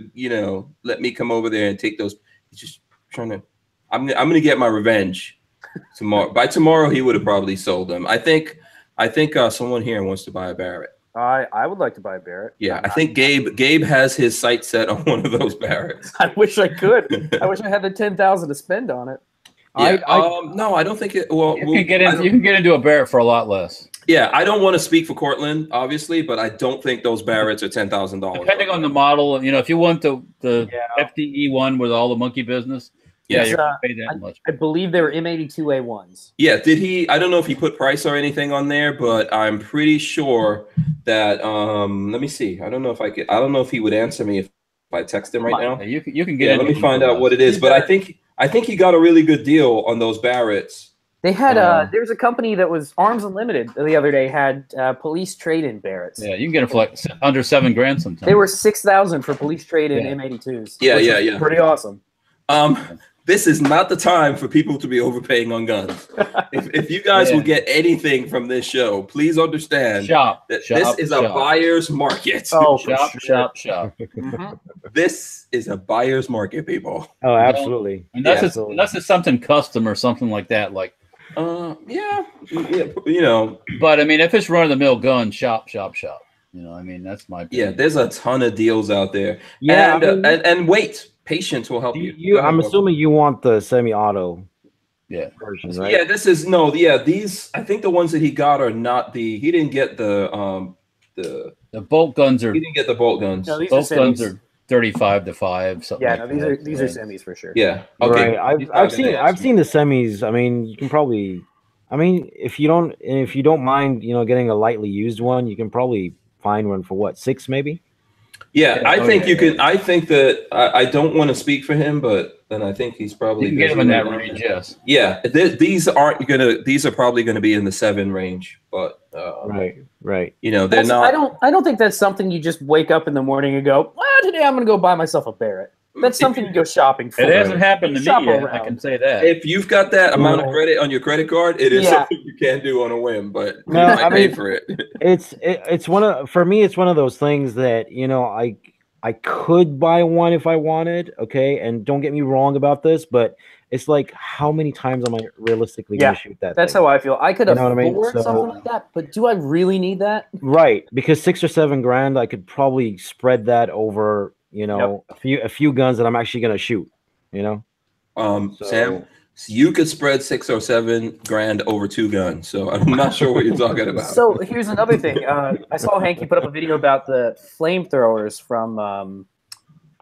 let me come over there and take those. He's just trying to. I'm gonna get my revenge tomorrow. By tomorrow, he would have probably sold them. I think I think someone here wants to buy a Barrett. I would like to buy a Barrett. Yeah, I think Gabe has his sights set on one of those Barretts. I wish I could. I wish I had the 10,000 to spend on it. Yeah, no, I don't think it. Well, you can get into a Barrett for a lot less. Yeah, I don't want to speak for Cortland, obviously, but I don't think those Barretts are $10,000. Depending on the model, you know, if you want the FDE one with all the monkey business, you're gonna pay that much. I believe they were M82A1s. Yeah, did he? I don't know if he put price or anything on there, but I'm pretty sure that. Let me see. I don't know if he would answer me if I text him right now. You can get. Let me find out what it is. But I think he got a really good deal on those Barretts. They had there was a company that was Arms Unlimited the other day had police trade-in Barretts. Yeah, you can get them for like under $7,000 sometimes. They were $6,000 for police trade-in M82s. Yeah. Pretty awesome. This is not the time for people to be overpaying on guns. If you guys will get anything from this show, please understand that this is a buyer's market. Oh, shop. This is a buyer's market, people. Oh, absolutely. Unless it's something custom or something like that, like you know. But I mean, if it's run-of-the-mill gun, shop. You know, I mean, that's my opinion. Yeah. There's a ton of deals out there. Yeah, and wait. Patience will help you. I'm assuming you want the semi-auto version, right? Yeah, these I think the ones that he got are not he didn't get the bolt guns he didn't get the bolt guns. No, these bolt guns are 35 to 5 something. Yeah, like no, these are semis for sure. Yeah. Okay. Right. I've seen the semis. I mean, you can probably if you don't mind, you know, getting a lightly used one, you can probably find one for what, $6 maybe? Yeah, I think you can. I think that I don't want to speak for him, but then I think he's probably you can get him in that range. Yes. Yeah, these are probably gonna be in the 7 range, but right. You know, they're not. I don't think that's something you just wake up in the morning and go, well, today I'm gonna go buy myself a Barrett. That's something you go shopping for. It hasn't happened to me yet. I can say that. If you've got that amount of credit on your credit card, it is something you can do on a whim, but you might pay for it. It's one of those things that, you know, I could buy one if I wanted, okay? And don't get me wrong about this, but it's like, how many times am I realistically going to shoot that? That's how I feel. I could afford So, something like that, but do I really need that? Right, because $6 or $7 I could probably spread that over, you know, a few guns that I'm actually going to shoot, you know? Sam, so you could spread $6 or $7 over 2 guns. So I'm not sure what you're talking about. So here's another thing. I saw Hanky put up a video about the flamethrowers from,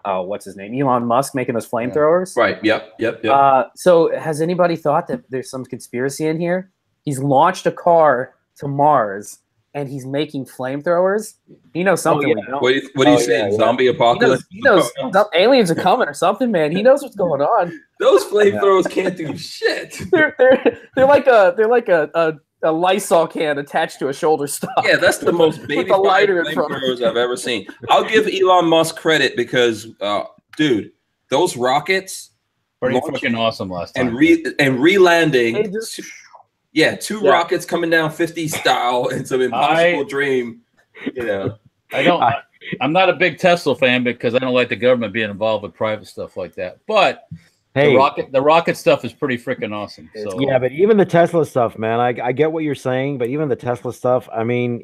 what's his name? Elon Musk making those flamethrowers. Right. Yep. So has anybody thought that there's some conspiracy in here? He's launched a car to Mars and he's making flamethrowers. He knows something. What are you saying? Zombie apocalypse? He knows aliens are coming or something, man. He knows what's going on. Those flamethrowers can't do shit. They're like a Lysol can attached to a shoulder stock. Yeah, that's the most baby flamethrowers I've ever seen. I'll give Elon Musk credit because, dude, those rockets pretty fucking awesome last time. And re-landing. Two rockets coming down 50 style. It's an impossible dream. You know, I'm not a big Tesla fan because I don't like the government being involved with private stuff like that. But the rocket stuff is pretty freaking awesome. So yeah, but even the Tesla stuff, man, I get what you're saying, but even the Tesla stuff, I mean,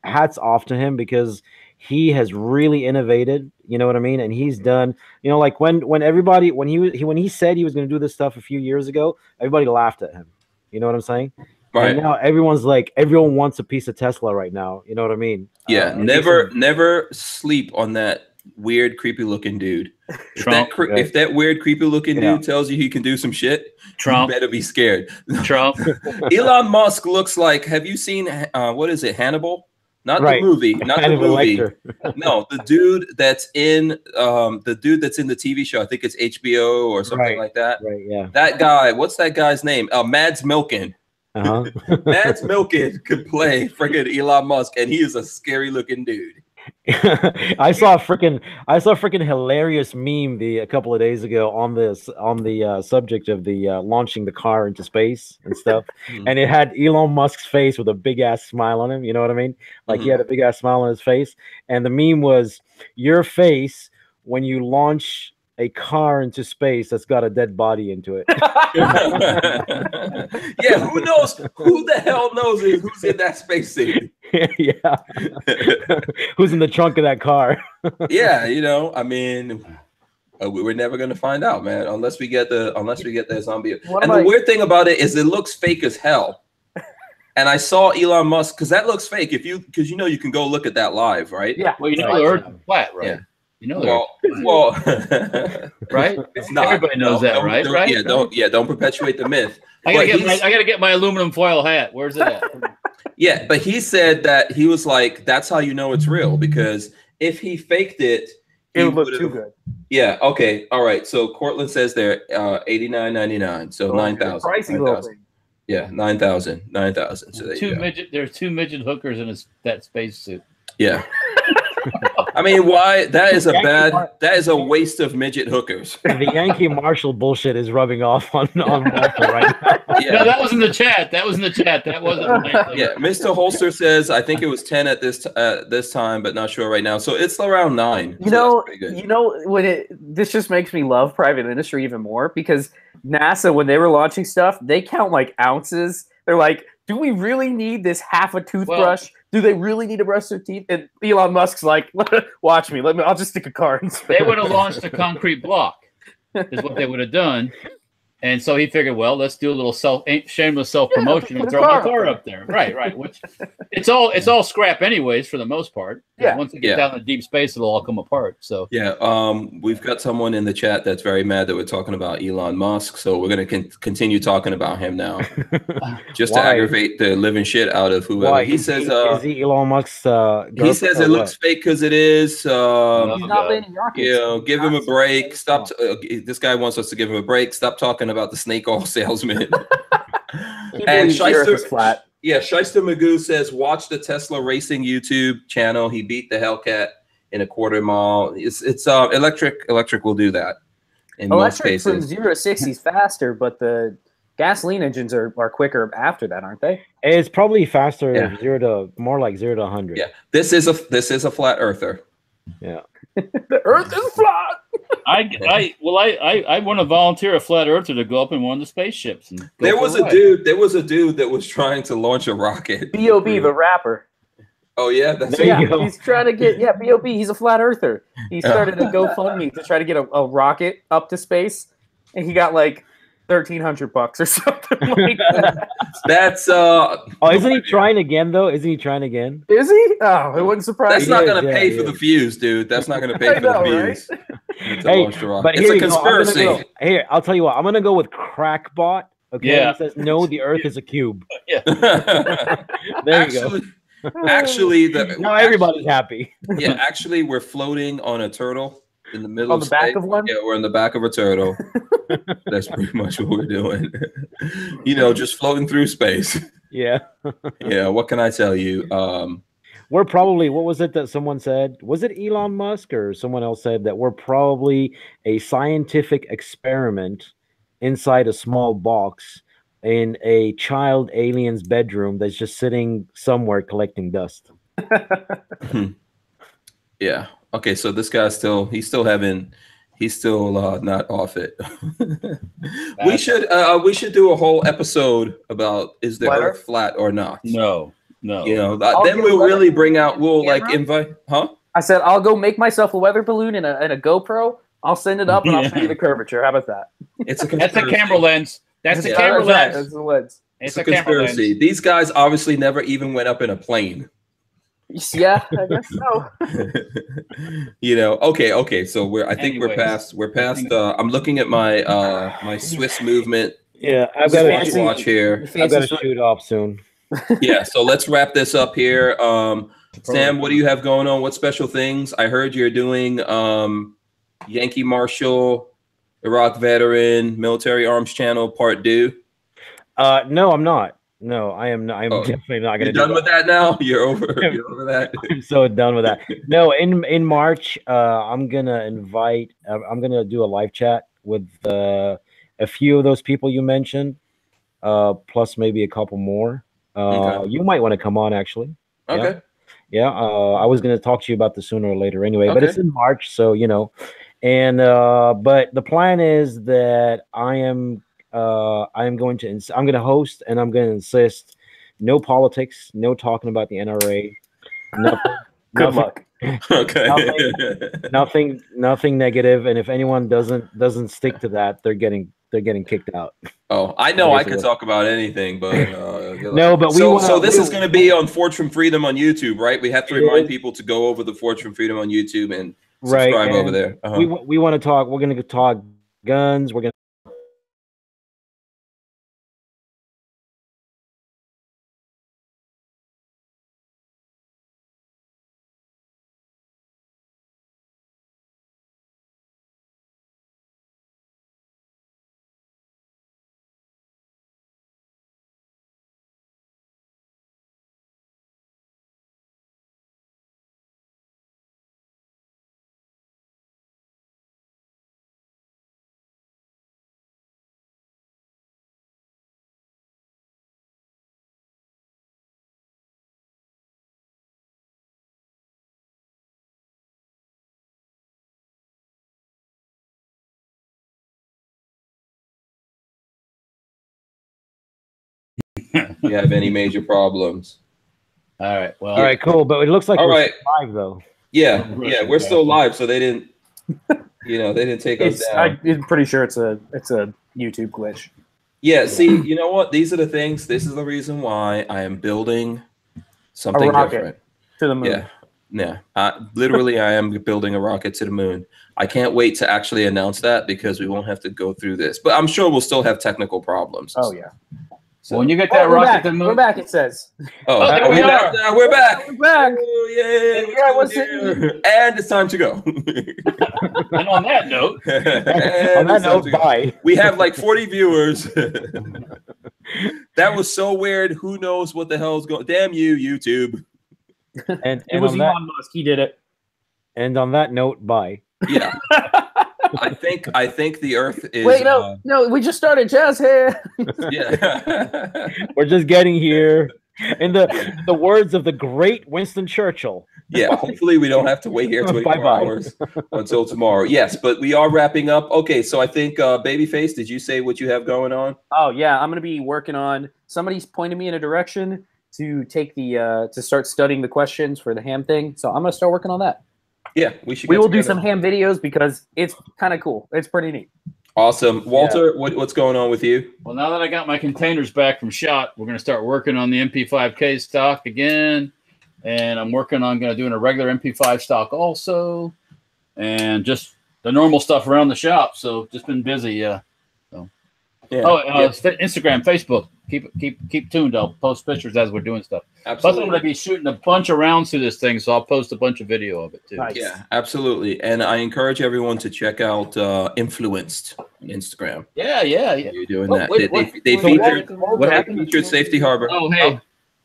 hats off to him because he has really innovated. You know what I mean? And he's done. You know, like when he said he was going to do this stuff a few years ago, everybody laughed at him. You know what I'm saying? Right. And now everyone wants a piece of Tesla right now. You know what I mean? Yeah. Never sleep on that weird, creepy looking dude. If that weird, creepy looking dude tells you he can do some shit, you better be scared. Trump. Elon Musk looks like, have you seen, what is it? Hannibal? Not the movie. Not the movie. No, the dude that's in the TV show. I think it's HBO or something like that. Right, yeah. That guy, what's that guy's name? Mads Milken. Mads Milken could play freaking Elon Musk, and he is a scary looking dude. I saw a freaking hilarious meme a couple of days ago on the subject of the launching the car into space and stuff, and it had Elon Musk's face with a big ass smile on him. You know what I mean? Like he had a big ass smile on his face, and the meme was your face when you launch a car into space that's got a dead body into it. Yeah, who knows? Who the hell knows who's in that spacesuit? Yeah. Who's in the trunk of that car? Yeah, you know, I mean, we're never gonna find out, man, unless we get the zombie. And the weird thing about it is it looks fake as hell. And I saw Elon Musk, because that looks fake. Because you know you can go look at that live, right? Yeah. Well, you know the Earth is flat, right? Yeah. You know well, right? It's not. Everybody knows that, right? Right? Yeah, don't perpetuate the myth. I gotta get my aluminum foil hat. Where's it at? Yeah, but he said that he was like, that's how you know it's real, because if he faked it, it would look too good. Yeah. Okay. All right. So Cortland says there, $89.99. So 9,000. Pricey little thing. Yeah, 9,000. So there's two midget hookers in that spacesuit. Yeah. I mean, why? That is a waste of midget hookers. The Yankee Marshall bullshit is rubbing off on Walther right now. Yeah. No, that was in the chat. That wasn't. Yeah, Mr. Holster says I think it was 10 at this time, but not sure right now. So it's around 9. You know, this just makes me love private industry even more, because NASA, when they were launching stuff, they count like ounces. They're like, do we really need this half a toothbrush? Do they really need to brush their teeth? And Elon Musk's like, watch me. I'll just stick a car in space. They would have launched a concrete block, is what they would have done. And so he figured, well, let's do a little shameless self-promotion and throw my car up there. Right. Which it's all scrap anyways for the most part. Yeah. Once it gets down in deep space, it'll all come apart. So yeah, we've got someone in the chat that's very mad that we're talking about Elon Musk. So we're going to continue talking about him now, just to aggravate the living shit out of whoever. Why? He says, is he Elon Musk's? He says it looks fake because it is. He's not landing rockets. You know, give him a break. Stop. This guy wants us to give him a break. Stop talking about the snake oil salesman. And Shyster Magoo says, watch the Tesla racing YouTube channel. He beat the Hellcat in a quarter mile. It's electric will do that in most cases. From 0 to 60 is faster, but the gasoline engines are quicker after that, aren't they? It's probably faster. More like 0 to 100. Yeah, this is a flat earther. Yeah. The Earth is flat. I want to volunteer a flat earther to go up in one of the spaceships. And there was a dude that was trying to launch a rocket. B.O.B. the rapper. Oh yeah, he's trying to get B.O.B. He's a flat earther. He started a GoFundMe to try to get a rocket up to space, and he got like $1,300 or something like that. That's isn't he trying again though? Isn't he trying again? Is he? Oh, it wouldn't surprise me. That's not gonna pay for the fuse, dude. That's not gonna pay for the fuse. Hey, but it's a conspiracy. Here, I'll tell you what. I'm gonna go with Crackbot. Okay, yeah. He says no. The Earth is a cube. Yeah. There you go. Actually, now everybody's happy. Yeah, actually, we're floating on a turtle in the middle of the back of one. Yeah, we're in the back of a turtle. That's pretty much what we're doing. You know, just floating through space. Yeah. Yeah. What can I tell you? We're probably, what was it that someone said? Was it Elon Musk or someone else said that we're probably a scientific experiment inside a small box in a child alien's bedroom that's just sitting somewhere collecting dust? Yeah. Okay. So this guy's he's still not off it. we should do a whole episode about is the Earth flat or not? No. You know, then we'll really bring out. We'll invite. Huh? I said I'll go make myself a weather balloon and a GoPro. I'll send it up and I'll show you the curvature. How about that? That's a camera lens. That's the camera lens. That's the lens. It's a conspiracy. These guys obviously never even went up in a plane. Yeah, I guess so. You know. Okay. So we're past. I'm looking at my my Swiss movement. Yeah, I've got to watch here. I've got to shoot off soon. Yeah, so let's wrap this up here. Sam, what do you have going on? What special things? I heard you're doing Yankee Marshal, Iraq veteran, military arms channel part 2. No, I'm not. No, I am not. I'm definitely not going to do that. You're done with that now? You're over that? I'm so done with that. No, in March, I'm going to do a live chat with a few of those people you mentioned, plus maybe a couple more. Okay. You might want to come on, actually. Okay. Yeah. I was going to talk to you about this sooner or later anyway, but it's in March, so, you know. And but the plan is that I'm going to host, and I'm going to insist no politics, no talking about the NRA, nothing. Good luck. Okay. Nothing negative. And if anyone doesn't stick to that, they're getting kicked out. Oh, I know I could talk about anything, but no, but so this is going to be on Forge from Freedom on YouTube, right? We have to remind people to go over the Forge from Freedom on YouTube and subscribe over there. We want to talk. We're going to talk guns. We're going to. You have any major problems? All right. Well. All right. Cool. But it looks like all we're right. live though. Yeah. We're still live, so they didn't. They didn't take us down. I'm pretty sure it's a YouTube glitch. Yeah. See, you know what? These are the things. This is the reason why I am building something different to the moon. Yeah. Yeah. Literally, I am building a rocket to the moon. I can't wait to actually announce that because we won't have to go through this. But I'm sure we'll still have technical problems. Oh yeah. So when you get that rocket to the moon, we're back. It says. Oh, we are. Back now. We're back. We're back. Oh, yeah. Yeah, what's it? And it's time to go. And on that note, bye. We have like 40 viewers. That was so weird. Who knows what the hell's going? Damn you, YouTube. And it was Elon Musk. He did it. And on that note, bye. Yeah. I think the Earth is. Wait, no, we just started jazz here. Yeah. We're just getting here. In the words of the great Winston Churchill. Yeah, hopefully we don't have to wait here 24 hours until tomorrow. Yes, but we are wrapping up. Okay, so I think Babyface, did you say what you have going on? Oh yeah, I'm gonna be working on. Somebody's pointed me in a direction to take the to start studying the questions for the ham thing. So I'm gonna start working on that. Yeah, we will do some ham videos because it's kind of cool. It's pretty neat. Awesome. Walter, what's going on with you? Well, now that I got my containers back from SHOT, we're going to start working on the MP5K stock again. And I'm working on doing a regular MP5 stock also. And just the normal stuff around the shop. So just been busy. Instagram, Facebook. Keep tuned. I'll post pictures as we're doing stuff. Absolutely. Plus, I'm going to be shooting a bunch of rounds through this thing, so I'll post a bunch of video of it too. Nice. Yeah, absolutely. And I encourage everyone to check out Influenced on Instagram. Yeah. You're doing that. They featured Safety Harbor. Oh, hey.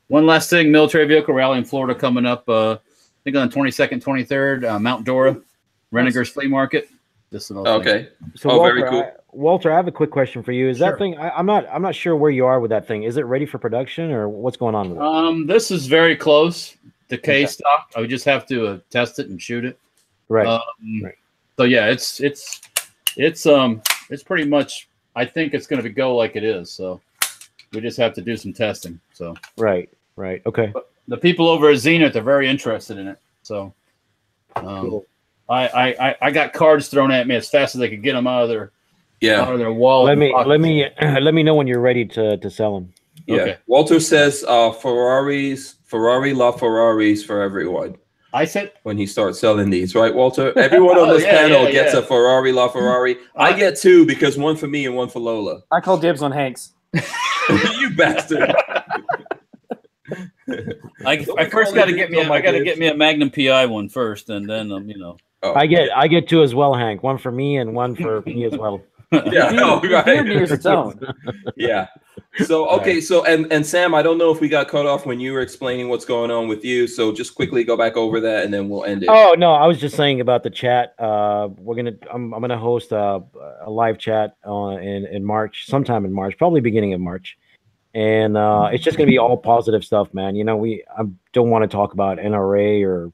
One last thing, military vehicle rally in Florida coming up, I think on the 22nd, 23rd, Mount Dora, Renegers Flea Market. Okay. So Walter, very cool. Walter, I have a quick question for you. Is that thing? I'm not sure where you are with that thing. Is it ready for production, or what's going on with it? This is very close to K stock. I would just have to test it and shoot it. Right. Right. So yeah, it's pretty much. I think it's going to go like it is. So we just have to do some testing. So right. Okay. But the people over at Zenith are very interested in it. So. Cool. I got cards thrown at me as fast as I could get them out of their wallet. Let me know when you're ready to sell them. Yeah. Okay. Walter says Ferrari La Ferraris for everyone. I said when he starts selling these, right, Walter? Everyone on this panel gets a Ferrari La Ferrari. I get two because one for me and one for Lola. I call dibs on Hank's. You bastard. I first got to get me a Magnum PI one first, and then Oh, I get two as well, Hank. One for me and one for me as well. Yeah, right. Its own. Yeah. So okay, so and Sam, I don't know if we got cut off when you were explaining what's going on with you. So just quickly go back over that, and then we'll end it. Oh no, I was just saying about the chat. I'm gonna host a live chat in March, sometime in March, probably beginning of March. And it's just going to be all positive stuff, man. I don't want to talk about NRA or,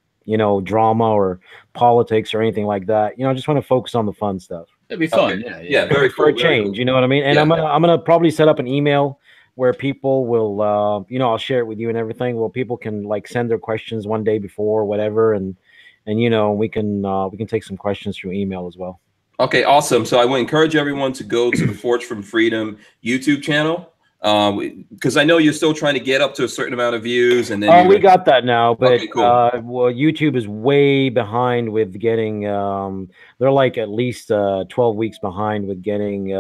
drama or politics or anything like that. I just want to focus on the fun stuff. It'd be fun. Okay. Yeah, very for cool, a change. cool. You know what I mean? And Yeah. I'm gonna probably set up an email where people will, I'll share it with you and everything. Well, people can like send their questions one day before or whatever, and we can take some questions through email as well. Okay, awesome. So I would encourage everyone to go to the Forge from Freedom YouTube channel, because I know you're still trying to get up to a certain amount of views, and then we got that now, but okay, cool. well, YouTube is way behind with getting. They're like at least 12 weeks behind with getting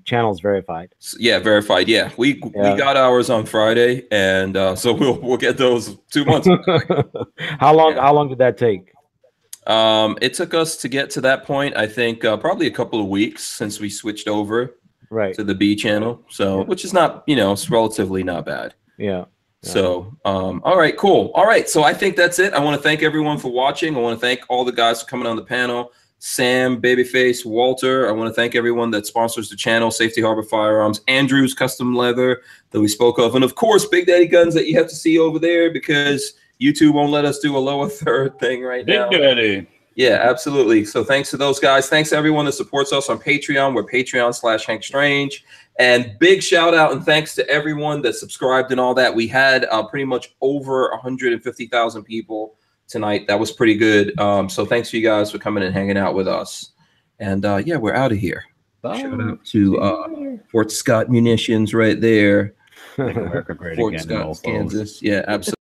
channels verified. Yeah, verified. Yeah, we got ours on Friday, and so we'll get those 2 months. How long did that take? It took us to get to that point, I think, probably a couple of weeks since we switched over to the B channel. So, which is not, it's relatively not bad. Yeah. So, all right, cool. All right. So I think that's it. I want to thank everyone for watching. I want to thank all the guys for coming on the panel. Sam, Babyface, Walter. I want to thank everyone that sponsors the channel, Safety Harbor Firearms, Andrew's Custom Leather that we spoke of. And of course, Big Daddy Guns that you have to see over there because YouTube won't let us do a lower third thing right now. Big Daddy. Yeah, absolutely. So thanks to those guys. Thanks to everyone that supports us on Patreon. We're Patreon/HankStrange. And big shout out and thanks to everyone that subscribed and all that. We had pretty much over 150,000 people tonight. That was pretty good. So thanks to you guys for coming and hanging out with us. And yeah, we're out of here. Bye. Shout out to Fort Scott Munitions right there. Make America great Fort again, Scott, Kansas. Yeah, absolutely.